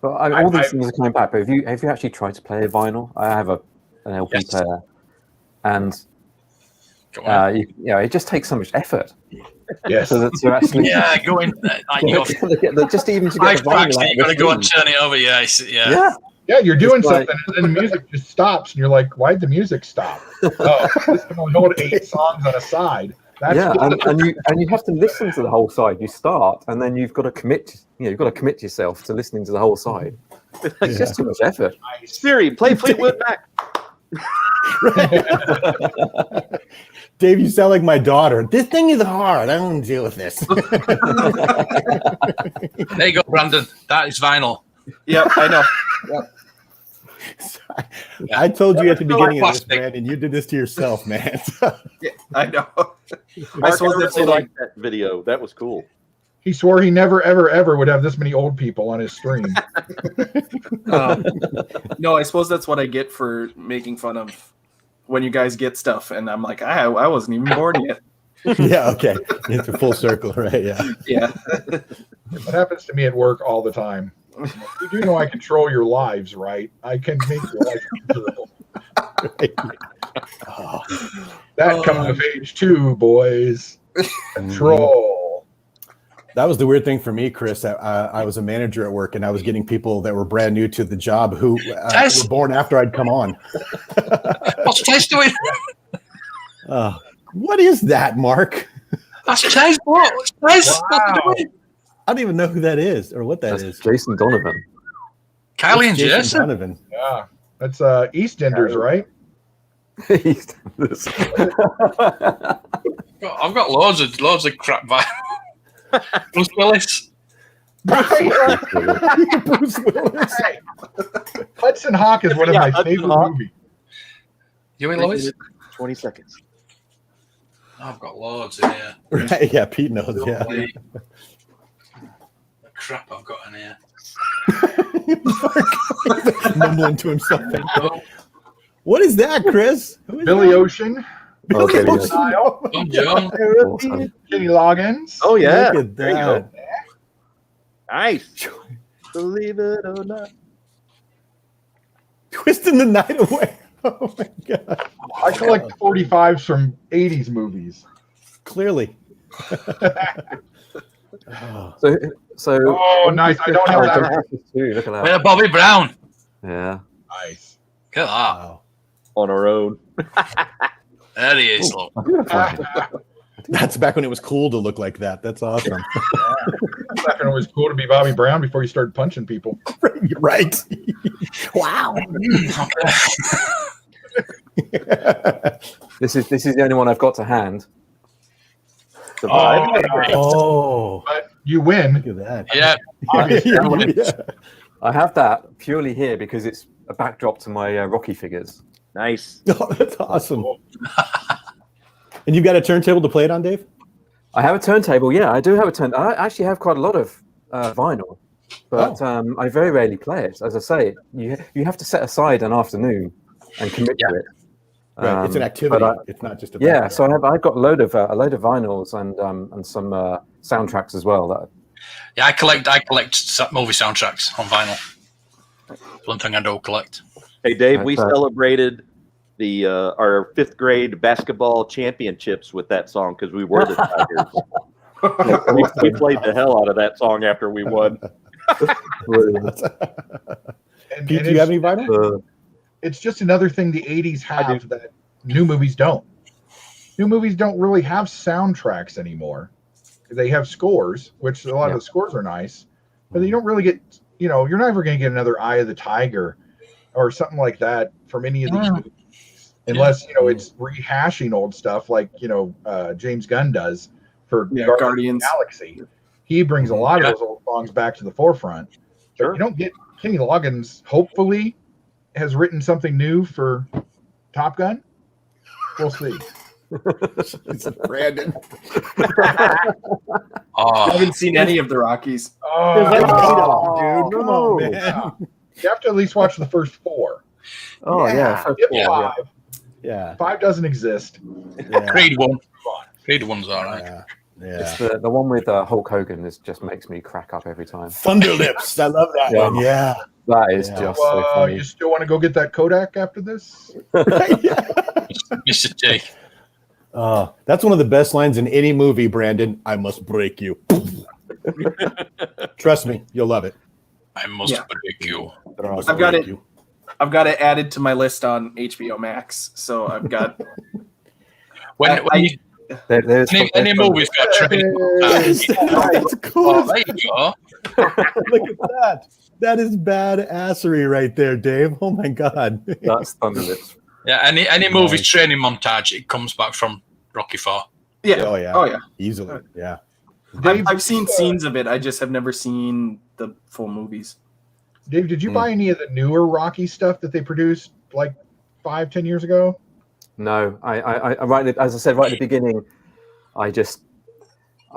Well, all these things are coming back. But have you actually tried to play a vinyl? I have an LP player, and it just takes so much effort. Yes. So to actually, go in. Just even to get the vinyl, you got to go and turn it over. Yeah. Yeah, you're doing something, and the music just stops, and you're like, "Why'd the music stop?" Oh, this can only hold 8 songs on a side. That's and you have to listen to the whole side. You start, and then you've got to commit. You've got to commit yourself to listening to the whole side. It's just too much effort. Siri, play Fleetwood Mac. Dave, you sound like my daughter. This thing is hard. I don't deal with this. There you go, Brandon. That is vinyl. Yep, I know. Yep. I told you at the beginning of this, Brandon. You did this to yourself, man. Yeah, I know. I really liked that video. That was cool. He swore he never, ever, ever would have this many old people on his stream. No, I suppose that's what I get for making fun of when you guys get stuff, and I'm like, I wasn't even born yet. Yeah, okay. It's a full circle, right? Yeah. Yeah. It happens to me at work all the time. You do know I control your lives, right? I can make your life miserable. That comes of age too, boys. Control. That was the weird thing for me, Chris. I was a manager at work, and I was getting people that were brand new to the job who were born after I'd come on. What's Tess doing? What is that, Mark? That's Tess. What? What's Tess? Wow. I don't even know who that is or what that is. Jason Donovan. Kylie and Jason. Donovan. Yeah, that's EastEnders, right? Go I've got loads of crap vinyl. Bruce Willis. Bruce Willis. Hey, Hudson Hawk is one of my favorite movies. You and Lois? 20 seconds. I've got loads in here. Right, yeah, Pete knows. Yeah. The crap I've got in here. Mumbling to himself. What is that, Chris? Who is Billy that? Ocean. Okay, Billy Style. Tom Jones. Kenny Loggins. Oh, yeah. Look at There you go. that. Nice. Believe it or not. Twisting the night away. Oh my god. I collect 45s from 80s movies. Clearly. So Oh, nice. I don't have that. Look at that. With a Bobby Brown. Yeah. Nice. Look at that. Wow. On our own. There he is. Look. That's back when it was cool to look like that. That's awesome. Back when it was cool to be Bobby Brown before you started punching people. Right. Wow. This is the only one I've got to hand. Oh. But you win. Look at that. Yeah. Yeah. I have that purely here because it's a backdrop to my Rocky figures. Nice. Oh, that's awesome. And you've got a turntable to play it on, Dave? I have a turntable. Yeah, I do have a turntable. I actually have quite a lot of vinyl, but I very rarely play it. As I say, you have to set aside an afternoon and commit to it. Right, it's an activity. It's not just a background. So I've got a load of vinyls and some soundtracks as well. Yeah, I collect movie soundtracks on vinyl. That's one thing I do collect. Hey, Dave, we celebrated our 5th grade basketball championships with that song because we were the Tigers. we played the hell out of that song after we won. Pete, do you have any vinyl? It's just another thing the 80s have that new movies don't. New movies don't really have soundtracks anymore. They have scores, which a lot of the scores are nice, but you don't really get, you're never going to get another Eye of the Tiger or something like that from any of these movies. Unless, it's rehashing old stuff like, James Gunn does for Guardians of the Galaxy. He brings a lot of those old songs back to the forefront. But you don't get Kenny Loggins, hopefully, has written something new for Top Gun. We'll see. Brandon. I haven't seen any of the Rockies. Dude, come on, man. You have to at least watch the first 4. Oh, yeah. Yeah. 5 doesn't exist. Creed 1. Creed 1's all right. Yeah. It's the one with Hulk Hogan just makes me crack up every time. Thunder Lips. I love that one. Yeah. That is just so funny. You still want to go get that Kodak after this? Mr. T. That's one of the best lines in any movie, Brandon. I must break you. Trust me, you'll love it. I must break you. I've got it. I've got it added to my list on HBO Max. So I've got. Any movie's got training. That's cool. There you go. Look at that. That is badassery right there, Dave. Oh my God. That's Thunder Lips. Yeah, any movie training montage, it comes back from Rocky 4. Yeah. Oh yeah. Oh yeah. Easily. Yeah. I've seen scenes of it. I just have never seen the full movies. Dave, did you buy any of the newer Rocky stuff that they produced like 5-10 years ago? No, I as I said right at the beginning,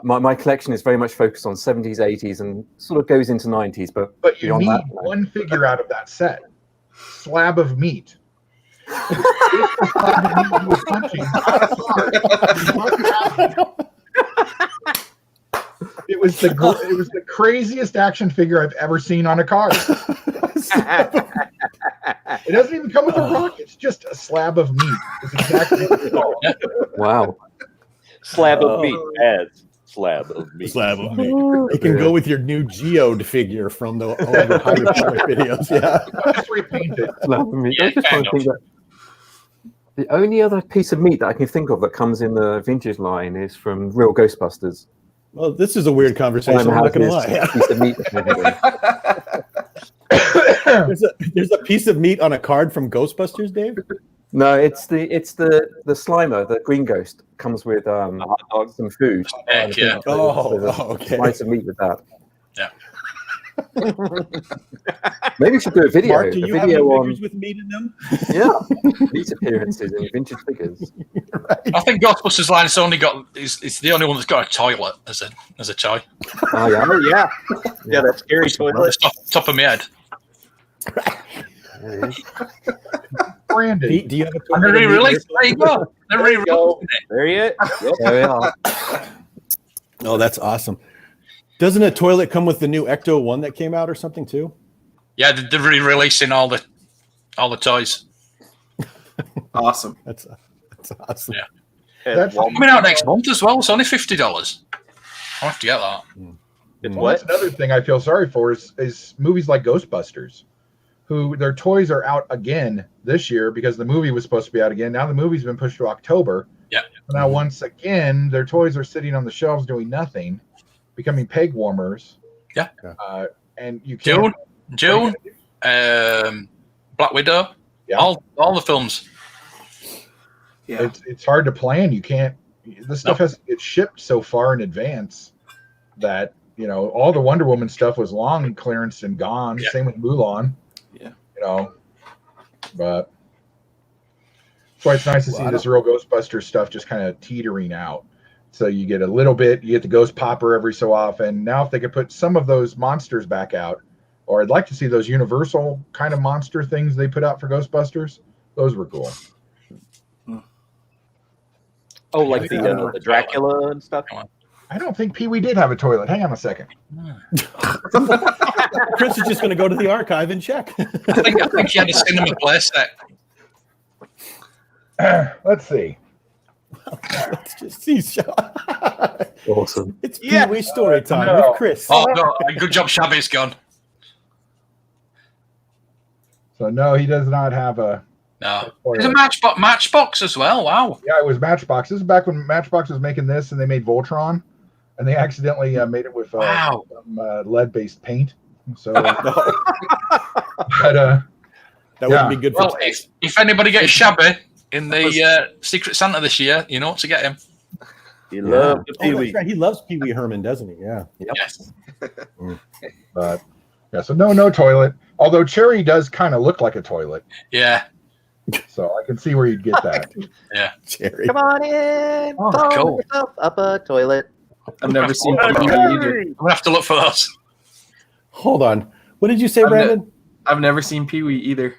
my collection is very much focused on 70s, 80s, and sort of goes into 90s. But you need one figure out of that set: Slab of Meat. It was the craziest action figure I've ever seen on a card. It doesn't even come with a rock. It's just a slab of meat. It's exactly what it's called. Wow. Slab of meat adds slab of meat. Slab of meat. It can go with your new Geode figure from the older higher videos. Yeah. Just repainted. Slab of meat. Yeah, I just kind think that the only other piece of meat that I can think of that comes in the vintage line is from Real Ghostbusters. Well, this is a weird conversation. I'm not going to lie. Piece of meat. There's a piece of meat on a card from Ghostbusters, Dave? No, it's the Slimer, the green ghost comes with some food. Heck yeah. Okay. Slice of meat with that. Yeah. Maybe we should do a video. Mark, do you have any figures with meat in them? Yeah, meat appearances in vintage figures. Right. I think Ghostbusters line has only got it's the only one that's got a toilet as a toy. Oh yeah, yeah, that scary toilet. Top of my head. Brandon, Pete, do you have a toilet? And they're re-released. There you go. They're re-releasing it. There you go. Yep. There we are. Oh, that's awesome. Doesn't a toilet come with the new Ecto 1 that came out or something too? Yeah, they're re-releasing all the toys. Awesome. That's awesome. Yeah. That's coming out next month as well. It's only $50. I'll have to get that. It's Well, that's another thing I feel sorry for is movies like Ghostbusters, who their toys are out again this year because the movie was supposed to be out again. Now the movie's been pushed to October. Yeah. Now once again, their toys are sitting on the shelves doing nothing, becoming peg warmers. Yeah. And you can't. June, Black Widow. Yeah. All the films. Yeah. It's hard to plan. You can't. This stuff has to get shipped so far in advance that all the Wonder Woman stuff was long clearance and gone. Yeah. Same with Mulan. Yeah. But that's why it's nice to see this real Ghostbuster stuff just kind of teetering out. So you get a little bit, you get the Ghost Popper every so often. Now, if they could put some of those monsters back out, or I'd like to see those Universal kind of monster things they put out for Ghostbusters. Those were cool. Oh, like the Dracula and stuff. I don't think Pee Wee did have a toilet. Hang on a second. Chris is just going to go to the archive and check. I think he had a cinema play set. Let's see. Let's just see. Awesome. It's Pee Wee story time with Chris. Oh no! Good job, Shabby's gone. So no, he does not have a. No, there's a Matchbox as well. Wow. Yeah, it was Matchbox. This is back when Matchbox was making this, and they made Voltron, and they accidentally made it with some lead-based paint. So, but, that wouldn't be good for. Well, if anybody gets Shabby in the Secret Santa this year, you know what to get him. He loves Pee Wee. That's right. He loves Pee Wee Herman, doesn't he? Yeah. Yep. Yes. But yeah, so no toilet. Although Cherry does kind of look like a toilet. Yeah. So I can see where you'd get that. Yeah. Cherry. Come on in. Oh, cool. Up a toilet. I've never seen Pee Wee either. I'm gonna have to look for those. Hold on. What did you say, Brandon? I've never seen Pee Wee either.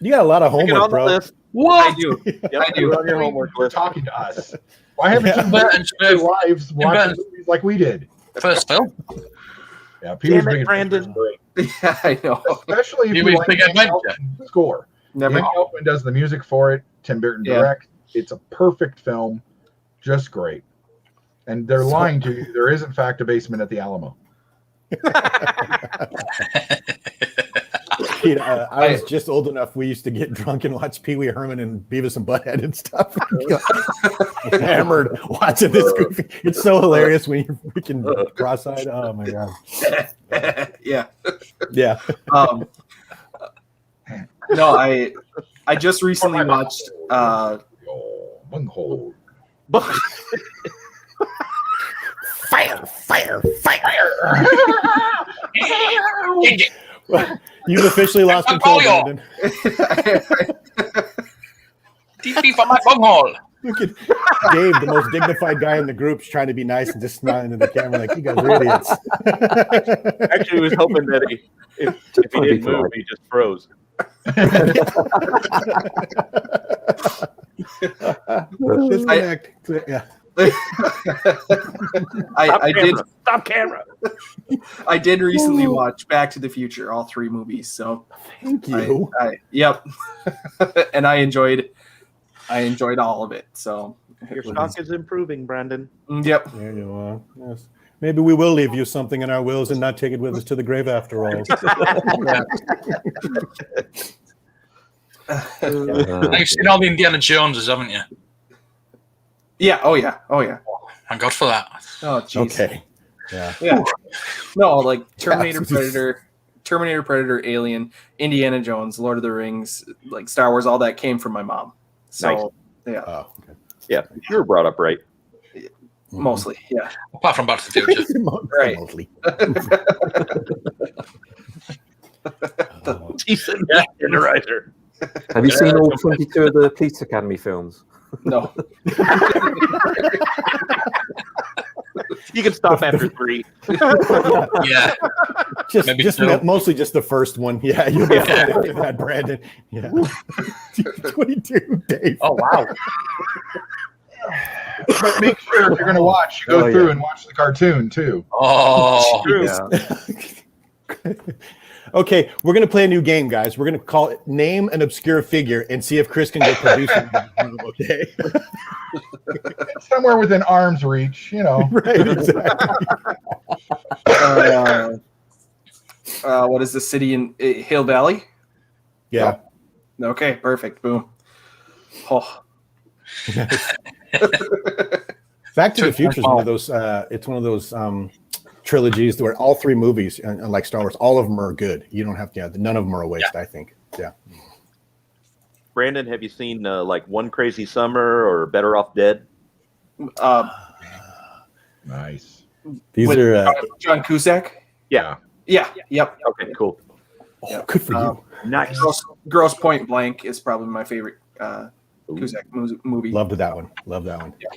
You got a lot of homework, bro. What? I do. I do. On your homework list. Talking to us. Why haven't you lives watching movies like we did? First film. Yeah, Pee Wee's Big Brandon. Great. Yeah, I know. Especially if Pee you Wee's like Big Danny Adventure. Elfman's score. Never. Danny Elfman does the music for it. Tim Burton directs. It's a perfect film. Just great. And they're lying to you. There is, in fact, a basement at the Alamo. I was just old enough. We used to get drunk and watch Pee Wee Herman and Beavis and Butthead and stuff. Hammered watching this goofy. It's so hilarious when you're freaking cross-eyed. Oh my god. Yeah. Yeah. No, I just recently watched. Bunghole. Fire! You've officially lost control, Brandon. TP for my bunghole. Look at Dave, the most dignified guy in the group, trying to be nice and just smiling into the camera like, you guys are idiots. Actually, was hoping that if he didn't move, he just froze. Disconnect. Yeah. Stop camera. I did recently watch Back to the Future, all 3 movies. So thank you. Yep. And I enjoyed all of it. So your stock is improving, Brandon. Yep. There you are. Yes. Maybe we will leave you something in our wills and not take it with us to the grave after all. You've seen all the Indiana Joneses, haven't you? Yeah. Oh yeah. Thank God for that. Oh, jeez. Okay. Yeah. No, like Terminator, Predator, Terminator, Predator, Alien, Indiana Jones, Lord of the Rings, like Star Wars, all that came from my mom. So yeah. Oh, okay. Yeah, you were brought up right. Mostly, yeah. Apart from Back to the Future. Right. Mostly. Decent generator. Have you seen all 22 of the Police Academy films? No. You can stop after 3. Yeah. Just mostly just the first one. Yeah, you'll be fine after that, Brandon. Yeah. 22 days. Oh, wow. But make sure if you're going to watch, you go through and watch the cartoon too. Oh, yeah. Okay, we're going to play a new game, guys. We're going to call it Name an Obscure Figure and see if Chris can get producer. Okay. It's somewhere within arm's reach, you know. Right, exactly. What is the city in Hill Valley? Yeah. Okay, perfect. Boom. Oh. Back to the Future is one of those. It's one of those trilogies where all 3 movies, like Star Wars, all of them are good. You don't have to. None of them are a waste. I think. Yeah. Brandon, have you seen like One Crazy Summer or Better Off Dead? Nice. These are John Cusack. Yeah. Yeah. Yep. Okay. Cool. Oh, good for you. Nice. Gross Point Blank is probably my favorite Cusack movie. Loved that one. Yeah.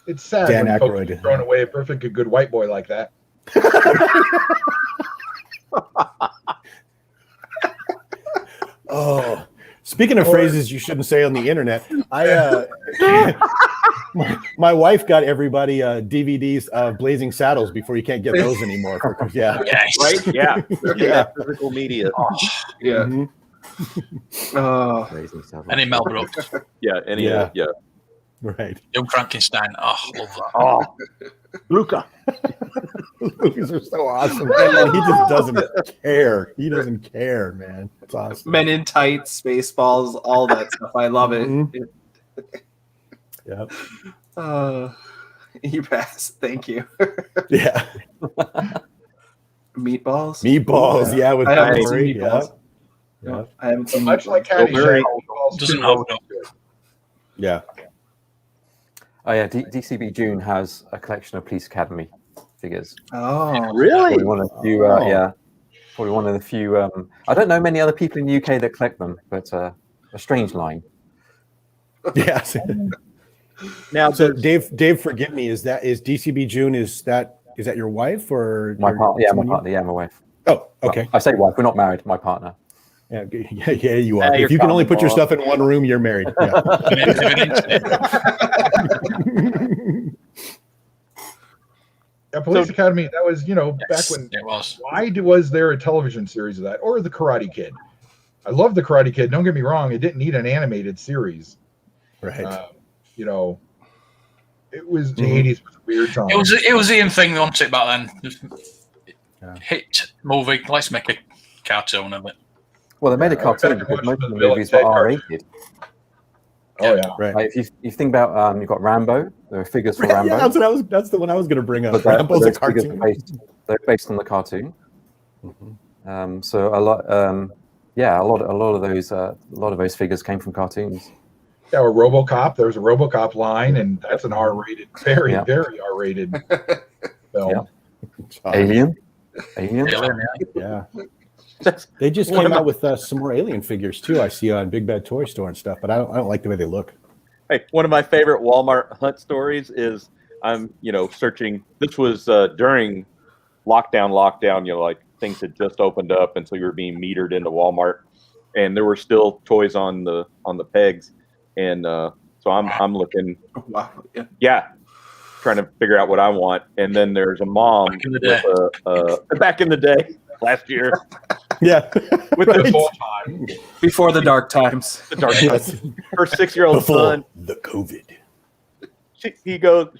It's sad Dan when folks Aykroyd. are throwing away a perfect good white boy like that. Oh, speaking of phrases you shouldn't say on the internet, my wife got everybody DVDs of Blazing Saddles before you can't get those anymore. Yeah, yes. Right? Yeah. Yeah. Physical media. Yeah. Mm-hmm. Any Mel Brooks. Yeah. Yeah. Right. Young Frankenstein. Oh, love that. Oh, Luca. Movies are so awesome. And he just doesn't care. He doesn't care, man. It's awesome. Men in Tights, Spaceballs, all that stuff. I love it. Mm-hmm. Yep. You passed. Thank you. Yeah. Meatballs. Yeah, with I haven't Bill seen Murray. Meatballs. Yeah. No, I haven't seen Much Meatballs. like Caddyshack, Doesn't hold up. Yeah. Oh yeah, DCB June has a collection of Police Academy figures. Oh, Really? Probably one of the few, probably one of the few. I don't know many other people in the UK that collect them, but a strange line. Yes. Now, So Dave, forgive me. Is DCB June? Is that your wife or My partner? Yeah, my someone you- partner. Yeah, my wife. Oh, okay. Well, I say wife. We're not married. My partner. Yeah, you are. Yeah, If you can only put your common law. stuff in one room, you're married. Yeah. Police Academy, that was, back when. It was. Why was there a television series of that? Or The Karate Kid? I love The Karate Kid. Don't get me wrong. It didn't need an animated series. Right. It was the 80s was a weird time. It was the in thing, wasn't it, back then? Just Yeah. hit movie. Let's make a cartoon of it. Well, they made a Yeah, cartoon I because watched most the of the Bill and movies Ted were cartoon. R-rated. Oh yeah. Right. Like, if you think about, you've got Rambo. There are figures for Rambo. Yeah, that's the one I was going to bring up. But Rambo's a those figures cartoon. they're based on the cartoon. Mhm. So a lot of those figures came from cartoons. Yeah, or RoboCop. There was a RoboCop line, and that's an R-rated, very, Yeah. very R-rated film. Yeah. Alien. Yeah. They just came out with some more Alien figures too. I see on Big Bad Toy Store and stuff, but I don't like the way they look. Hey, one of my favorite Walmart hunt stories is I'm, searching. This was during lockdown. Like things had just opened up, and so you were being metered into Walmart, and there were still toys on the pegs, and so I'm looking. wow. Yeah. Yeah, trying to figure out what I want, and then there's a mom Back in the day. with back in the day, last year, Yeah. with The the, full time. Before the dark times. dark Yes. her 6-year-old Before son. the COVID.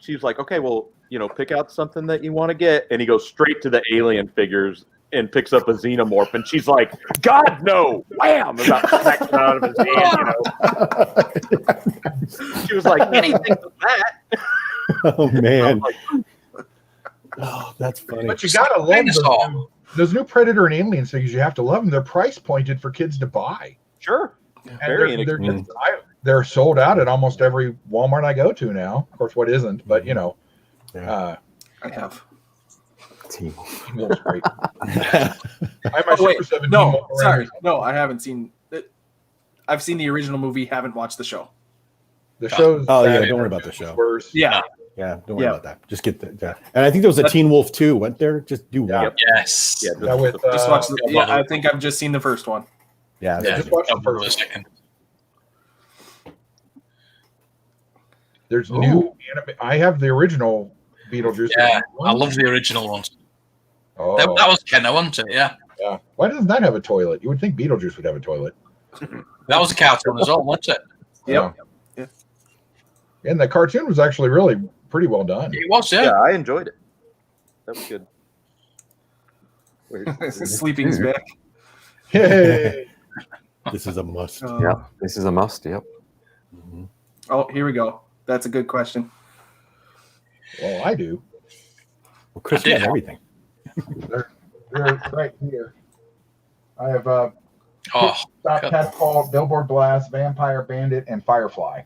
She's like, okay, well, pick out something that you want to get, and he goes straight to the Alien figures and picks up a xenomorph, and she's like, God, no, wham, about smacks it out of his hand, She was like, anything but that. Oh man. Oh, that's funny. But you gotta love Dinosaur. those new Predator and Aliens figures, you have to love them. They're price pointed for kids to buy. Sure. And they're sold out at almost every Walmart I go to now. Of course, what isn't, but you know, I have. Teen Wolf's great. I have my Wait, Super 7 Teen no, Wolf sorry, around. no, I haven't seen it. I've seen the original movie. Haven't watched the show. The show's Oh yeah, bad. don't worry about the show. Worse. Yeah, Yeah, don't worry about that. Just get the. Yeah. And I think there was a Teen Wolf 2. Went there? Just do one. Yes. Yeah, Yeah, with, just watch. I think I've just seen the first one. Yeah. Yeah. just watch the For a first. second. There's new anime. I have the original Beetlejuice. Yeah, I love the original ones. Oh. That was Kenner, wasn't it? Yeah. Yeah. Why doesn't that have a toilet? You would think Beetlejuice would have a toilet. That was a cartoon as well, wasn't it? Yep. Yeah. And the cartoon was actually really pretty well done. It was, Yeah, yeah. I enjoyed it. That was good. Sleeping's back. Hey. This is a must. Yeah, this is a must. Yep. Mhm. Oh, here we go. That's a good question. Well, I do. Well, Chris, you have everything. They're right here. I have Oh, Stop cool. Catfall, Billboard Blast, Vampire Bandit, and Firefly.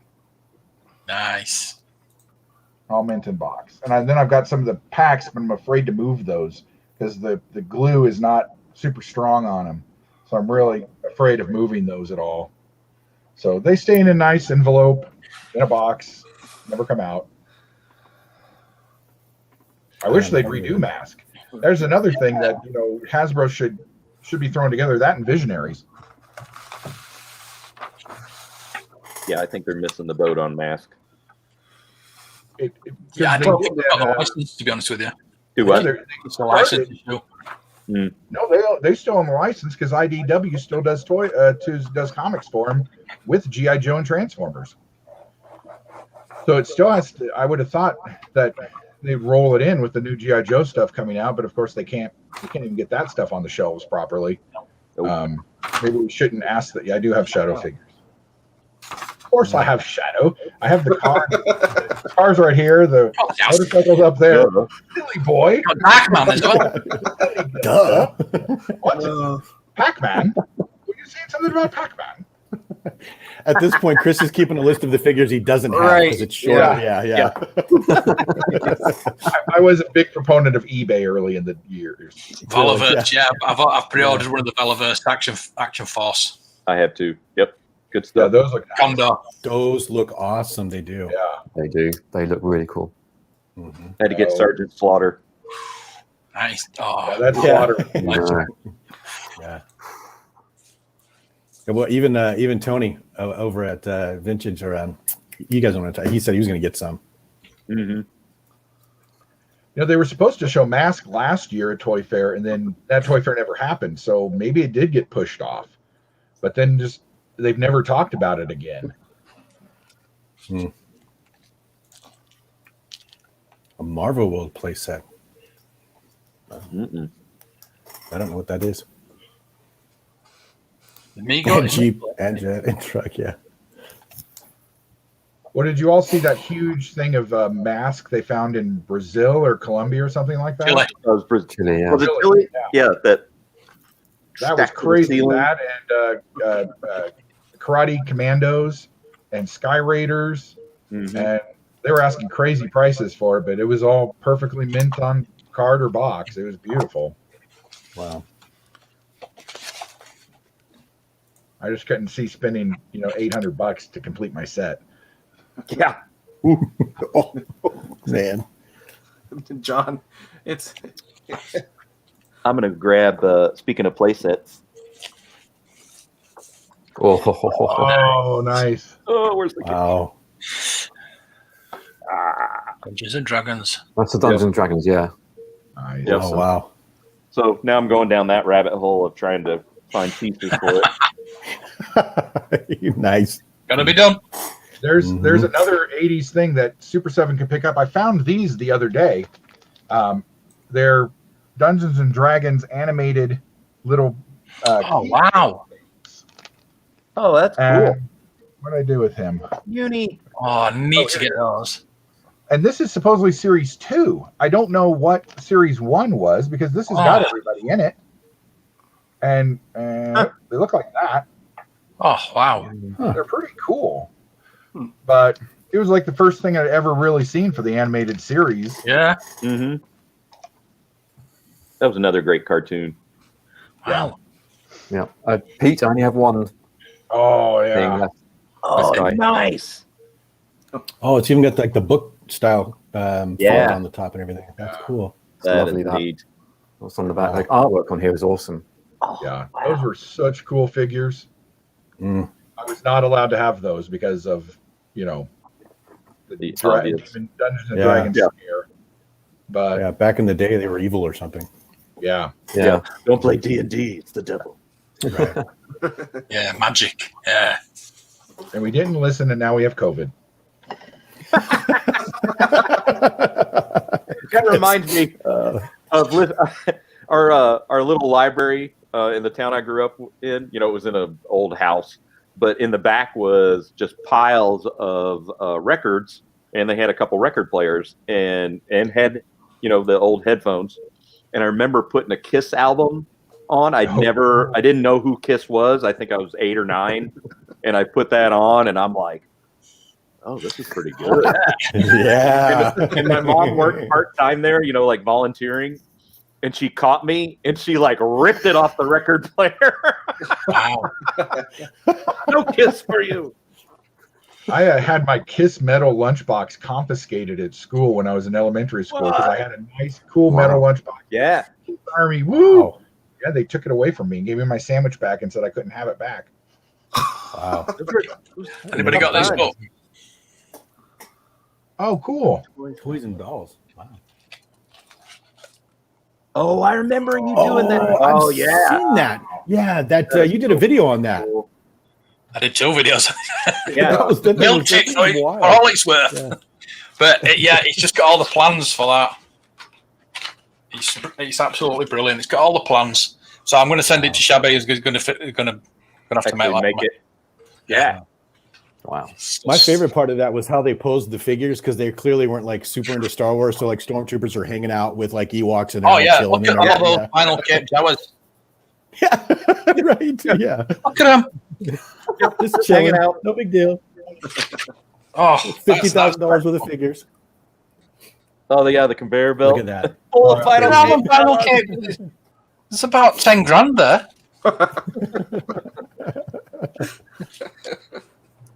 nice. All mint in box. And then I've got some of the packs, but I'm afraid to move those because the glue is not super strong on them. So I'm really afraid of moving those at all. So they stay in a nice envelope, in a box, never come out. I wish they'd redo Mask. There's another thing that, you know, Hasbro should be thrown together, that and Visionaries. Yeah, I think they're missing the boat on Mask. Yeah, I they don't did think they've got the that, license, to be honest with you. Do yeah, what? It's the license issue. No, they still own the license because IDW still does does comics for them with GI Joe and Transformers. So it still has to. I would have thought that they'd roll it in with the new GI Joe stuff coming out, but of course they can't. They can't even get that stuff on the shelves properly. Maybe we shouldn't ask that. Yeah, I do have Shadow figures. Of course, I have Shadow. I have the car. The car's right here. The motorcycle's up there. Silly boy. Pac-Man as well. Duh. What? Pac-Man? Were you saying something about Pac-Man? At this point, Chris is keeping a list of the figures he doesn't have Right. because it's short. Yeah. I was a big proponent of eBay early in the years. Velaverse, yeah. I've pre-ordered one of the Velaverse Action Force. I have two. Yep. Good Yeah, stuff. those look nice. Condor. Those look awesome. They do. Yeah. They do. They look really cool. Mhm. Had to get Sergeant Slaughter. Nice. Yeah, Oh, that's Yeah. water. Yeah. Well, even Tony over at Vintage, or you guys don't want to talk. He said he was going to get some. Mm-hmm. You know, they were supposed to show Mask last year at Toy Fair, and then that Toy Fair never happened. So maybe it did get pushed off. But then just they've never talked about it again. A Marvel World playset. Mm-mm. I don't know what that is. Amigo. And Jeep and jet and truck. Yeah. What did you all see that huge thing of Mask they found in Brazil or Colombia or something like that? Chile. That was Brazil. Chile, yeah. Was it Chile? Yeah, that That was crazy. ceiling. That and Karate Commandos and Sky Raiders. Mhm. And they were asking crazy prices for it, but it was all perfectly mint on card or box. It was beautiful. Wow. I just couldn't see spending, $800 to complete my set. Yeah. Oh, man. John, it's I'm gonna grab. Speaking of playsets. Oh, nice. Oh, where's the kid? Wow. Dungeons and Dragons. That's the Dungeons and Dragons, yeah. Nice. Yep. Oh, wow. So now I'm going down that rabbit hole of trying to find pieces for it. Nice. Gonna be done. There's another 80s thing that Super 7 can pick up. I found these the other day. They're Dungeons and Dragons animated little Oh, wow. Oh, that's and cool. what did I do with him? Uni. Oh, I need to get those. And this is supposedly series 2. I don't know what series 1 was because this has got everybody in it. And they look like that. Oh, wow. They're pretty cool. But it was like the first thing I'd ever really seen for the animated series. Yeah. Mm-hmm. That was another great cartoon. Wow. Yeah. Pete, I only have one Oh, thing yeah. left. Oh, This guy. nice. Oh, it's even got like the book style font Yeah. on the top and everything. That's cool. That lovely, is that. neat. What's on the back? Like artwork on here is awesome. Yeah. Those were such cool figures. Mm. I was not allowed to have those because of, the obvious. Dungeons and Yeah. Dragons Yeah. scare. But Yeah, back in the day, they were evil or something. yeah. Yeah. Don't play D&D. It's the devil. Right. Yeah, magic. Yeah. And we didn't listen, and now we have COVID. It kind of reminds me of our little library in the town I grew up in. It was in an old house, but in the back was just piles of records, and they had a couple record players and had the old headphones. And I remember putting a Kiss album on. I didn't know who Kiss was. I think I was 8 or 9, and I put that on, and I'm like, oh, this is pretty good. Yeah. And my mom worked part-time there, like volunteering, and she caught me, and she like ripped it off the record player. Wow. No Kiss for you. I had my Kiss metal lunchbox confiscated at school when I was in elementary school because I had a nice, cool metal lunchbox. Yeah. Army, woo! Wow. Yeah, they took it away from me and gave me my sandwich back and said I couldn't have it back. Wow. Anybody got this book? Oh, cool. Toys and dolls. Wow. Oh, I remember you doing that. I've Yeah. seen that. Yeah, that you did a video on that. I did 2 videos. Yeah. That was Milkshake for wild. all it's worth. Yeah. But it's just got all the plans for that. It's absolutely brilliant. It's got all the plans. So I'm going to send it to Shabby. He's going to have to make it. Yeah. Wow. My favorite part of that was how they posed the figures because they clearly weren't like super into Star Wars. So like stormtroopers are hanging out with like Ewoks and Oh yeah, chilling. look at all those final Cape Towers. Yeah, right. Yeah, Look at them. just chilling out. No big deal. Oh, $50,000 worth of figures. Oh, the conveyor belt. Look at that. Full of final Cape. It's about 10 grand there.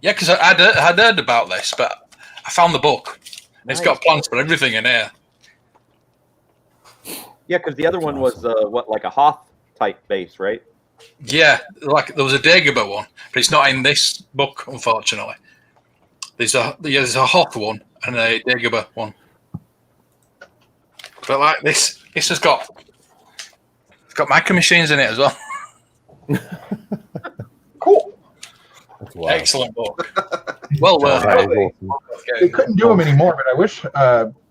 Yeah, because I'd heard about this, but I found the book. It's got plans for everything in here. Yeah, because the other one was like a Hoth type base, right? Yeah, like there was a Dagobah one, but it's not in this book, unfortunately. There's a Hoth one and a Dagobah one. But like this has got micro machines in it as well. Cool. Excellent book. Well worth it. They couldn't do them anymore, but I wish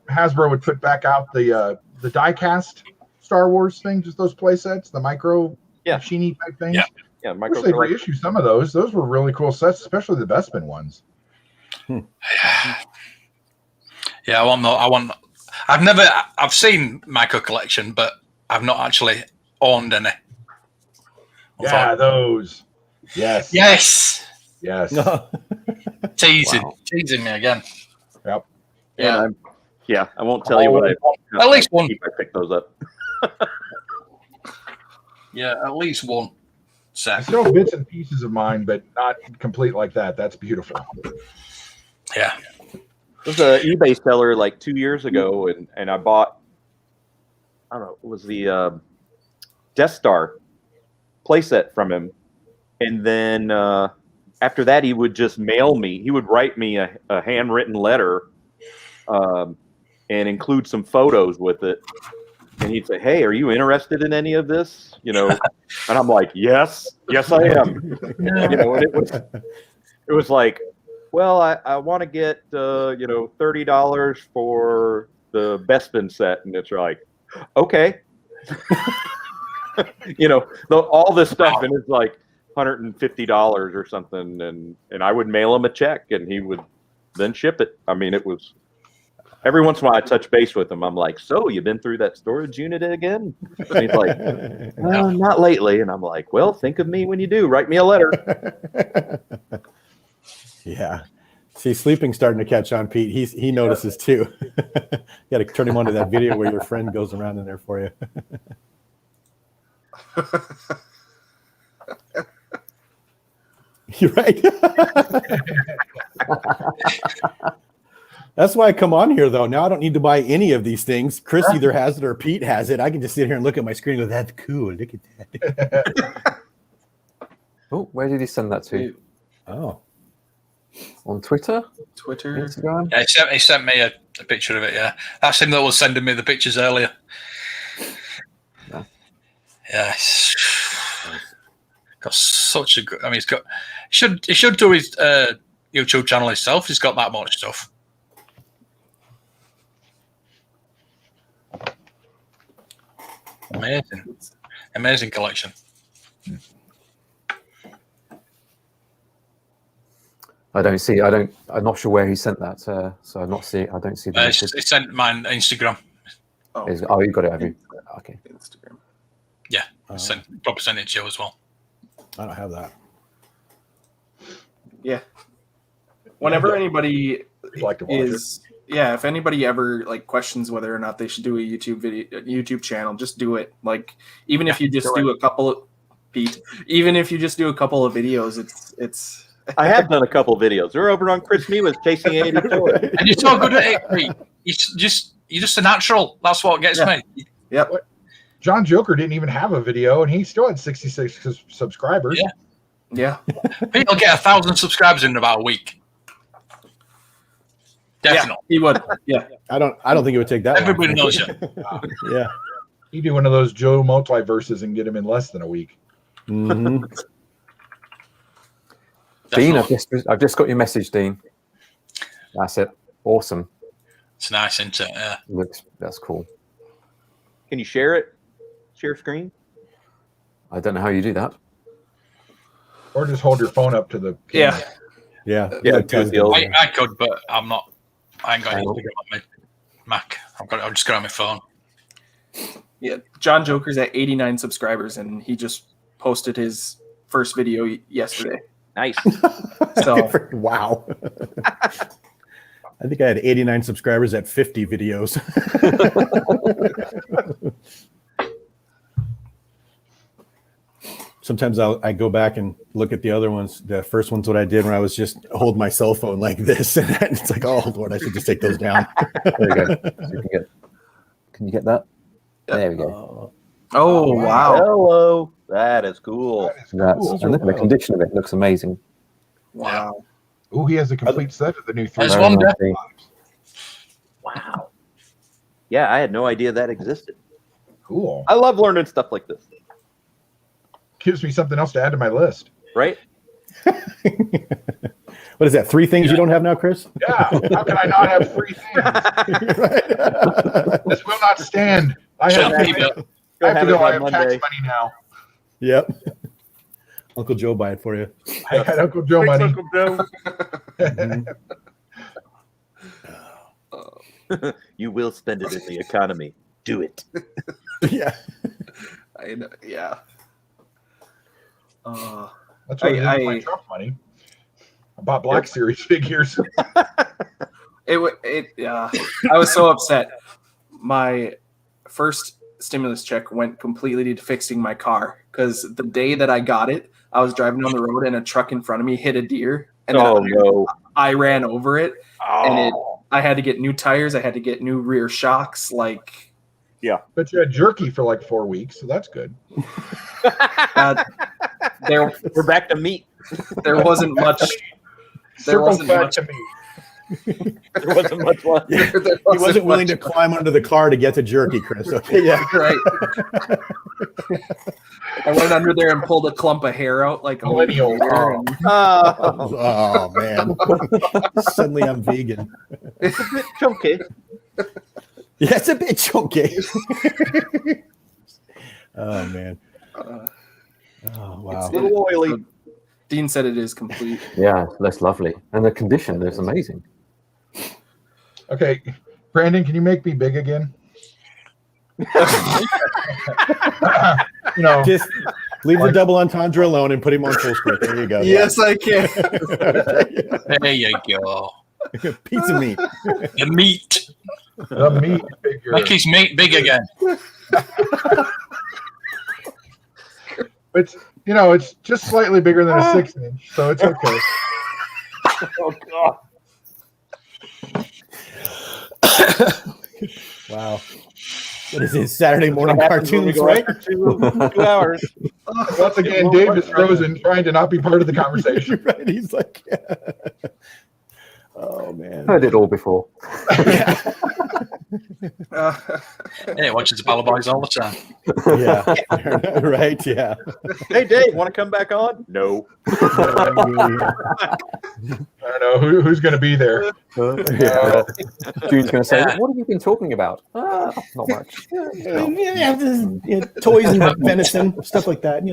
Hasbro would put back out the die-cast Star Wars thing, just those play sets, the micro machine type things. Yeah, I wish they'd reissue some of those. Those were really cool sets, especially the Bespin ones. Yeah, I've seen Micro Collection, but I've not actually owned any. Yeah, those. Yes. Teasing me again. Yep. Yeah. I won't tell you what I at least one. I picked those up. Yeah, at least one set. Still bits and pieces of mine, but not complete like that. That's beautiful. Yeah. There was an eBay seller like 2 years ago, and I bought, I don't know, it was the Death Star playset from him. And then after that, he would just mail me. He would write me a handwritten letter and include some photos with it. And he'd say, "Hey, are you interested in any of this?" And I'm like, "Yes, I am." And it was like, well, I want to get $30 for the Bespin set, and it's like, okay, all this stuff, and it's like $150 or something, and I would mail him a check, and he would then ship it. I mean, it was Every once in a while, I touch base with him. I'm like, "So, you been through that storage unit again?" And he's like, "Not lately." And I'm like, "Well, think of me when you do. Write me a letter." Yeah. See, sleeping's starting to catch on, Pete. He notices too. You got to turn him onto that video where your friend goes around in there for you. You're right. That's why I come on here, though. Now I don't need to buy any of these things. Chris either has it or Pete has it. I can just sit here and look at my screen and go, "That's cool. Look at that." Oh, where did he send that to? Oh. On Twitter? Instagram? Yeah, he sent me a picture of it, yeah. That's him that was sending me the pictures earlier. Yeah. Got such a good... I mean, he's got... He should do his YouTube channel himself. He's got that much stuff. Amazing collection. I'm not sure where he sent that, so I don't see the He sent mine Instagram. Oh, you got it, have you? Okay. Instagram. Yeah, probably sent it to you as well. I don't have that. Yeah. Whenever anybody if anybody ever like questions whether or not they should do a YouTube channel, just do it. Like even if you just do a couple of videos, it's I have done a couple of videos. They're over on Chris Miwa's Chasing 84. And you're so good at it, Pete. You're just a natural. That's what gets me. Yep. John Joker didn't even have a video, and he still had 66 subscribers. Yeah. Pete'll get 1,000 subscribers in about a week. Definitely. Yeah, he would. Yeah. I don't think it would take that Everybody long. knows you. Yeah. You do one of those Joe multiverses and get him in less than a week. Mm-hmm. Dean, I've just got your message, Dean. That's it. Awesome. It's nice, isn't it? Yeah. That's cool. Can you share it? Share screen? I don't know how you do that. Or just hold your phone up to the camera. Yeah. I could, but I'm not. I ain't got Instagram on my Mac. I've just got it on my phone. Yeah, John Joker's at 89 subscribers, and he just posted his first video yesterday. Nice. So wow. I think I had 89 subscribers at 50 videos. Sometimes I go back and look at the other ones. The first one's what I did when I was just holding my cell phone like this. And it's like, oh, Lord, I should just take those down. There you go. Can you get that? There we go. Oh, wow. Hello. That is cool. And look at the condition of it. It looks amazing. Wow. Oh, he has a complete set of the new 3. There's one there. Wow. Yeah, I had no idea that existed. Cool. I love learning stuff like this. Gives me something else to add to my list. Right? What is that? 3 things you don't have now, Chris? Yeah. How can I not have 3 things? This will not stand. I have to go. I have tax money now. Yep. Uncle Joe buy it for you. I had Uncle Joe money. Uncle Joe. You will spend it in the economy. Do it. Yeah. I know. Yeah. That's what I did with my Trump money. I bought Black Series figures. I was so upset. My first stimulus check went completely to fixing my car because the day that I got it, I was driving down the road and a truck in front of me hit a deer, and I ran over it, and I had to get new tires. I had to get new rear shocks. Yeah, but you had jerky for like 4 weeks, so that's good. We're back to meat. There wasn't much. There wasn't much to meat. There wasn't much left. He wasn't willing to climb under the car to get to jerky, Chris. Okay, yeah, right. I went under there and pulled a clump of hair out like a millennial. Oh man! Suddenly I'm vegan. It's a bit chunky. Yeah, it's a bit chunky. Oh man! Oh wow! It's a little oily. Dean said it is complete. Yeah, that's lovely, and the condition is amazing. Okay, Brandon, can you make me big again? Just leave the double entendre alone and put him on full screen. There you go. Yes, I can. There you go. Piece of meat. The meat. The meat figure. Make his meat big again. It's just slightly bigger than a 6-inch, so it's okay. Oh God! Wow. What is it? Saturday morning cartoons, right? 2 hours. Once again, Dave is frozen, trying to not be part of the conversation. Right? He's like, oh man, Heard it all before. He watches the Battle Boys all the time. Yeah, right. Yeah. Hey, Dave, want to come back on? No. I don't know who's going to be there. June's going to say, "What have you been talking about?" Not much. Toys and venison, stuff like that.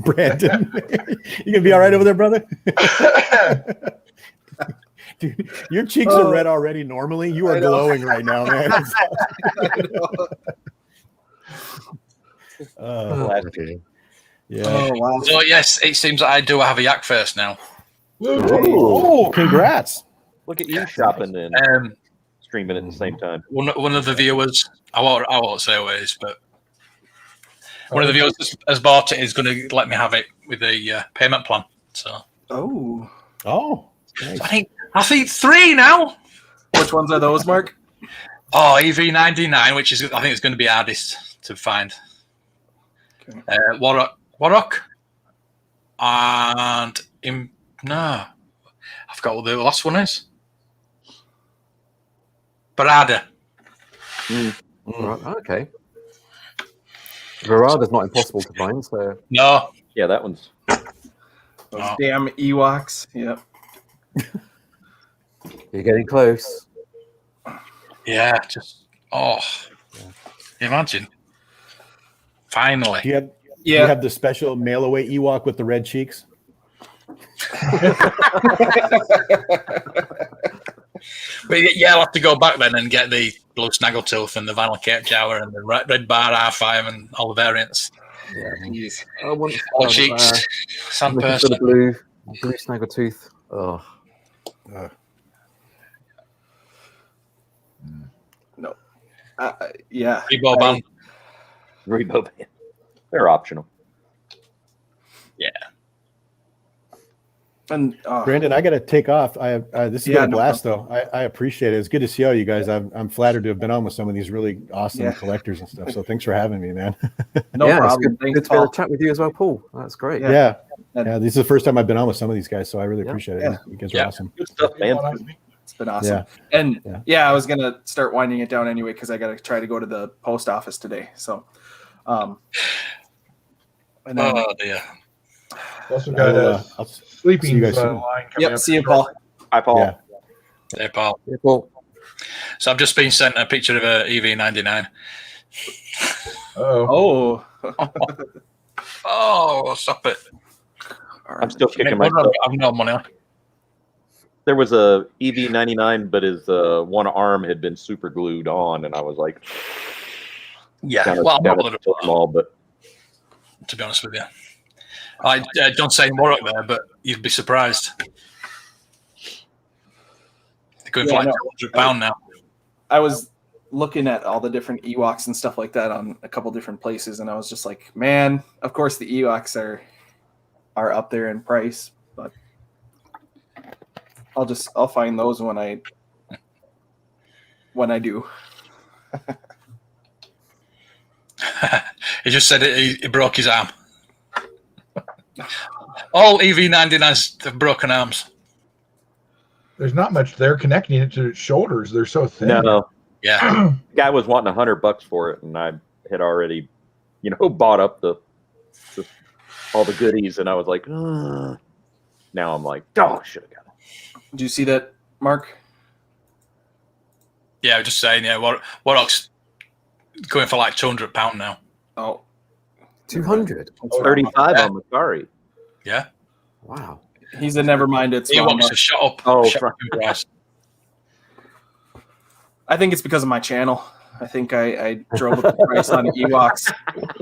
Brandon, you gonna be all right over there, brother? Dude, your cheeks are red already. Normally, you are glowing right now, man. Yeah. Oh, wow. So yes, it seems that I do have a yak first now. Oh, congrats! Look at you shopping and streaming at the same time. One of the viewers, I won't say who it is, but one of the viewers has bought it. Is going to let me have it with a payment plan. So Nice. I think 3 now. Which ones are those, Mark? Oh, EV99, which is I think it's going to be hardest to find. Okay. Warrock, and I forgot what the last one is. Barada. Right, okay. Verada's not impossible to find, so No. Yeah, that one's. Those damn Ewoks. Yep. you're getting close. Yeah, imagine. Finally. Do you have the special mail away Ewok with the red cheeks? But yeah, I'll have to go back then and get the blue snaggletooth and the vinyl cape jower and the red bar R5 and all the variants. Yeah. I want All cheeks. I'm looking for the blue snaggletooth. Oh. No. Yeah. Rebo band. Rebo band. They're optional. Yeah. And Brandon, I got to take off. This has been a blast, though. I appreciate it. It's good to see all you guys. I'm flattered to have been on with some of these really awesome collectors and stuff. So thanks for having me, man. No problem. It's good to be able to chat with you as well, Paul. That's great. Yeah. This is the first time I've been on with some of these guys, so I really appreciate it. You guys are awesome. Good stuff, man. It's been awesome. Yeah. And I was gonna start winding it down anyway because I got to try to go to the post office today. So, and then, dear. Also got sleeping you guys line coming up. See you, Paul. Hi, Paul. Yeah. Hey, Paul. Yeah, Paul. So I've just been sent a picture of a EV99. Oh. Oh, stop it. I'm still kicking myself. I've no money. There was a EV99, but his one arm had been super glued on, and I was like, Yeah, I'm not not bothered them all, but to be honest with you. I don't say Warrock there, but you'd be surprised. They're going for like £200 now. I was looking at all the different Ewoks and stuff like that on a couple different places, and I was just like, man, of course the Ewoks are up there in price, but I'll find those when I do. He just said he broke his arm. All EV99s have broken arms. There's not much there connecting it to its shoulders. They're so thin. no. Yeah. Guy was wanting $100 for it, and I had already, bought up the all the goodies, and I was like, now I'm like, I should have got it. Did you see that, Mark? Yeah, just saying, Warrock's going for like £200 now. Oh, 200. 35 on Macari. Yeah. Wow. He said, "Never mind, it's He wants to shut up. Oh, shut up your ass. I think it's because of my channel. I think I drove up the price on Ewoks.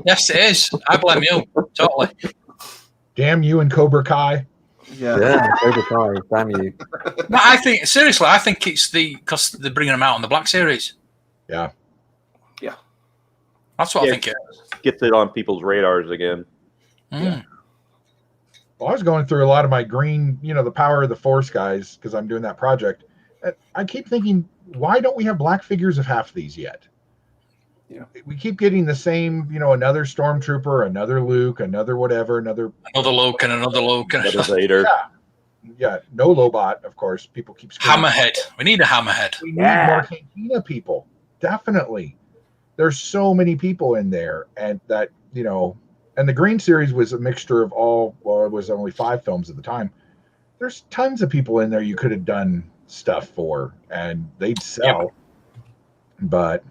Yes, it is. I blame you totally. Damn you and Cobra Kai. Yeah, Cobra Kai, damn you. No, I think seriously. I think it's because they're bringing them out on the Black Series. Yeah. That's what I think it is. Gets it on people's radars again. Mm. Well, I was going through a lot of my green, the Power of the Force guys, because I'm doing that project. And I keep thinking, why don't we have black figures of half these yet? Yeah. We keep getting the same, another Stormtrooper, another Luke, another whatever, another Luke and another Luke. Another Vader. Yeah, no Lobot, of course. People keep screaming. Hammerhead. We need a Hammerhead. We need more Cantina people. Definitely. There's so many people in there, and that, and the Green Series was a mixture of all, well, it was only 5 films at the time. There's tons of people in there you could have done stuff for, and they'd sell. Yep. But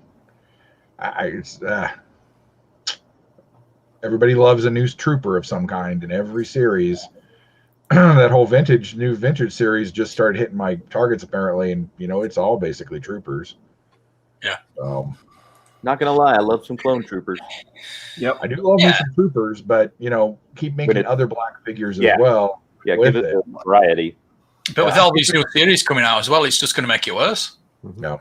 everybody loves a new trooper of some kind in every series. That whole new vintage series just started hitting my targets apparently, and it's all basically troopers. Yeah. Not gonna lie, I love some clone troopers. Yep, I do love me some troopers, but keep making other black figures as well. Yeah, give it a variety. But with all these new series coming out as well, it's just going to make it worse. No.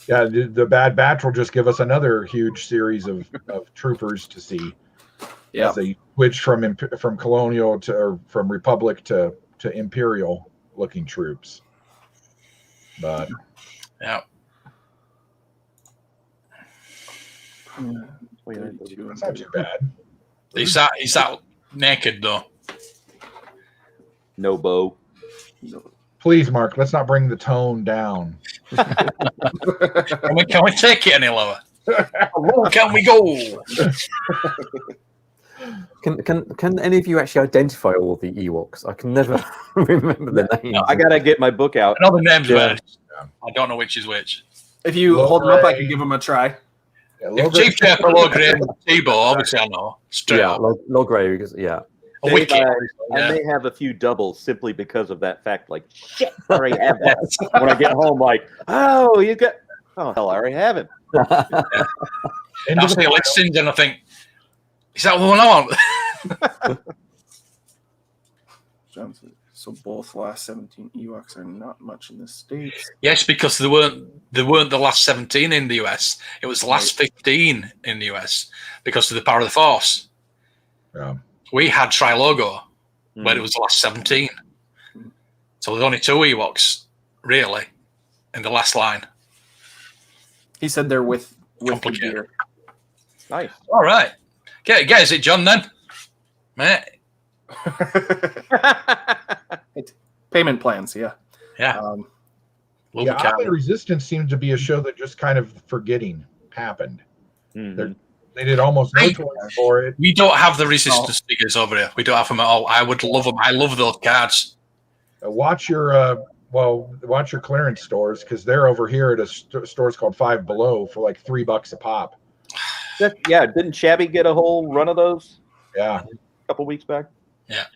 Yeah, the Bad Batch will just give us another huge series of troopers to see. Yeah, as they switch from colonial or from Republic to Imperial looking troops. But yeah. That's not too bad. Is that naked though? No bow. Please, Mark, let's not bring the tone down. Can we take it any lower? Can we go? Can any of you actually identify all the Ewoks? I can never remember the names. No, I gotta get my book out. I know the names, but I don't know which is which. If you hold them up, I can give them a try. Yeah, Chief Chef or Logray and Tebow, obviously I know. Straight up. Logray, yeah. A Wicked. I may have a few doubles simply because of that fact. Like, shit, I already have that. When I get home, like, oh, you got, oh, hell, I already have it. And I see a listings and I think, is that what I want? So both last 17 Ewoks are not much in the States. Yes, because they weren't the last 17 in the US. It was the last 15 in the US because of the Power of the Force. Yeah. We had Trilogo, where it was the last 17. So there's only 2 Ewoks, really, in the last line. He said they're with the gear. Nice. All right. Get is it John then? Mate. Payment plans, yeah. Yeah. Alien Resistance seemed to be a show that just kind of forgetting happened. Mm-hmm. They did almost no toys for it. We don't have the Resistance figures over here. We don't have them at all. I would love them. I love those cards. Watch your clearance stores, because they're over here at a stores called Five Below for like $3 a pop. Didn't Shabby get a whole run of those? Yeah, a couple weeks back. Yeah,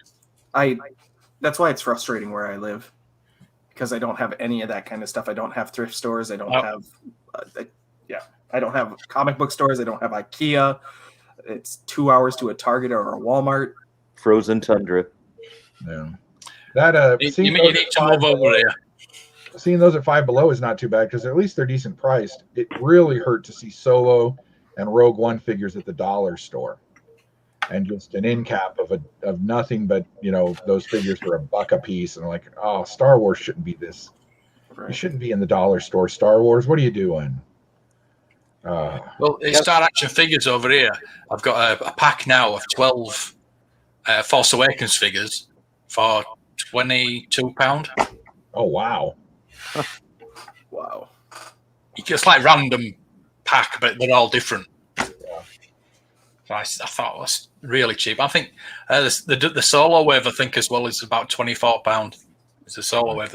that's why it's frustrating where I live, because I don't have any of that kind of stuff. I don't have thrift stores. I don't have, I don't have comic book stores. I don't have IKEA. It's 2 hours to a Target or a Walmart. Frozen tundra. Yeah, that you need to move over there. Seeing those at Five Below is not too bad, because at least they're decent priced. It really hurt to see Solo and Rogue One figures at the dollar store, and just an end cap of nothing but those figures for $1 a piece, and like, oh, Star Wars shouldn't be this. Right. You shouldn't be in the dollar store. Star Wars, what are you doing? Well, it's Star Action figures over here. I've got a pack now of 12 Force Awakens figures for £22. Oh wow! Wow! It's like random pack, but they're all different. Yeah. So I thought it was really cheap. I think the Solo Wave, I think as well, is about £24. It's a Solo Wave.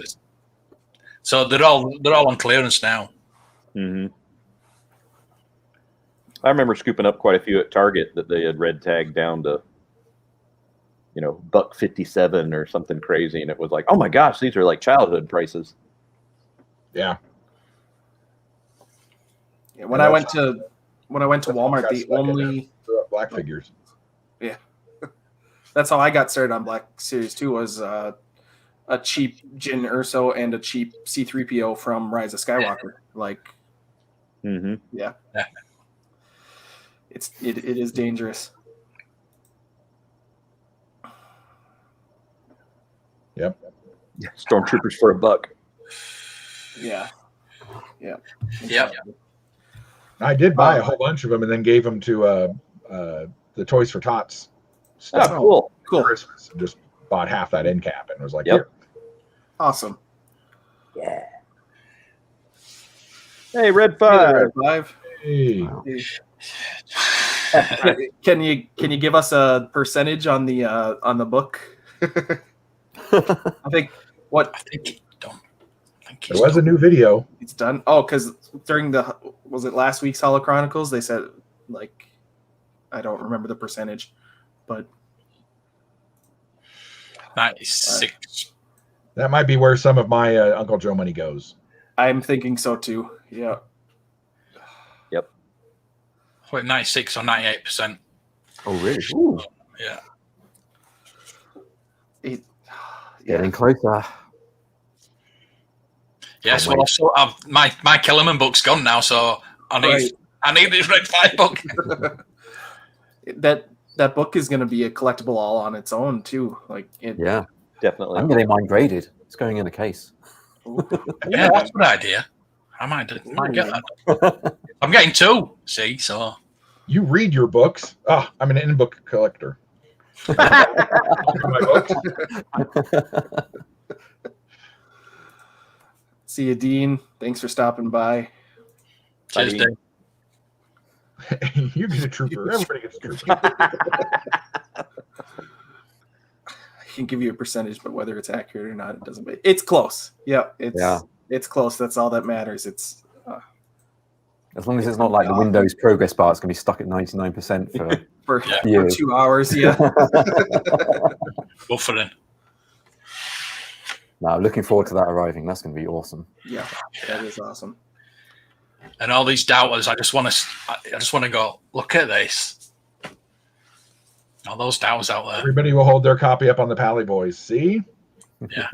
So they're all on clearance now. Mm-hmm. I remember scooping up quite a few at Target that they had red tagged down to $1.57 or something crazy, and it was like, oh my gosh, these are like childhood prices. Yeah. Yeah, when I went to Walmart, the only black figures. Yeah, that's how I got started on Black Series 2 was a cheap Jyn Erso and a cheap C-3PO from Rise of Skywalker. Like, yeah, it is dangerous. Yep. Stormtroopers for $1. Yeah. I did buy a whole bunch of them and then gave them to the Toys for Tots stuff. Oh, cool. Christmas, and just bought half that end cap and was like, Yep. Here. Awesome. Yeah. Hey, Red 5. Hey. Can you give us a percentage on the book? I think There was a new video. It's done. Oh, because during was it last week's Holo Chronicles? They said, like, I don't remember the percentage, but 96. That might be where some of my Uncle Joe money goes. I'm thinking so too. Yeah. Yep. Like 96 or 98%. Oh, really? Ooh. Yeah. Getting closer. Yes, well, my Kellerman book's gone now, so I need this Red 5 book. that book is going to be a collectible all on its own too. Like, yeah, definitely. I'm getting mine graded. It's going in a case. Yeah, that's a good idea. I might get that. I'm getting 2. See, so you read your books. Oh, I'm an in-book collector. My books. See you, Dean. Thanks for stopping by. Cheers, Dean. You get a trooper. Everybody gets a trooper. I can give you a percentage, but whether it's accurate or not, it doesn't make. It's close. Yeah, it's close. That's all that matters. It's as long as it's not like the Windows progress bar, it's going to be stuck at 99% for 2 hours. Yeah. Buffering. No, looking forward to that arriving. That's going to be awesome. Yeah, that is awesome. And all these doubters, I just want to go look at this. All those doubters out there. Everybody will hold their copy up on the Pally Boys. See? Yeah.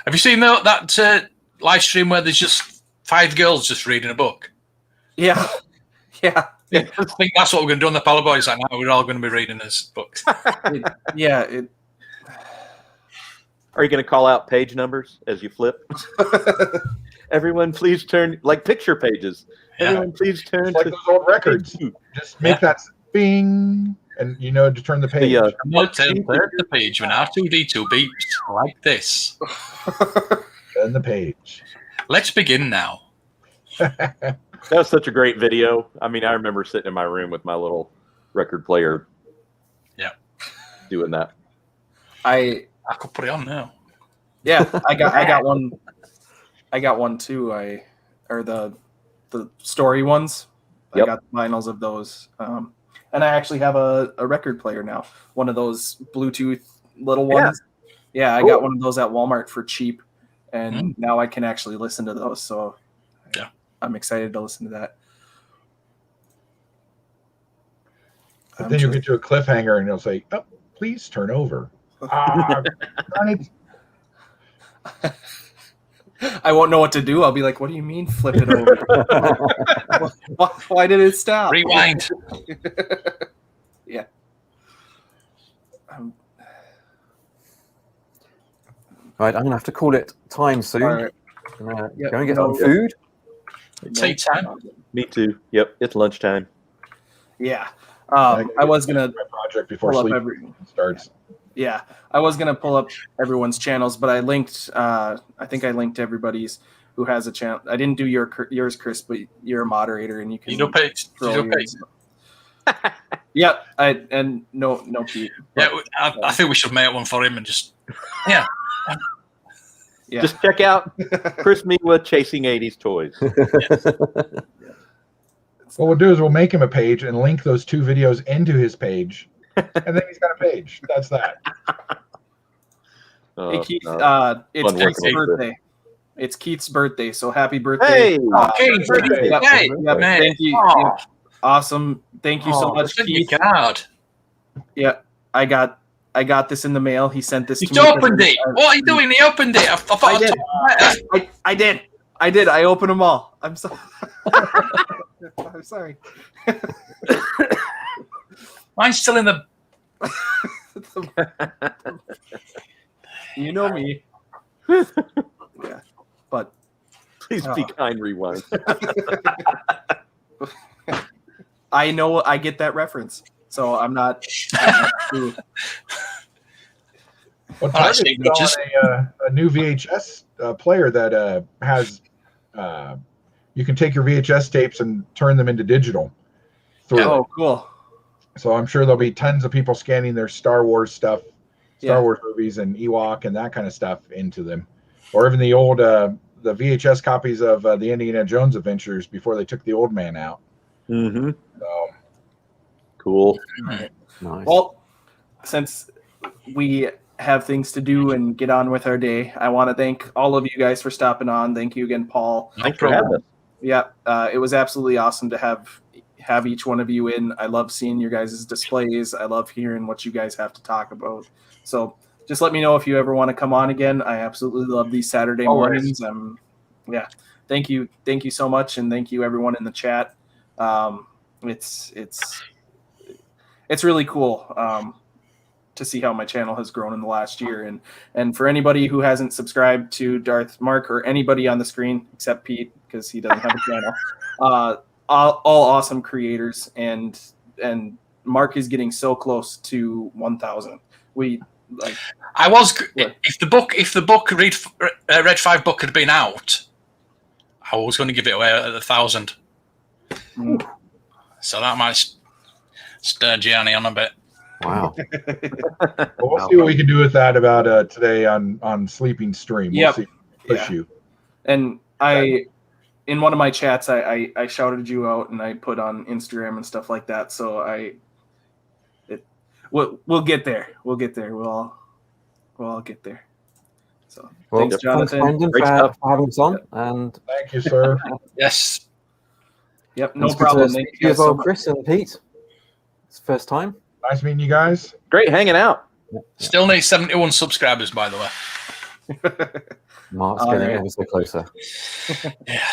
Have you seen that live stream where there's just 5 girls just reading a book? Yeah. I think that's what we're going to do on the Pally Boys. Like now, we're all going to be reading this books. Are you going to call out page numbers as you flip? Everyone, please turn, like picture pages. Yeah. Everyone, please turn to those old records. Just make that bing, and to turn the page. Turn the page when R2D2 beeps like this. Turn the page. Let's begin now. That was such a great video. I mean, I remember sitting in my room with my little record player. Yeah, doing that. I could put it on now. Yeah, I got one. I got one too. Or the story ones. Yep. I got the vinyls of those. And I actually have a record player now. One of those Bluetooth little ones. Yeah, I got one of those at Walmart for cheap. And now I can actually listen to those. So I'm excited to listen to that. But then you'll get to a cliffhanger and you'll say, "Oh, please turn over." Darn it. I won't know what to do. I'll be like, "What do you mean, flip it over? Why did it stop?" Rewind. Yeah. Right, I'm going to have to call it time soon. Right. Go and get some food. Tea time. Me too. Yep, it's lunchtime. Yeah. I was going to project before sleep starts. Yeah, I was gonna pull up everyone's channels, but I linked. I think I linked everybody's who has a channel. I didn't do yours, Chris, but you're a moderator and you can. You know, Pete. Yeah, and no Pete. Yeah, I think we should make one for him and just yeah. Just check out Chris Miwa chasing 80s toys. What we'll do is we'll make him a page and link those 2 videos into his page. and then he's got a page. That's that. Hey Keith, it's Fun Keith's working with birthday. It's Keith's birthday, so happy birthday! Hey, Keith, birthday. Yep, hey, yep, man. thank you. Oh. Yep. Awesome. Thank you so much, Send your Keith. card. Yeah, I got this in the mail. He sent this to You me. opened it. What are you doing? He opened it. I thought I I'd did. talk better. I did. I did. I opened them all. I'm sorry. I'm sorry. Mine's still in the. You know me. Yeah, but please be kind. Rewind. I know I get that reference, so I'm not. Well, Target's on a new VHS player that has you can take your VHS tapes and turn them into digital. Oh, cool. So I'm sure there'll be tons of people scanning their Star Wars stuff, Star Wars movies and Ewok and that kind of stuff into them. Or even the old the VHS copies of the Indiana Jones adventures before they took the old man out. Mm-hmm. So cool. Right. Nice. Well, since we have things to do and get on with our day, I want to thank all of you guys for stopping on. Thank you again, Paul. Thanks for having us. Yeah, it was absolutely awesome to have each one of you in. I love seeing your guys' displays. I love hearing what you guys have to talk about. So just let me know if you ever want to come on again. I absolutely love these Saturday mornings. Yeah, thank you so much, and thank you everyone in the chat. It's really cool to see how my channel has grown in the last year, and for anybody who hasn't subscribed to Darth Mark or anybody on the screen except Pete because he doesn't have a channel, all awesome creators, and Mark is getting so close to 1,000. I was if the book Red 5 book had been out, I was going to give it away at 1,000. So that might stir Gianni on a bit. Wow. Well, we'll see what we can do with that about today on Sleeping Stream. We'll see. Push you. And in one of my chats, I shouted you out and I put on Instagram and stuff like that. So we'll get there. We'll get there. We'll all get there. So thanks, Jonathan. Thanks, Brendan, for having us on. And thank you, sir. Yes. Yep. No problem. Thank you as well, Chris and Pete. It's the first time. Nice meeting you guys. Great hanging out. Still need 71 subscribers, by the way. Mark's getting ever so closer. Yeah.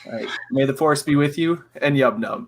All right. May the force be with you, and yub nub.